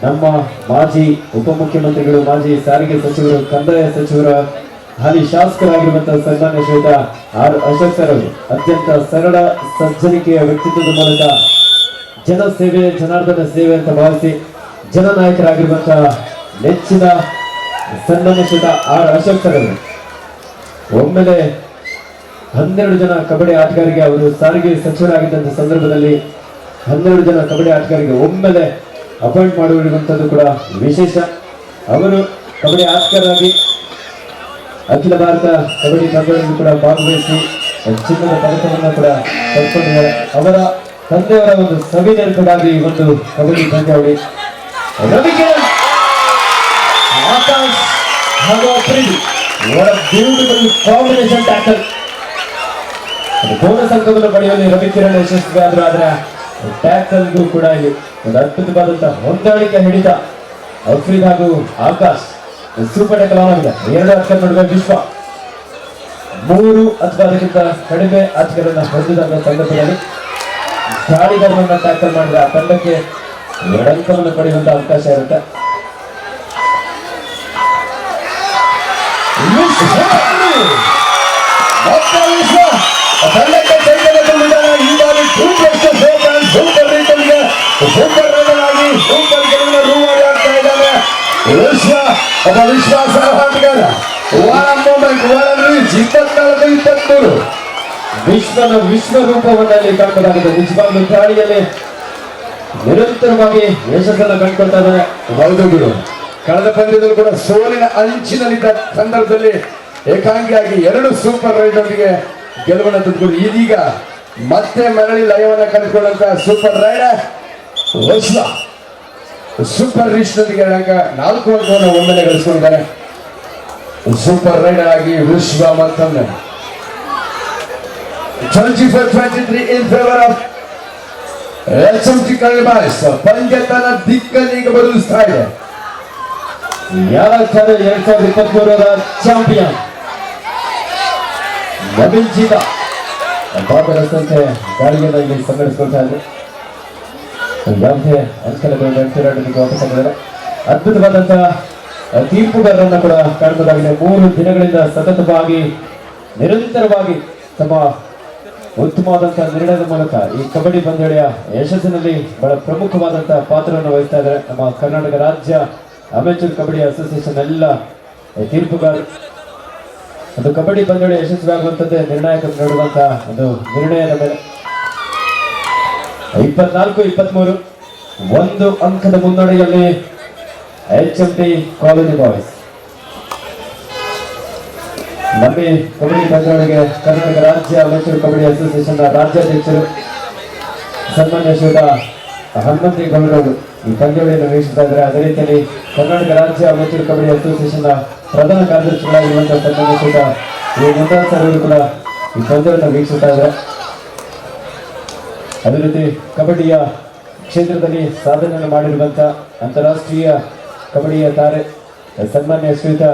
ನಮ್ಮ ಮಾಜಿ ಉಪಮುಖ್ಯಮಂತ್ರಿಗಳು, ಮಾಜಿ ಸಾರಿಗೆ ಸಚಿವರು, ಕಂದಾಯ ಸಚಿವರ ಹಾಲಿ ಶಾಸಕರಾಗಿರುವಂತಹ ಸನ್ಮಾನ್ಯ ಶ್ರೀಯುತ ಆರ್ ಅಶೋಕ್ ಸರ್ ಅವರು ಅತ್ಯಂತ ಸರಳ ಸಜ್ಜನಿಕೆಯ ವ್ಯಕ್ತಿತ್ವದ ಮೂಲಕ ಜನಸೇವೆ, ಜನಾರ್ದನ ಸೇವೆ ಅಂತ ಭಾವಿಸಿ ಜನನಾಯಕರಾಗಿರುವಂತಹ ನೆಚ್ಚಿನ ಸನ್ಮಾನ್ಯ ಶ್ರೀಯುತ ಆರ್ ಅಶೋಕ್ ಸರ್ ಅವರು ಒಮ್ಮೆಲೆ 12 ಜನ ಕಬಡ್ಡಿ ಆಟಗಾರರಿಗೆ, ಅವರು ಸಾರಿಗೆ ಸಚಿವರಾಗಿದ್ದಂಥ ಸಂದರ್ಭದಲ್ಲಿ 12 ಜನ ಕಬಡ್ಡಿ ಆಟಗಾರರಿಗೆ ಒಮ್ಮೆಲೆ ಅಪಾಯಿಂಟ್ ಮಾಡಿರುವಂಥದ್ದು ಕೂಡ ವಿಶೇಷ. ಅವರು ಕಬಡ್ಡಿ ಆಟಗಾರರಾಗಿ ಅಖಿಲ ಭಾರತ ಕಬಡ್ಡಿ ಪಂದ್ಯಗಳಲ್ಲಿ ಕೂಡ ಭಾಗವಹಿಸಿ ಚಿನ್ನದ ಪದಕವನ್ನು ಕೂಡ ಪಡೆದುಕೊಂಡಿದ್ದಾರೆ. ಅವರ ತಂದೆಯವರ ಒಂದು ಸವಿ ನೆನಪಿಗಾಗಿ ಈ ಒಂದು ಕಬಡ್ಡಿ ಪಂದ್ಯಾವಳಿ. ರವಿ ಕಿರಣ್, ಆಕಾಶ್ ಹಾಗೂ ಅಫ್ರೀದ್, what a beautiful combination tackle. Bonus ಅಂಕವನ್ನು ಪಡೆಯುವಲ್ಲಿ ರವಿ ಕಿರಣ್ ಯಶಸ್ವಿ ಆದ್ರು. ಆದ್ರೆ ಟ್ಯಾಕಲ್ಗೂ ಕೂಡ ಇಲ್ಲಿ ಒಂದು ಅದ್ಭುತವಾದಂತಹ ಹೊಂದಾಣಿಕೆ ಹಿಡಿತ ಅಫ್ರೀದ್ ಹಾಗೂ ಆಕಾಶ್ ಸೂಪರ್ ಟ್ಯಾಕಲ್ ಆಗಿದೆ. 2 ಆಟಗಾರರ ನಡುವೆ ವಿಶ್ವ 3 ಅಥವಾ ಅದಕ್ಕಿಂತ ಕಡಿಮೆ ಆಟಗಾರರನ್ನ ಹೊಂದಿದ ಸಂದರ್ಭದಲ್ಲಿ ದಾಳಿಗಾರರನ್ನ ಟ್ಯಾಕಲ್ ಮಾಡಿದ್ರೆ ಆ ತಂಡಕ್ಕೆ 2 ಅಂಕವನ್ನು ಪಡೆಯುವಂತ ಅವಕಾಶ ಇರುತ್ತೆ. ತಂಡಕ್ಕೆ ಚೈತನ್ಯ ತುಂಬಿದ್ದಾರೆ. ಈ ಬಾರಿ ಸೂಪರ್ ಗೆಲುವಿನ ರೂವಾರಿ ಆಗ್ತಾ ಇದ್ದಾರೆ. ಒಬ್ಬ ವಿಶ್ವಾಸಾರ್ಹ ಆಟಗಾರ. What a moment, what a reach. 24-23. ವಿಶ್ವರೂಪವನ್ನಲ್ಲಿ ಕಾಣಬಹುದಾಗಿದೆ. ನಿಜವಾಗ್ಲೂ ದಾಳಿಯಲ್ಲಿ ನಿರಂತರವಾಗಿ ಯಶಸ್ಸನ್ನು ಕಂಡುಕೊಳ್ತಾ ಇದ್ದಾನೆ. ಹೌದು ಗುರು, ಕಳೆದ ಪಂದ್ಯದಲ್ಲೂ ಕೂಡ ಸೋಲಿನ ಅಂಚಿನಲ್ಲಿದ್ದ ಸಂದರ್ಭದಲ್ಲಿ ಏಕಾಂಗಿಯಾಗಿ 2 ಸೂಪರ್ ರೈಡರ್ಗೆ ಗೆಲುವನ್ನು ತಂದುಕೊಂಡು ಇದೀಗ ಮತ್ತೆ ಮರಳಿ ಲಯವನ್ನ ಕಂಡುಕೊಂಡಂತ ಸೂಪರ್ ರೈಡರ್ ವೈಷ್ಣ ಸೂಪರ್ ರಿಚ್ನೊಂದಿಗೆ ಅಂಕ 4 ಅಂಕವನ್ನು ಒಮ್ಮೆಲೆ ಗಳಿಸಿಕೊಂಡಿದ್ದಾರೆ. ಸೂಪರ್ ರೈಡರ್ ಆಗಿ ವಿಶ್ವ ಮತ್ತೊಮ್ಮೆ 24-23 in favor of HMT Carnivals. ಪಂದ್ಯತನ ದಿಕ್ಕನ್ನೀಗ ಬದಲಿಸ್ತಾ ಇದೆ. ಯಾರಾಚಾರ್ಯ 2023ರ ಚಾಂಪಿಯನ್ ನವೀನ್ ಜೀತಾ ಭಾಗವಹಿಸಿದಂತೆ ದಾಳಿಯನ್ನು ಇಲ್ಲಿ ಸಂಘಟಿಸಿಕೊಳ್ತಾ ಇದೆ. ಯಾವುದೇ ಅಂಕಣಗಳು ವಾಪಸ್ಸಾಗಿದ್ದಾರೆ. ಅದ್ಭುತವಾದಂತಹ ತೀರ್ಪುಗಾರರನ್ನು ಕೂಡ ಕಾಣಬಹುದಾಗಿದೆ. 3 ದಿನಗಳಿಂದ ಸತತವಾಗಿ ನಿರಂತರವಾಗಿ ತಮ್ಮ ಉತ್ತಮವಾದಂತಹ ನಿರ್ಣಯದ ಮೂಲಕ ಈ ಕಬಡ್ಡಿ ಪಂದ್ಯಾವಳಿಯ ಯಶಸ್ಸಿನಲ್ಲಿ ಬಹಳ ಪ್ರಮುಖವಾದಂತಹ ಪಾತ್ರವನ್ನು ವಹಿಸ್ತಾ ಇದ್ದಾರೆ ನಮ್ಮ ಕರ್ನಾಟಕ ರಾಜ್ಯ ಅಮೆಚೂರ್ ಕಬಡ್ಡಿ ಅಸೋಸಿಯೇಷನ್ ಎಲ್ಲ ತೀರ್ಪುಗಾರರು. ಅದು ಕಬಡ್ಡಿ ಪಂದ್ಯಾವಳಿ ಯಶಸ್ವಿಯಾಗುವಂಥದ್ದೇ ನಿರ್ಣಾಯಕ ನೀಡುವಂತಹ ಒಂದು ನಿರ್ಣಯದ ಮೇಲೆ 24-23 1 ಅಂಕದ ಮುನ್ನಡೆಯಲ್ಲಿ HMT ಕಾಲೋನಿ ಬಾಯ್ಸ್. ನಮ್ಮ ಕಬಡ್ಡಿ ಪಂದ್ಯಾವಳಿಗೆ ಕರ್ನಾಟಕ ರಾಜ್ಯ ಅಮೆಚೂರ್ ಕಬಡ್ಡಿ ಅಸೋಸಿಯೇಷನ್ ರಾಜ್ಯಾಧ್ಯಕ್ಷರು ಸನ್ಮಾನ್ಯ ಶ್ರೀಯುತ ಹನುಮಂತೇಗೌಡರವರು ಈ ಪಂದ್ಯಾವಳಿಯನ್ನು ವೀಕ್ಷಿಸ್ತಾ ಇದ್ದಾರೆ. ಅದೇ ರೀತಿಯಲ್ಲಿ ಕರ್ನಾಟಕ ರಾಜ್ಯ ಅಮೆಚೂರ್ ಕಬಡ್ಡಿ ಅಸೋಸಿಯೇಷನ್ ಪ್ರಧಾನ ಕಾರ್ಯದರ್ಶಿಗಳಾಗಿರುವಂತಹ ಸನ್ಮಾನ್ಯ ಶ್ರೀಯುತ ಮುಂದಾಸ್ ಅವರು ಕೂಡ ಈ ಪಂದ್ಯವನ್ನು ವೀಕ್ಷಿಸ್ತಾ ಇದ್ದಾರೆ. ಅದೇ ರೀತಿ ಕಬಡ್ಡಿಯ ಕ್ಷೇತ್ರದಲ್ಲಿ ಸಾಧನೆಯನ್ನು ಮಾಡಿರುವಂತಹ ಅಂತಾರಾಷ್ಟ್ರೀಯ ಕಬಡ್ಡಿಯ ತಾರೆ ಸನ್ಮಾನ್ಯ ಶ್ರೀಯುತ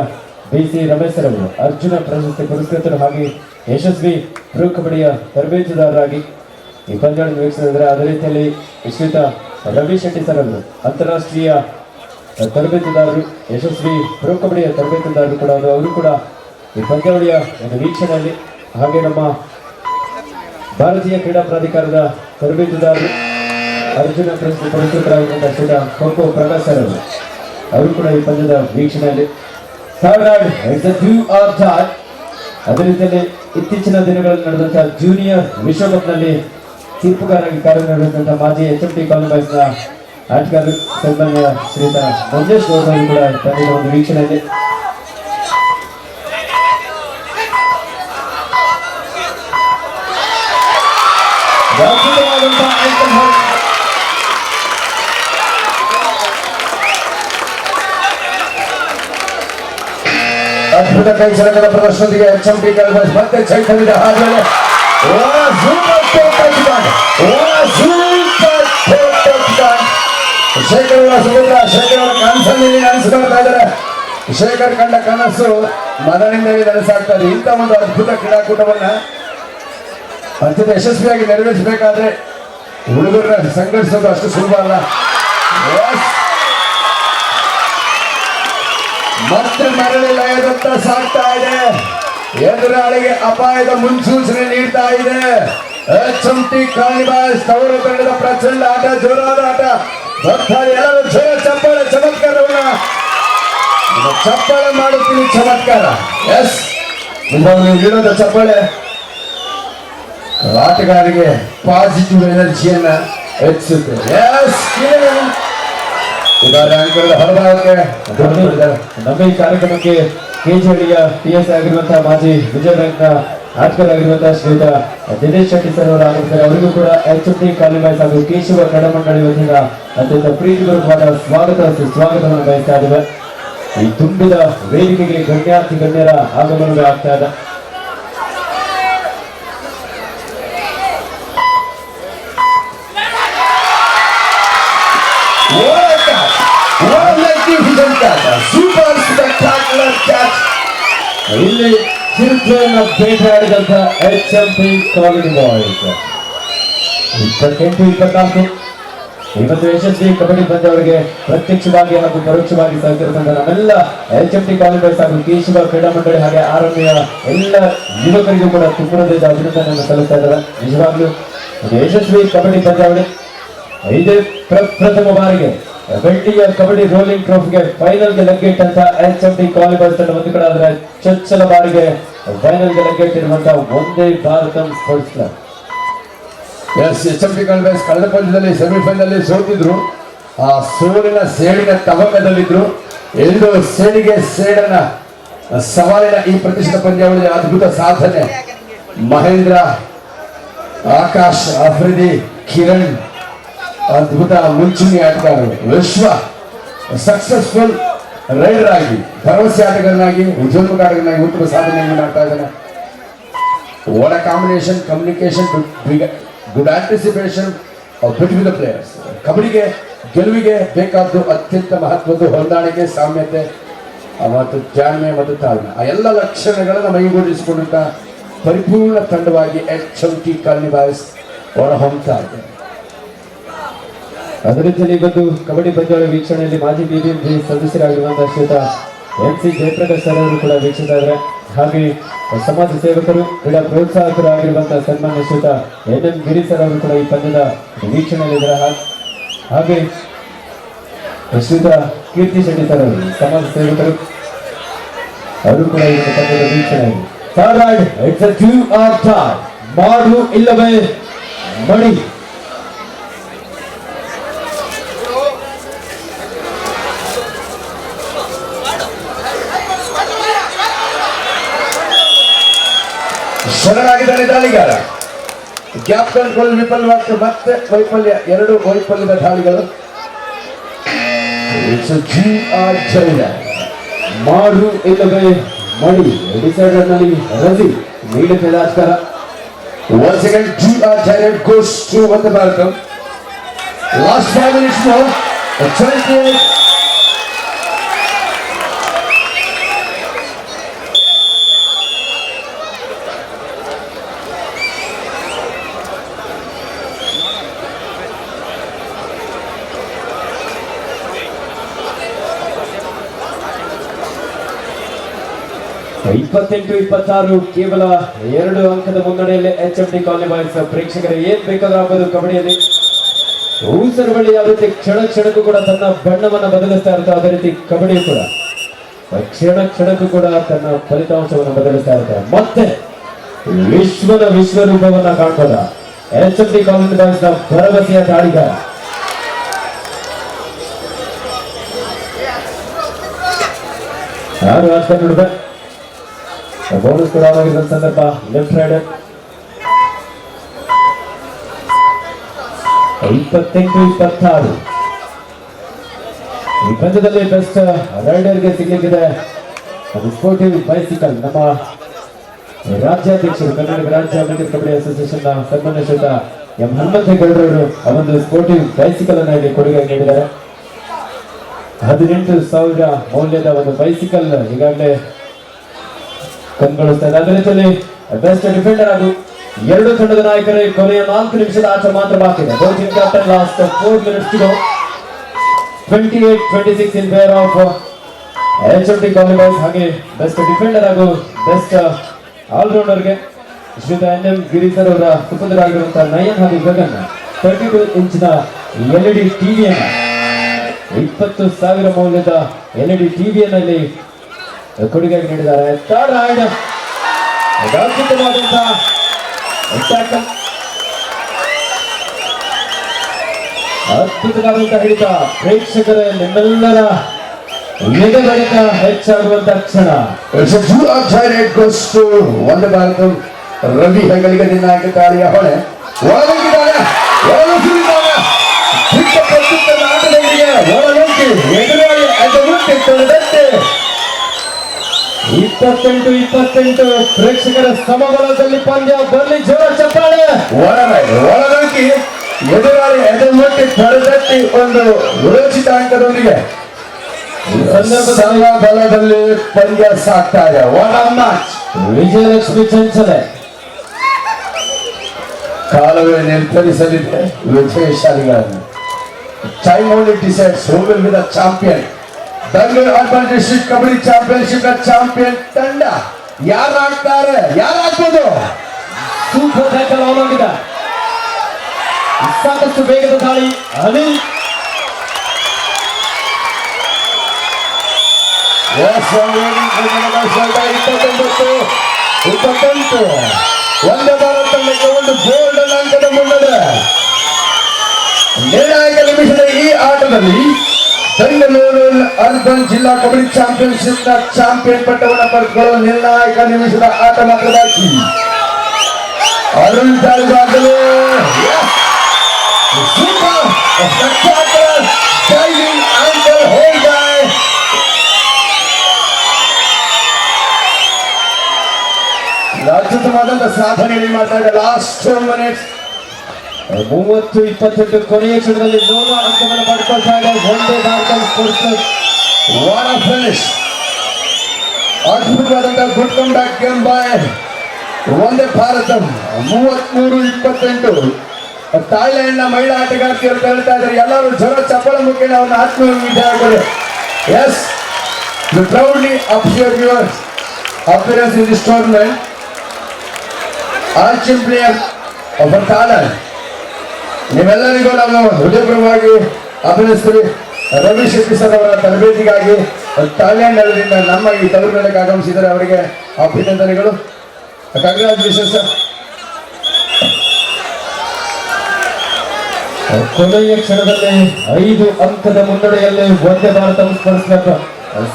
BC ರಮೇಶ್ ಅವರು ಅರ್ಜುನ ಪ್ರಶಸ್ತಿ ಪುರಸ್ಕೃತರು ಹಾಗೆ ಯಶಸ್ವಿ ಪ್ರೊ ಕಬಡ್ಡಿಯ ತರಬೇತುದಾರರಾಗಿ ಈ ಪಂದ್ಯವನ್ನು ವೀಕ್ಷಿಸಿದರೆ. ಅದೇ ರೀತಿಯಲ್ಲಿ ಶ್ರೀಯುತ ರವಿ ಶೆಟ್ಟಿ ಸರ್ ಅವರು ಅಂತಾರಾಷ್ಟ್ರೀಯ ತರಬೇತುದಾರರು ಯಶಸ್ವಿ ಪ್ರೊ ಕಬಡ್ಡಿಯ ತರಬೇತುದಾರರು ಕೂಡ ಅವರು ಕೂಡ ಈ ಪಂದ್ಯಾವಳಿಯ ಒಂದು ವೀಕ್ಷಣೆಯಲ್ಲಿ ಹಾಗೆ ನಮ್ಮ ಭಾರತೀಯ ಕ್ರೀಡಾ ಪ್ರಾಧಿಕಾರದ ತರಬೇತುದಾರರು ಅರ್ಜುನ ಪ್ರಶಸ್ತಿ ಪುರಸ್ಕೃತರಾಗಿರುವಂತಹ ಶ್ರೀಯುತ ಕೊಕ್ಕೋ ಪ್ರಕಾಶ್ ಸರ್ ಅವರು ಕೂಡ ಈ ಪಂದ್ಯದ ವೀಕ್ಷಣೆಯಲ್ಲಿ. ಅದೇ ರೀತಿಯಲ್ಲಿ ಇತ್ತೀಚಿನ ದಿನಗಳಲ್ಲಿ ನಡೆದಂತಹ ಜೂನಿಯರ್ ವಿಶ್ವಕಪ್ನಲ್ಲಿ ತೀರ್ಪುಗಾರಾಗಿ ಕಾರ್ಯನಿರ್ವಹಿಸಿದಂತಹ ಮಾಜಿ HMT ಕಾಲೋನಿ ಬಾಯ್ಸ್ನ ಆಟಗಾರರು ಸನ್ಮಾನ್ಯ ಶ್ರೀಯುತ ಮಂಜೇಶ್ ಗೌಡರು ಕೂಡ ಪಂದ್ಯದ ಒಂದು ವೀಕ್ಷಣೆಯಲ್ಲಿ. ಅದ್ಭುತ ಕೈಚಳಕದ ಪ್ರದರ್ಶನದೊಂದಿಗೆ HMT ಕಾಲೋನಿ ಮತ್ತೆ ಚೈತನ್ಯದ ಹಾದಿಯಲ್ಲಿ ಶೇಖರ್ ಅವರ ಸುಪುತ್ರ ಶೇಖರ್ ಅವರ ಕನಸನ್ನು ನನಸಿಕೊಳ್ತಾ ಇದ್ದಾರೆ. ಶೇಖರ್ ಕಂಡ ಕನಸು ಮನನಿಂದಲೇ ನನಸಾಗ್ತದೆ. ಇಂಥ ಒಂದು ಅದ್ಭುತ ಕ್ರೀಡಾಕೂಟವನ್ನ ಅತ್ಯಂತ ಯಶಸ್ವಿಯಾಗಿ ನೆರವೇರಿಸಬೇಕಾದ್ರೆ ಹುಡುಗರನ್ನ ಸಂಘಟಿಸೋದು ಅಷ್ಟು ಸುಲಭ ಅಲ್ಲ. ಮತ್ತೆ ಮರಳಿ ಲಯದತ್ತ ಸಾಗ್ತಾ ಇದೆ. ಎದುರಾಳಿಗೆ ಅಪಾಯದ ಮುನ್ಸೂಚನೆ ನೀಡ್ತಾ ಇದೆ. HMT ಕಾಲೋನಿ ಬಾಯ್ಸ್ ತವರು ತಂಡದ ಪ್ರಚಂಡ ಆಟ, ಜೋರಾದ ಆಟ. ಎಲ್ಲರೂ ಜೋರ ಚಪ್ಪಾಳೆ, ಚಮತ್ಕಾರವನ್ನ ಚಪ್ಪಾಳೆ ಮಾಡುತ್ತೀನಿ. ಚಮತ್ಕಾರ ಎಸ್ ನೀವು ನೀಡೋದ ಚಪ್ಪಾಳೆ ಆಟಗಾರರಿಗೆ ಪಾಸಿಟಿವ್ ಎನರ್ಜಿಯನ್ನ ಹೆಚ್ಚಿಸುತ್ತೆ. ಎಸ್ ನಮ್ಮ ಈ ಕಾರ್ಯಕ್ರಮಕ್ಕೆ ಕೆಜಿಹಳ್ಳಿಯ PSI ಆಗಿರುವಂತಹ ಮಾಜಿ ವಿಜಯ ಬ್ಯಾಂಕ್ನ ಆಟಗಾರರಾಗಿರುವಂತಹ ಶ್ರೀಯುತ ದಿನೇಶ್ ಶೆಟ್ಟಿ ಸರ್ ಅವರು ಆಗಿರ್ತಾರೆ. ಅವರಿಗೂ ಕೂಡ HMT ಕಾಲೋನಿ ಬಾಯ್ಸ್ ಹಾಗೂ ಕೇಶವ ಕಡಮಂಡಳಿ ವತಿಯಿಂದ ಅತ್ಯಂತ ಪ್ರೀತಿಪೂರ್ವಕವಾದ ಸುಸ್ವಾಗತವನ್ನು ಬಯಸ್ತಾ ಇದ್ದೇವೆ. ಈ ತುಂಬಿದ ವೇದಿಕೆಗೆ ಗಣ್ಯಾತಿ ಗಣ್ಯರ ಆಗಮನವೇ ಆಗ್ತಾ ಇದೆ. Super spectacular catch. ಇಲ್ಲಿ ಚಿರತೆಯನ್ನು ಬೇಟೆಯಾಡಿದಂತ HMT ಕಾಲೋನಿ ಬಾಯ್ಸ್ 28-24 ಇವತ್ತು ಯಶಸ್ವಿ ಕಬಡ್ಡಿ ಪಂದ್ಯಾವಳಿಗೆ ಪ್ರತ್ಯಕ್ಷವಾಗಿ ಹಾಗೂ ಪರೋಕ್ಷವಾಗಿ ಸಹಕರಿಸಿದ ನಮ್ಮೆಲ್ಲ HMT ಕಾಲೋನಿ ಬಾಯ್ಸ್ ಹಾಗೂ ಕೇಶವ ಕ್ರೀಡಾ ಮಂಡಳಿ ಹಾಗೆ ಆರೋಗ್ಯ ಎಲ್ಲ ಯುವಕರಿಗೂ ಕೂಡ ತುಂಬುವುದರಿಂದ ಅಭಿನಂದನೆಯನ್ನು ಸಲ್ಲಿಸ್ತಾ ಇದ್ದಾರೆ. ನಿಜವಾಗ್ಲೂ ಯಶಸ್ವಿ ಕಬಡ್ಡಿ ಪಂದ್ಯಾವಳಿ ಇದೇ ಪ್ರಥಮ ಬಾರಿಗೆ ಬೆಳ್ಳಿಯ ಕಬಡ್ಡಿ ರೋಲಿಂಗ್ ಟ್ರೋಫಿಗೆ ಫೈನಲ್ಗೆ ಲಗ್ಗೆಟ್ ಅಂತ HMT ಕಾಲಿಬಾಲ್ ತಂಡ ಒಂದು ಕಡೆ ಆದ್ರೆ ಚೊಚ್ಚಲ ಬಾರಿಗೆ ಫೈನಲ್ಗೆ ಲಗ್ಗೆಟ್ ಇರುವಂತಹ ಒಂದೇ ಭಾರತ ಸ್ಪೋರ್ಟ್ಸ್ ಕ್ಲಬ್. HMT ಕಾಲಿಬಾಲ್ ಕಳೆದ ಪಂದ್ಯದಲ್ಲಿ ಸೆಮಿಫೈನಲ್ ಸೋತಿದ್ರು. ಆ ಸೋಲಿನ ಸೇಡಿನ ತವಕದಲ್ಲಿದ್ರು. ಎಂದು ಸೇಡಿಗೆ ಸೇಡನ ಸವಾಲಿನ ಈ ಪ್ರತಿಷ್ಠಿತ ಪಂದ್ಯಾವಳಿಯ ಅದ್ಭುತ ಸಾಧನೆ ಮಹೇಂದ್ರ, ಆಕಾಶ್, ಅಫ್ರಿದಿ, ಕಿರಣ್ ಅದ್ಭುತ ಮುಂಚೂಣಿ ಆಟಗಾರರು. ವಿಶ್ವ ಸಕ್ಸಸ್ಫುಲ್ ರೈಡರ್ ಆಗಿ, ಭರವಸೆ ಆಟಗಾರನಾಗಿ, ಉದ್ಯೋಗ ಆಟಗಾರನಾಗಿ ಉತ್ತಮ ಸಾಧನೆಯನ್ನು ಮಾಡ್ತಾ ಇದ್ದಾನೆ. What a combination, communication, good anticipation between the players. ಕಬಡ್ಡಿಗೆ ಗೆಲುವಿಗೆ ಬೇಕಾದ್ದು ಅತ್ಯಂತ ಮಹತ್ವದ ಹೊಂದಾಣಿಕೆ, ಸಾಮ್ಯತೆ ಮತ್ತು ಜಾಣ್ಮೆ ಮತ್ತು ತಾಳ್ಮೆ. ಆ ಎಲ್ಲ ಲಕ್ಷಣಗಳನ್ನು ಮೈಗೂಡಿಸಿಕೊಂಡಂತ ಪರಿಪೂರ್ಣ ತಂಡವಾಗಿ HMT ಕಾಲಿಬಾಲ್ ಹೊರಹೊಮ್ಮತಾ ಇದೆ. ಅದೇ ರೀತಿಯಲ್ಲಿ ಇವತ್ತು ಕಬಡ್ಡಿ ಪಂದ್ಯಾವಳಿ ವೀಕ್ಷಣೆಯಲ್ಲಿ ಮಾಜಿ BBMP ಸದಸ್ಯರಾಗಿರುವಂತಹ ಶ್ರೀಯುತ MC ಜಯಪ್ರಕಾಶ್ ಸರ್ ಅವರು ಕೂಡ ವೀಕ್ಷಿಸ್ತಾ ಇದ್ದಾರೆ. ಹಾಗೆ ಸಮಾಜ ಸೇವಕರು, ಕ್ರೀಡಾ ಪ್ರೋತ್ಸಾಹಕರು ಆಗಿರುವಂತಹ ಸನ್ಮಾನ್ಯ ಶ್ರೀಯುತ NM ಗಿರಿ ಸರ್ ಅವರು ಕೂಡ ಈ ಪಂದ್ಯದ ವೀಕ್ಷಣೆಯಲ್ಲಿದ್ದಾರೆ. ಹಾಗೆ ಶ್ರೀಯುತ ಕೀರ್ತಿ ಶೆಟ್ಟಿ ಸರ್ ಅವರು ಸಮಾಜ ಸೇವಕರು, ಅವರು ಕೂಡ ಈ ಪಂದ್ಯದ ವೀಕ್ಷಣೆಯಲ್ಲಿ. It's a 2 or tie. ಮಾಡು ಇಲ್ಲವೇ ಮಡಿ. ಶರಣಾಗಿದ್ದಾನೆ ದಾಳಿಗಾರ. ಗ್ಯಾಪ್ ಕಂಟ್ರೋಲ್ ವಿಫಲವಾಗ್ತದೆ, ಮತ್ತೆ ವೈಫಲ್ಯ, ಎರಡು ವೈಫಲ್ಯದ ದಾಳಿಗಳು. ಮಾಡು ಇಲ್ಲವೇ ಮಡಿ. ಡಿಸೈಡರ್ ನಲ್ಲಿ ರಜಿ ನೀಲಿ ಕ್ರೀಡಾಸ್ಕರ. Once again, GR Giant goes to Vande Bharatam. Last 5 minutes more. 28. ಇಪ್ಪತ್ತೆಂಟು 26 ಕೇವಲ 2 ಅಂಕದ ಮುನ್ನಡೆಯಲ್ಲಿ HMT ಕಾಲಿಬಾಲ್ ಪ್ರೇಕ್ಷಕರು ಏನ್ ಬೇಕಾದ್ರೂ ಆಗ್ಬೋದು. ಕಬಡ್ಡಿಯಲ್ಲಿ ಊಸರವಳ್ಳಿ ಯಾವ ರೀತಿ ಕ್ಷಣ ಕ್ಷಣಕ್ಕೂ ಕೂಡ ತನ್ನ ಬಣ್ಣವನ್ನು ಬದಲಿಸ್ತಾ ಇರುತ್ತೆ, ಅದೇ ರೀತಿ ಕಬಡ್ಡಿ ಕೂಡ ಕ್ಷಣ ಕ್ಷಣಕ್ಕೂ ಕೂಡ ತನ್ನ ಫಲಿತಾಂಶವನ್ನು ಬದಲಿಸ್ತಾ ಇರುತ್ತೆ. ಮತ್ತೆ ವಿಶ್ವರೂಪವನ್ನ ಕಾಣ್ಬೋದ HMT ಕಾಲಿಬಾಲ್ ಭರವಸೆಯ ದಾಳಿಗಾರ. ಯಾರು ಆಡ್ತಾ ನೋಡಿದ ಬೋನಸ್ ಕೂಡ ಆಗಿದ್ದ ಸಂದರ್ಭ ಲೆಫ್ಟ್ ರೈಡರ್. 28-26 ಈ ಪಂದ್ಯದಲ್ಲಿ ಬೆಸ್ಟ್ ರೈಡರ್ಗೆ ಸಿಗಲಿಕ್ಕಿದೆ ಅದು ಸ್ಪೋರ್ಟಿವ್ ಬೈಸಿಕಲ್. ನಮ್ಮ ರಾಜ್ಯಾಧ್ಯಕ್ಷರು, ಕರ್ನಾಟಕ ರಾಜ್ಯ ಅಮೆರಿಕನ್ ಕಬಡ್ಡಿ ಅಸೋಸಿಯೇಷನ್ ಸನ್ಮಾನ್ಯ ಶ್ರೀಯುತ M ಹನುಮಂತೇಗೌಡರವರು ಆ ಒಂದು ಸ್ಪೋರ್ಟಿವ್ ಬೈಸಿಕಲ್ ಅನ್ನು ಇಲ್ಲಿ ಕೊಡುಗೆ ನೀಡಿದ್ದಾರೆ. 18,000 ಮೌಲ್ಯದ ಒಂದು ಬೈಸಿಕಲ್ ಈಗಾಗಲೇ ಕಂಡುಕೊಳ್ಳುತ್ತಾ ಇದೆ. ಅದೇ ರೀತಿಯಲ್ಲಿ ಬೆಸ್ಟ್ ಡಿಫೆಂಡರ್ ಆಗಿ ಎರಡು ತಂಡದ ನಾಯಕರೇ ಕೊನೆಯ 4 ನಿಮಿಷದ ಆಟ ಮಾತ್ರ ಬಾಕಿ ಇದೆ. Boating captain last 4 minutes to go. 28-26 in favour of HMT ಕಾಲಿಬಾಲ್. ಹಾಗೆ ಬೆಸ್ಟ್ ಡಿಫೆಂಡರ್ ಹಾಗೂ ಬೆಸ್ಟ್ ಆಲ್ರೌಂಡರ್ಗೆ ಶ್ರೀಯುತ NM ಗಿರಿ ಸರ್ ಅವರ ಸುಪುತ್ರರಾಗಿರುವಂತಹ ನಯನ್ ಹಾಗೂ ಗಗನ್ 32 ಇಂಚಿನ LED ಟಿವಿಯನ್ನ 20,000 ಮೌಲ್ಯದ LED ಟಿವಿಯನ್ನ ಇಲ್ಲಿ ಕೊಡುಗೆಯಾಗಿ ನೀಡಿದ್ದಾರೆ. ಥರ್ಡ್ ರೈಡ್ ಅದ್ಭುತವಾದಂತಹ ಅದ್ಭುತವಾದಂತಹ ಹಿಡಿತ. ಪ್ರೇಕ್ಷಕರೇ ನಿಮ್ಮೆಲ್ಲರ ಎದೆ ಬಡಿತ ಹೆಚ್ಚಾಗುವಂತಹ ಕ್ಷಣ. Vande Bharatam. ರವಿ ಹೆಗಲಿಗೆ ನಿರ್ಣಾಯಕ ದಾಳಿಯ ಹೊಣೆ. ಒಳನುಗ್ಗಿದ್ದಾನೆ, ಒಳನುಗ್ಗಿದ್ದಾನೆ. ಚಿಕ್ಕ ಪ್ರಸ್ತುತ ಆಟದಲ್ಲಿಗೆ ಒಳನುಗ್ಗಿ ಎದುರಾಳಿ ಅದಕ್ಕೆ ತೊಳೆದಂತೆ 28-28 ಪ್ರೇಕ್ಷಕರ ಸಮಬಲದಲ್ಲಿ ಪಂದ್ಯ ಬರಲಿ. ಜೋರ ಚಪ್ಪಾಳೆ. ಒಳನುಗ್ಗಿ ಎದುರಾಳಿ ಎದೆಮುಟ್ಟಿ ತೊಳೆದಟ್ಟಿ ಒಂದು ರೋಚಿತ ಅಂಕದೊಂದಿಗೆ ಬಲದಲ್ಲಿ ಪಂದ್ಯ ಸಾಕ್ತಾ ಇದೆ. ವಿಜಯಲಕ್ಷ್ಮಿ ಚಂಚಲೆ ಕಾಲವೇ ನಿರ್ಧರಿಸಲಿದೆ ವಿಜಯಶಾಲಿಗಳನ್ನು. Time only decides who will be the champion. Bengaluru urban district kabaddi championship ನ ಚಾಂಪಿಯನ್ ತಂಡ ಯಾರಾಗ್ತಾರೆ, ಯಾರಾಗ್ಬೋದು? ಸೂಪರ್ ಟ್ಯಾಕಲ್ ಆನ್ ಆಗಿದೆ. ಸಾಕಷ್ಟು ವೇಗದ ದಾಳಿ. Anil Yes, I'm waiting for the 29 ಒಂದೇ ಭಾರತ ತಂಡಕ್ಕೆ ಒಂದು ಗೋಲ್ಡನ್ ಅಂಕದ ಮುನ್ನಡೆ. ನಿರ್ಣಾಯಕ ನಿಮಿಷದ ಈ ಆಟದಲ್ಲಿ ಬೆಂಗಳೂರು ಅರ್ಬನ್ ಜಿಲ್ಲಾ ಕಬಡ್ಡಿ ಚಾಂಪಿಯನ್ಶಿಪ್ ನ ಚಾಂಪಿಯನ್ ಪಟ್ಟವನ್ನು ಪಡೆದುಕೊಳ್ಳುವ ನಿರ್ಣಾಯಕ ನಿಮಿಷದ ಆಟ ಮಾತ್ರ ಬಾಕಿ. ಅರುಣ್ ತಾಲೂಕಾಗಲು ಅತ್ಯುತ್ತಮವಾದಂತಹ ಸಾಧನೆ ಮಾಡ್ತಾ ಇದೆ. ಲಾಸ್ಟ್ 2 ಮಿನಿಟ್ಸ್ 30-28 ಕೊನೆಯ ಕ್ಷಣದಲ್ಲಿ 100 ಅಂಕಗಳನ್ನು ಪಡ್ಕೊಳ್ತಾ ಇದೆ Onde Bharata sports. What a finish. ಅದ್ಭುತವಾದಂತಹ good comeback game by Onde Bharata. 33-28 Thailand ನ ಮಹಿಳಾ ಆಟಗಾರ್ತಿಯರು ಹೇಳ್ತಾ ಇದ್ದಾರೆ. ಎಲ್ಲರೂ ಜ್ವರ ಚಪ್ಪಳ ಮುಖೇನ ಅವನ್ನ ಆತ್ಮವಿದ್ಯಾರ್ಥಿಗಳು. Yes, you proudly appreciate your appearance in this tournament. All champion of Thailand, ನೀವೆಲ್ಲರಿಗೂ ನಾವು ಹೃದಯಪೂರ್ವಕವಾಗಿ ಅಭಿನಯಿಸ್ತೀವಿ. ರವಿ ಶೆಟ್ಟಿ ಸರ್ ಅವರ ತರಬೇತಿಗಾಗಿ ಥಾಯ್ಲೆಂಡ್ ನಗರದಿಂದ ನಮ್ಮ ಈ ತವರುಗಳಿಗೆ ಆಗಮಿಸಿದರೆ ಅವರಿಗೆ ಅಭಿನಂದನೆಗಳು. Congratulation sir. ಕೊನೆಯ ಕ್ಷಣದಲ್ಲಿ 5 ಅಂಕದ ಮುನ್ನಡೆಯಲ್ಲಿ ಒಂದೇ ಭಾರತ ಸ್ಪೋರ್ಟ್ಸ್ ಕ್ಲಬ್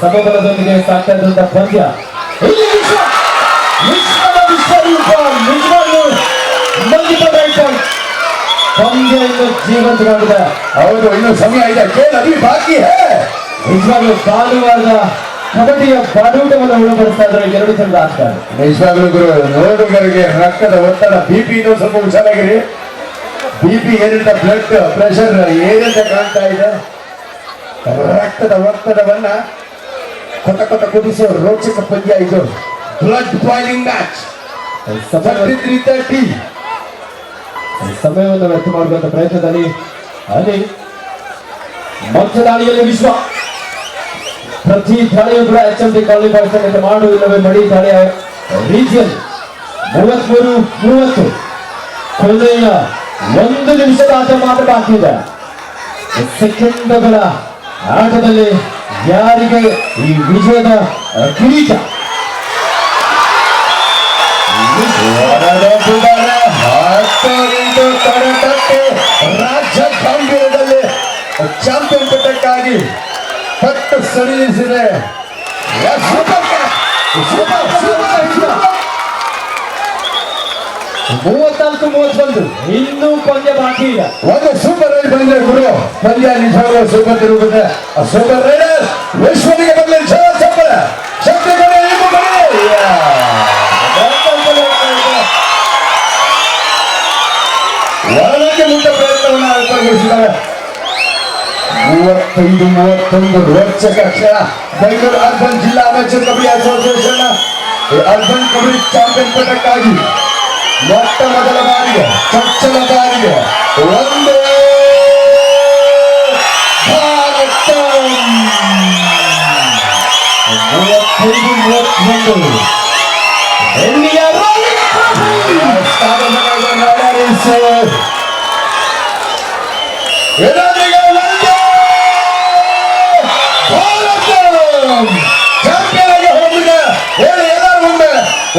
ಸಮಬಲದೊಂದಿಗೆ ಸಾಗ್ತಾ ಇದ್ದಂತಹ ಪಂದ್ಯ. ಇಲ್ಲಿ ಪಂದ್ಯ ಇನ್ನು ಜೀವಂತವಾಗಿದೆ. ಹೌದು, ಇನ್ನು ಸಮಯ ಇದೆ. ಕೇಳಿ ಬಾಕಿ ನಿಜವಾಗ್ಲೂ ಭಾನುವಾರದ ಕಬಡ್ಡಿಯ ಬಾಡೂಟವನ್ನು ಉಣಬಡಿಸ್ತಾ ಇದ್ರೆ 2 ತಂಡ ಆಗ್ತಾರೆ. ನಿಜವಾಗ್ಲೂ ಗುರು, ನೋಡುಗರಿಗೆ ರಕ್ತದ ಒತ್ತಡ BP ಇದು ಸ್ವಲ್ಪ ಹುಷಾರಾಗಿರಿ. BP ಏನಿದೆ, ಬ್ಲಡ್ ಪ್ರೆಷರ್ ಏನಿದೆ ಕಾಣ್ತಾ ಇದೆ. ರಕ್ತದ ಒತ್ತಡವನ್ನ ಕೊತ ಕುದಿಸೋ ರೋಚಕ ಪಂದ್ಯ ಇದು. Blood boiling match. 33-30 ಸಮಯವನ್ನು ವ್ಯರ್ಥ ಮಾಡುವಂತ ಪ್ರಯತ್ನದಲ್ಲಿ ಅಲ್ಲಿ ಮೊದಲ ದಾಳಿಯಲ್ಲಿ ವಿಶ್ವ ಪ್ರತಿ ದಾಳಿಯೂ ಕೂಡ HMD ಕಾಲನಿ ಪಾಕಿಸ್ತಾನ ಮಾಡು ಇಲ್ಲವೇ ಮಡಿ ದಾಳಿಯ ರೀಜನ್ 33-30 ಕೊನೆಯ 1 ನಿಮಿಷದ ಆಟ ಮಾತ್ರ ಬಾಕಿ ಇದೆ. ಸೆಕೆಂಡ್ಗಳ ಆಟದಲ್ಲಿ ಯಾರಿಗೆ ಈ ವಿಜಯದ ಕಿರೀಟ? ರಾಜ್ಯ ಗಾಂಭೀರ್ಯದಲ್ಲಿ ಚಾಂಪಿಯನ್ ಪಟ್ಟಕ್ಕಾಗಿ ಪಟ್ಟು ಸಡಿಲಿಸಿದೆ. 34-31 ಇನ್ನೂ ಪಂದ್ಯ ಬಾಕಿ ಇದೆ. ಒಂದು ಸೂಪರ್ ರೈಡ್ ಬಂದ್ರೆ ಗುರು, ಪಂದ್ಯ ನಿಜವಾಗ್ಲೂ ಸೂಪರ್ ತಿರುಗುತ್ತೆ. ಆ ಸೂಪರ್ ರೈಡರ್ ವಿಶ್ವನಿಗೆ ಬರಲಿ. ಚಪ್ಪಳ ಶಕ್ತಿ ಒಳಗೆ ಮುಟ್ಟ ಪ್ರಯತ್ನವನ್ನು ಅಲ್ಪಗೊಳಿಸಿದ್ದಾರೆ. 35-31 ರೋಚಕ ಕ್ಷಣ. ಬೆಂಗಳೂರು ಅರ್ಬನ್ ಜಿಲ್ಲಾ amateur kabaddi association urban kabaddi champion ಪಟ್ಟಕ್ಕಾಗಿ ಮೊಟ್ಟ ಮೊದಲ ಬಾರಿಗೆ, ಚೊಚ್ಚಲ ಬಾರಿಗೆ ಒಂದೇ ಭಾರತ 35-31 ಬೆಳ್ಳಿಯ ಚಾಂಪಿಯನ್ ಆಗಿ ಹೋಗಿದೆ. ಹೇಳಿ ಎಲ್ಲರ ಮುಂದೆ,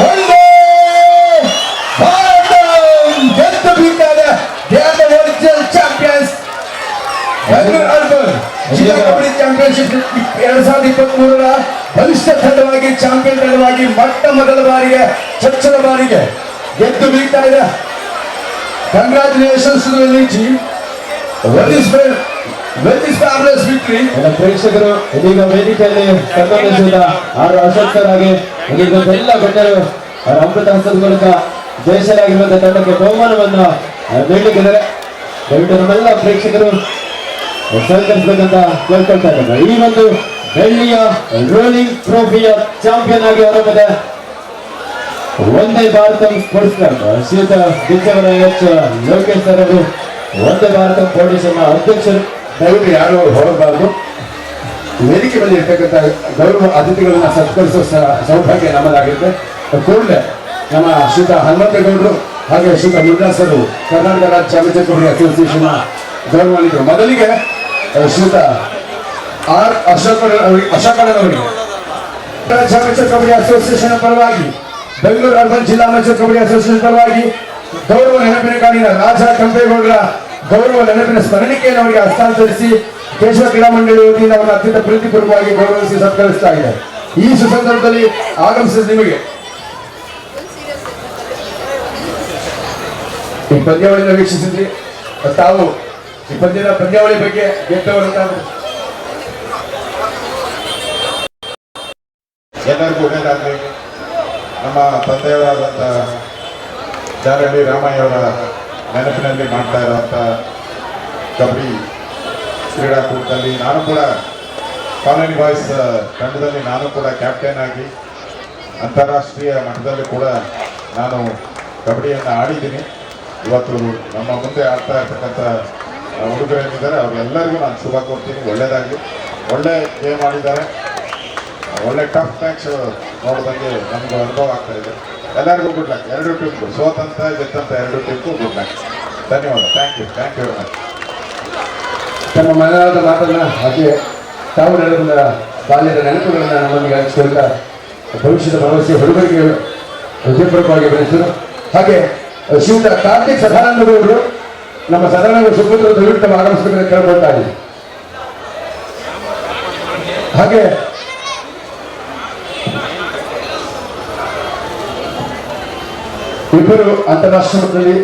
ಒಂದೇ ಭಾರತ ಗೆದ್ದು ಬೀಳ್ತಾರೆ. ಒರಿಜಿನಲ್ ಚಾಂಪಿಯನ್ಸ್ ಬೆಂಗಳೂರು ಅರ್ಬನ್ ಜಿಲ್ಲಾ ಕಬಡ್ಡಿ ಚಾಂಪಿಯನ್ಶಿಪ್ 2023ರ ಬಲಿಷ್ಠ ತಂಡವಾಗಿ, ಚಾಂಪಿಯನ್ ತಂಡವಾಗಿ ಮೊಟ್ಟ ಮೊದಲ ಬಾರಿಗೆ, ಚೊಚ್ಚಲ ಬಾರಿಗೆ ಗೆದ್ದು ಬೀಳ್ತಾ ಇದೆ. Congratulations to the team. Very fabulous victory. ಪ್ರೇಕ್ಷಕರು ಇದೀಗ ವೇದಿಕೆಯಲ್ಲಿ ಸನ್ಮಾನಿಸಿದ ಆರು ಅಶೋಕ್ ಸರ್ ಹಾಗೆ ಇದೀಗ ಎಲ್ಲ ಗಣ್ಯರು ಅವರ ಅಮೃತ ಹಸ್ತದ ಮೂಲಕ ಜಯಶಾಲಿಯಾಗಿರುವಂತಹ ತಂಡಕ್ಕೆ ಬಹುಮಾನವನ್ನು ನೀಡಲಿದ್ದಾರೆ. ದಯವಿಟ್ಟು ನಮ್ಮೆಲ್ಲ ಪ್ರೇಕ್ಷಕರು ಸಹಕರಿಸಬೇಕಂತ ಕೇಳ್ಕೊಳ್ತಾ ಇದ್ದಾರೆ. ಈ ಒಂದು ಬೆಳ್ಳಿಯ ರೋಲಿಂಗ್ ಟ್ರೋಫಿಯ ಚಾಂಪಿಯನ್ ಆಗಿ ಹೊರಬಂದ ಒಂದೇ ಭಾರತ ಸ್ಪೋರ್ಟ್ಸ್ ಕ್ಲಬ್ ಶ್ರೀಯುತ ಬಿಚ್ಚವರ H ಲೋಕೇಶ್ ಸರ್ ಅವರು ಒಂದೇ ಭಾರತ ಫೌಂಡೇಶನ್ ಅಧ್ಯಕ್ಷರು. ದಯವಿಟ್ಟು ಯಾರು ಹೊರಬಾರದು. ವೇದಿಕೆ ಮೇಲೆ ಇರ್ತಕ್ಕಂಥ ಗೌರವ ಅತಿಥಿಗಳನ್ನ ಸತ್ಕರಿಸುವ ಸೌಭಾಗ್ಯ ನಮ್ಮದಾಗಿರುತ್ತೆ. ಕೂಡಲೇ ನಮ್ಮ ಶ್ರೀಯುತ ಹನುಮಂತೇಗೌಡರು ಹಾಗೆ ಶ್ರೀಯುತ ಮುರುಘಾಸರು ಕರ್ನಾಟಕ ರಾಜ್ಯ ಚಾಂಪಿಯನ್ ಕಬಡ್ಡಿ ಅಸೋಸಿಯೇಷನ್ ಗೌರವಾನ್ವಿತರು. ಮೊದಲಿಗೆ ಶ್ರೀಯುತ R ಅಶೋಕಣ್ಣನವರಿಗೆ ರಾಜ್ಯ ಅಮೆಚೂರ್ ಕಬಡ್ಡಿ ಅಸೋಸಿಯೇಷನ್ ಪರವಾಗಿ ಬೆಂಗಳೂರು ಅರ್ಬನ್ ಜಿಲ್ಲಾ ಅಮೆಚೂರ್ ಕಬಡ್ಡಿ ಅಸೋಸಿಯೇಷನ್ ಪರವಾಗಿ ಗೌರವ ನೆನಪಿನ ಕಾಣಿನ ರಾಜ ಕೆಂಪೇಗೌಡರ ಗೌರವ ನೆನಪಿನ ಸ್ಮರಣಿಕೆಯನ್ನು ಅವರಿಗೆ ಹಸ್ತಾಂತರಿಸಿ ಕೇಶವ ಕ್ರೀಡಾ ಮಂಡಳಿ ವತಿಯಿಂದ ಅವರನ್ನು ಅತ್ಯಂತ ಪ್ರೀತಿಪೂರ್ವಕವಾಗಿ ಗೌರವಿಸಿ ಸತ್ಕರಿಸಲಾಗಿದೆ. ಈ ಸುಸಂದರ್ಭದಲ್ಲಿ ಆಗಮಿಸಿದ ನಿಮಗೆ ಈ ಪಂದ್ಯಾವಳಿಯನ್ನು ವೀಕ್ಷಿಸಿದ್ರಿ. ತಾವು ಈ ಪಂದ್ಯಾವಳಿ ಬಗ್ಗೆ ಗೆದ್ದವರಂತ ಎಲ್ಲರಿಗೂ ಒಳ್ಳೆಯದಾಗಲಿ. ನಮ್ಮ ತಂದೆಯವರಾದಂಥ ಜಾರಹಳ್ಳಿ ರಾಮಯ್ಯವರ ನೆನಪಿನಲ್ಲಿ ಮಾಡ್ತಾ ಇರುವಂಥ ಕಬಡ್ಡಿ ಕ್ರೀಡಾಕೂಟದಲ್ಲಿ ನಾನು ಕೂಡ ಕಾಲೋನಿ ಬಾಯ್ಸ್ ತಂಡದಲ್ಲಿ ನಾನು ಕೂಡ ಕ್ಯಾಪ್ಟನ್ ಆಗಿ ಅಂತಾರಾಷ್ಟ್ರೀಯ ಮಟ್ಟದಲ್ಲಿ ಕೂಡ ನಾನು ಕಬಡ್ಡಿಯನ್ನು ಆಡಿದ್ದೀನಿ. ಇವತ್ತು ನಮ್ಮ ಮುಂದೆ ಆಡ್ತಾ ಇರ್ತಕ್ಕಂಥ ಹುಡುಗರೇನಿದ್ದಾರೆ ಅವ್ರಿಗೆಲ್ಲರಿಗೂ ನಾನು ಶುಭ ಕೋರ್ತೀನಿ. ಒಳ್ಳೆಯದಾಗಲಿ. ಒಳ್ಳೆ ಗೇಮ್ ಆಡಿದ್ದಾರೆ. ಒಳ್ಳೆ ಟಫ್ ಮ್ಯಾಚ್ ನೋಡಿದಂಗೆ ನಮಗೂ ಅನುಭವ ಆಗ್ತಾ ಇದೆ. ಎಲ್ಲರಿಗೂ ಗುಡ್ ಲಕ್. ಎರಡು ಟೀಮ್ಗೂ ಸೋತಂತ ಗೆದ್ದಂತ ಎರಡು ಟೀಮ್ಗೂ ಗುಡ್ ಲಕ್. ಧನ್ಯವಾದ. Thank you very much. ತಮ್ಮ ಮನದ ಮಾತನ್ನ ಹಾಗೆ ತಾವು ನಡೆದ ಬಾಲ್ಯದ ನೆನಪುಗಳನ್ನ ನಮ್ಮೊಂದಿಗೆ ಹಂಚಿಕೊಳ್ಳುತ್ತಾ ಭವಿಷ್ಯದ ಭರವಸೆ ಹುಡುಗರಿಗೆ ಹೃದಯಪೂರ್ವಕವಾಗಿ ಬೆಳೆಸಿದರು. ಹಾಗೆ ಶ್ರೀಯುತ ಕಾರ್ತಿಕ್ ಸದಾನಂದಗೌಡರು ನಮ್ಮ ಸದಾನಂದ ಸುಪುತ್ರ ದಯವಿಟ್ಟು ಆಗಮಿಸಬೇಕಂತ ಕೇಳ್ಕೊಳ್ತಾ ಇದ್ದೀವಿ. ಹಾಗೆ ಇಬ್ಬರು ಅಂತಾರಾಷ್ಟ್ರೀಯ ಮಟ್ಟದಲ್ಲಿ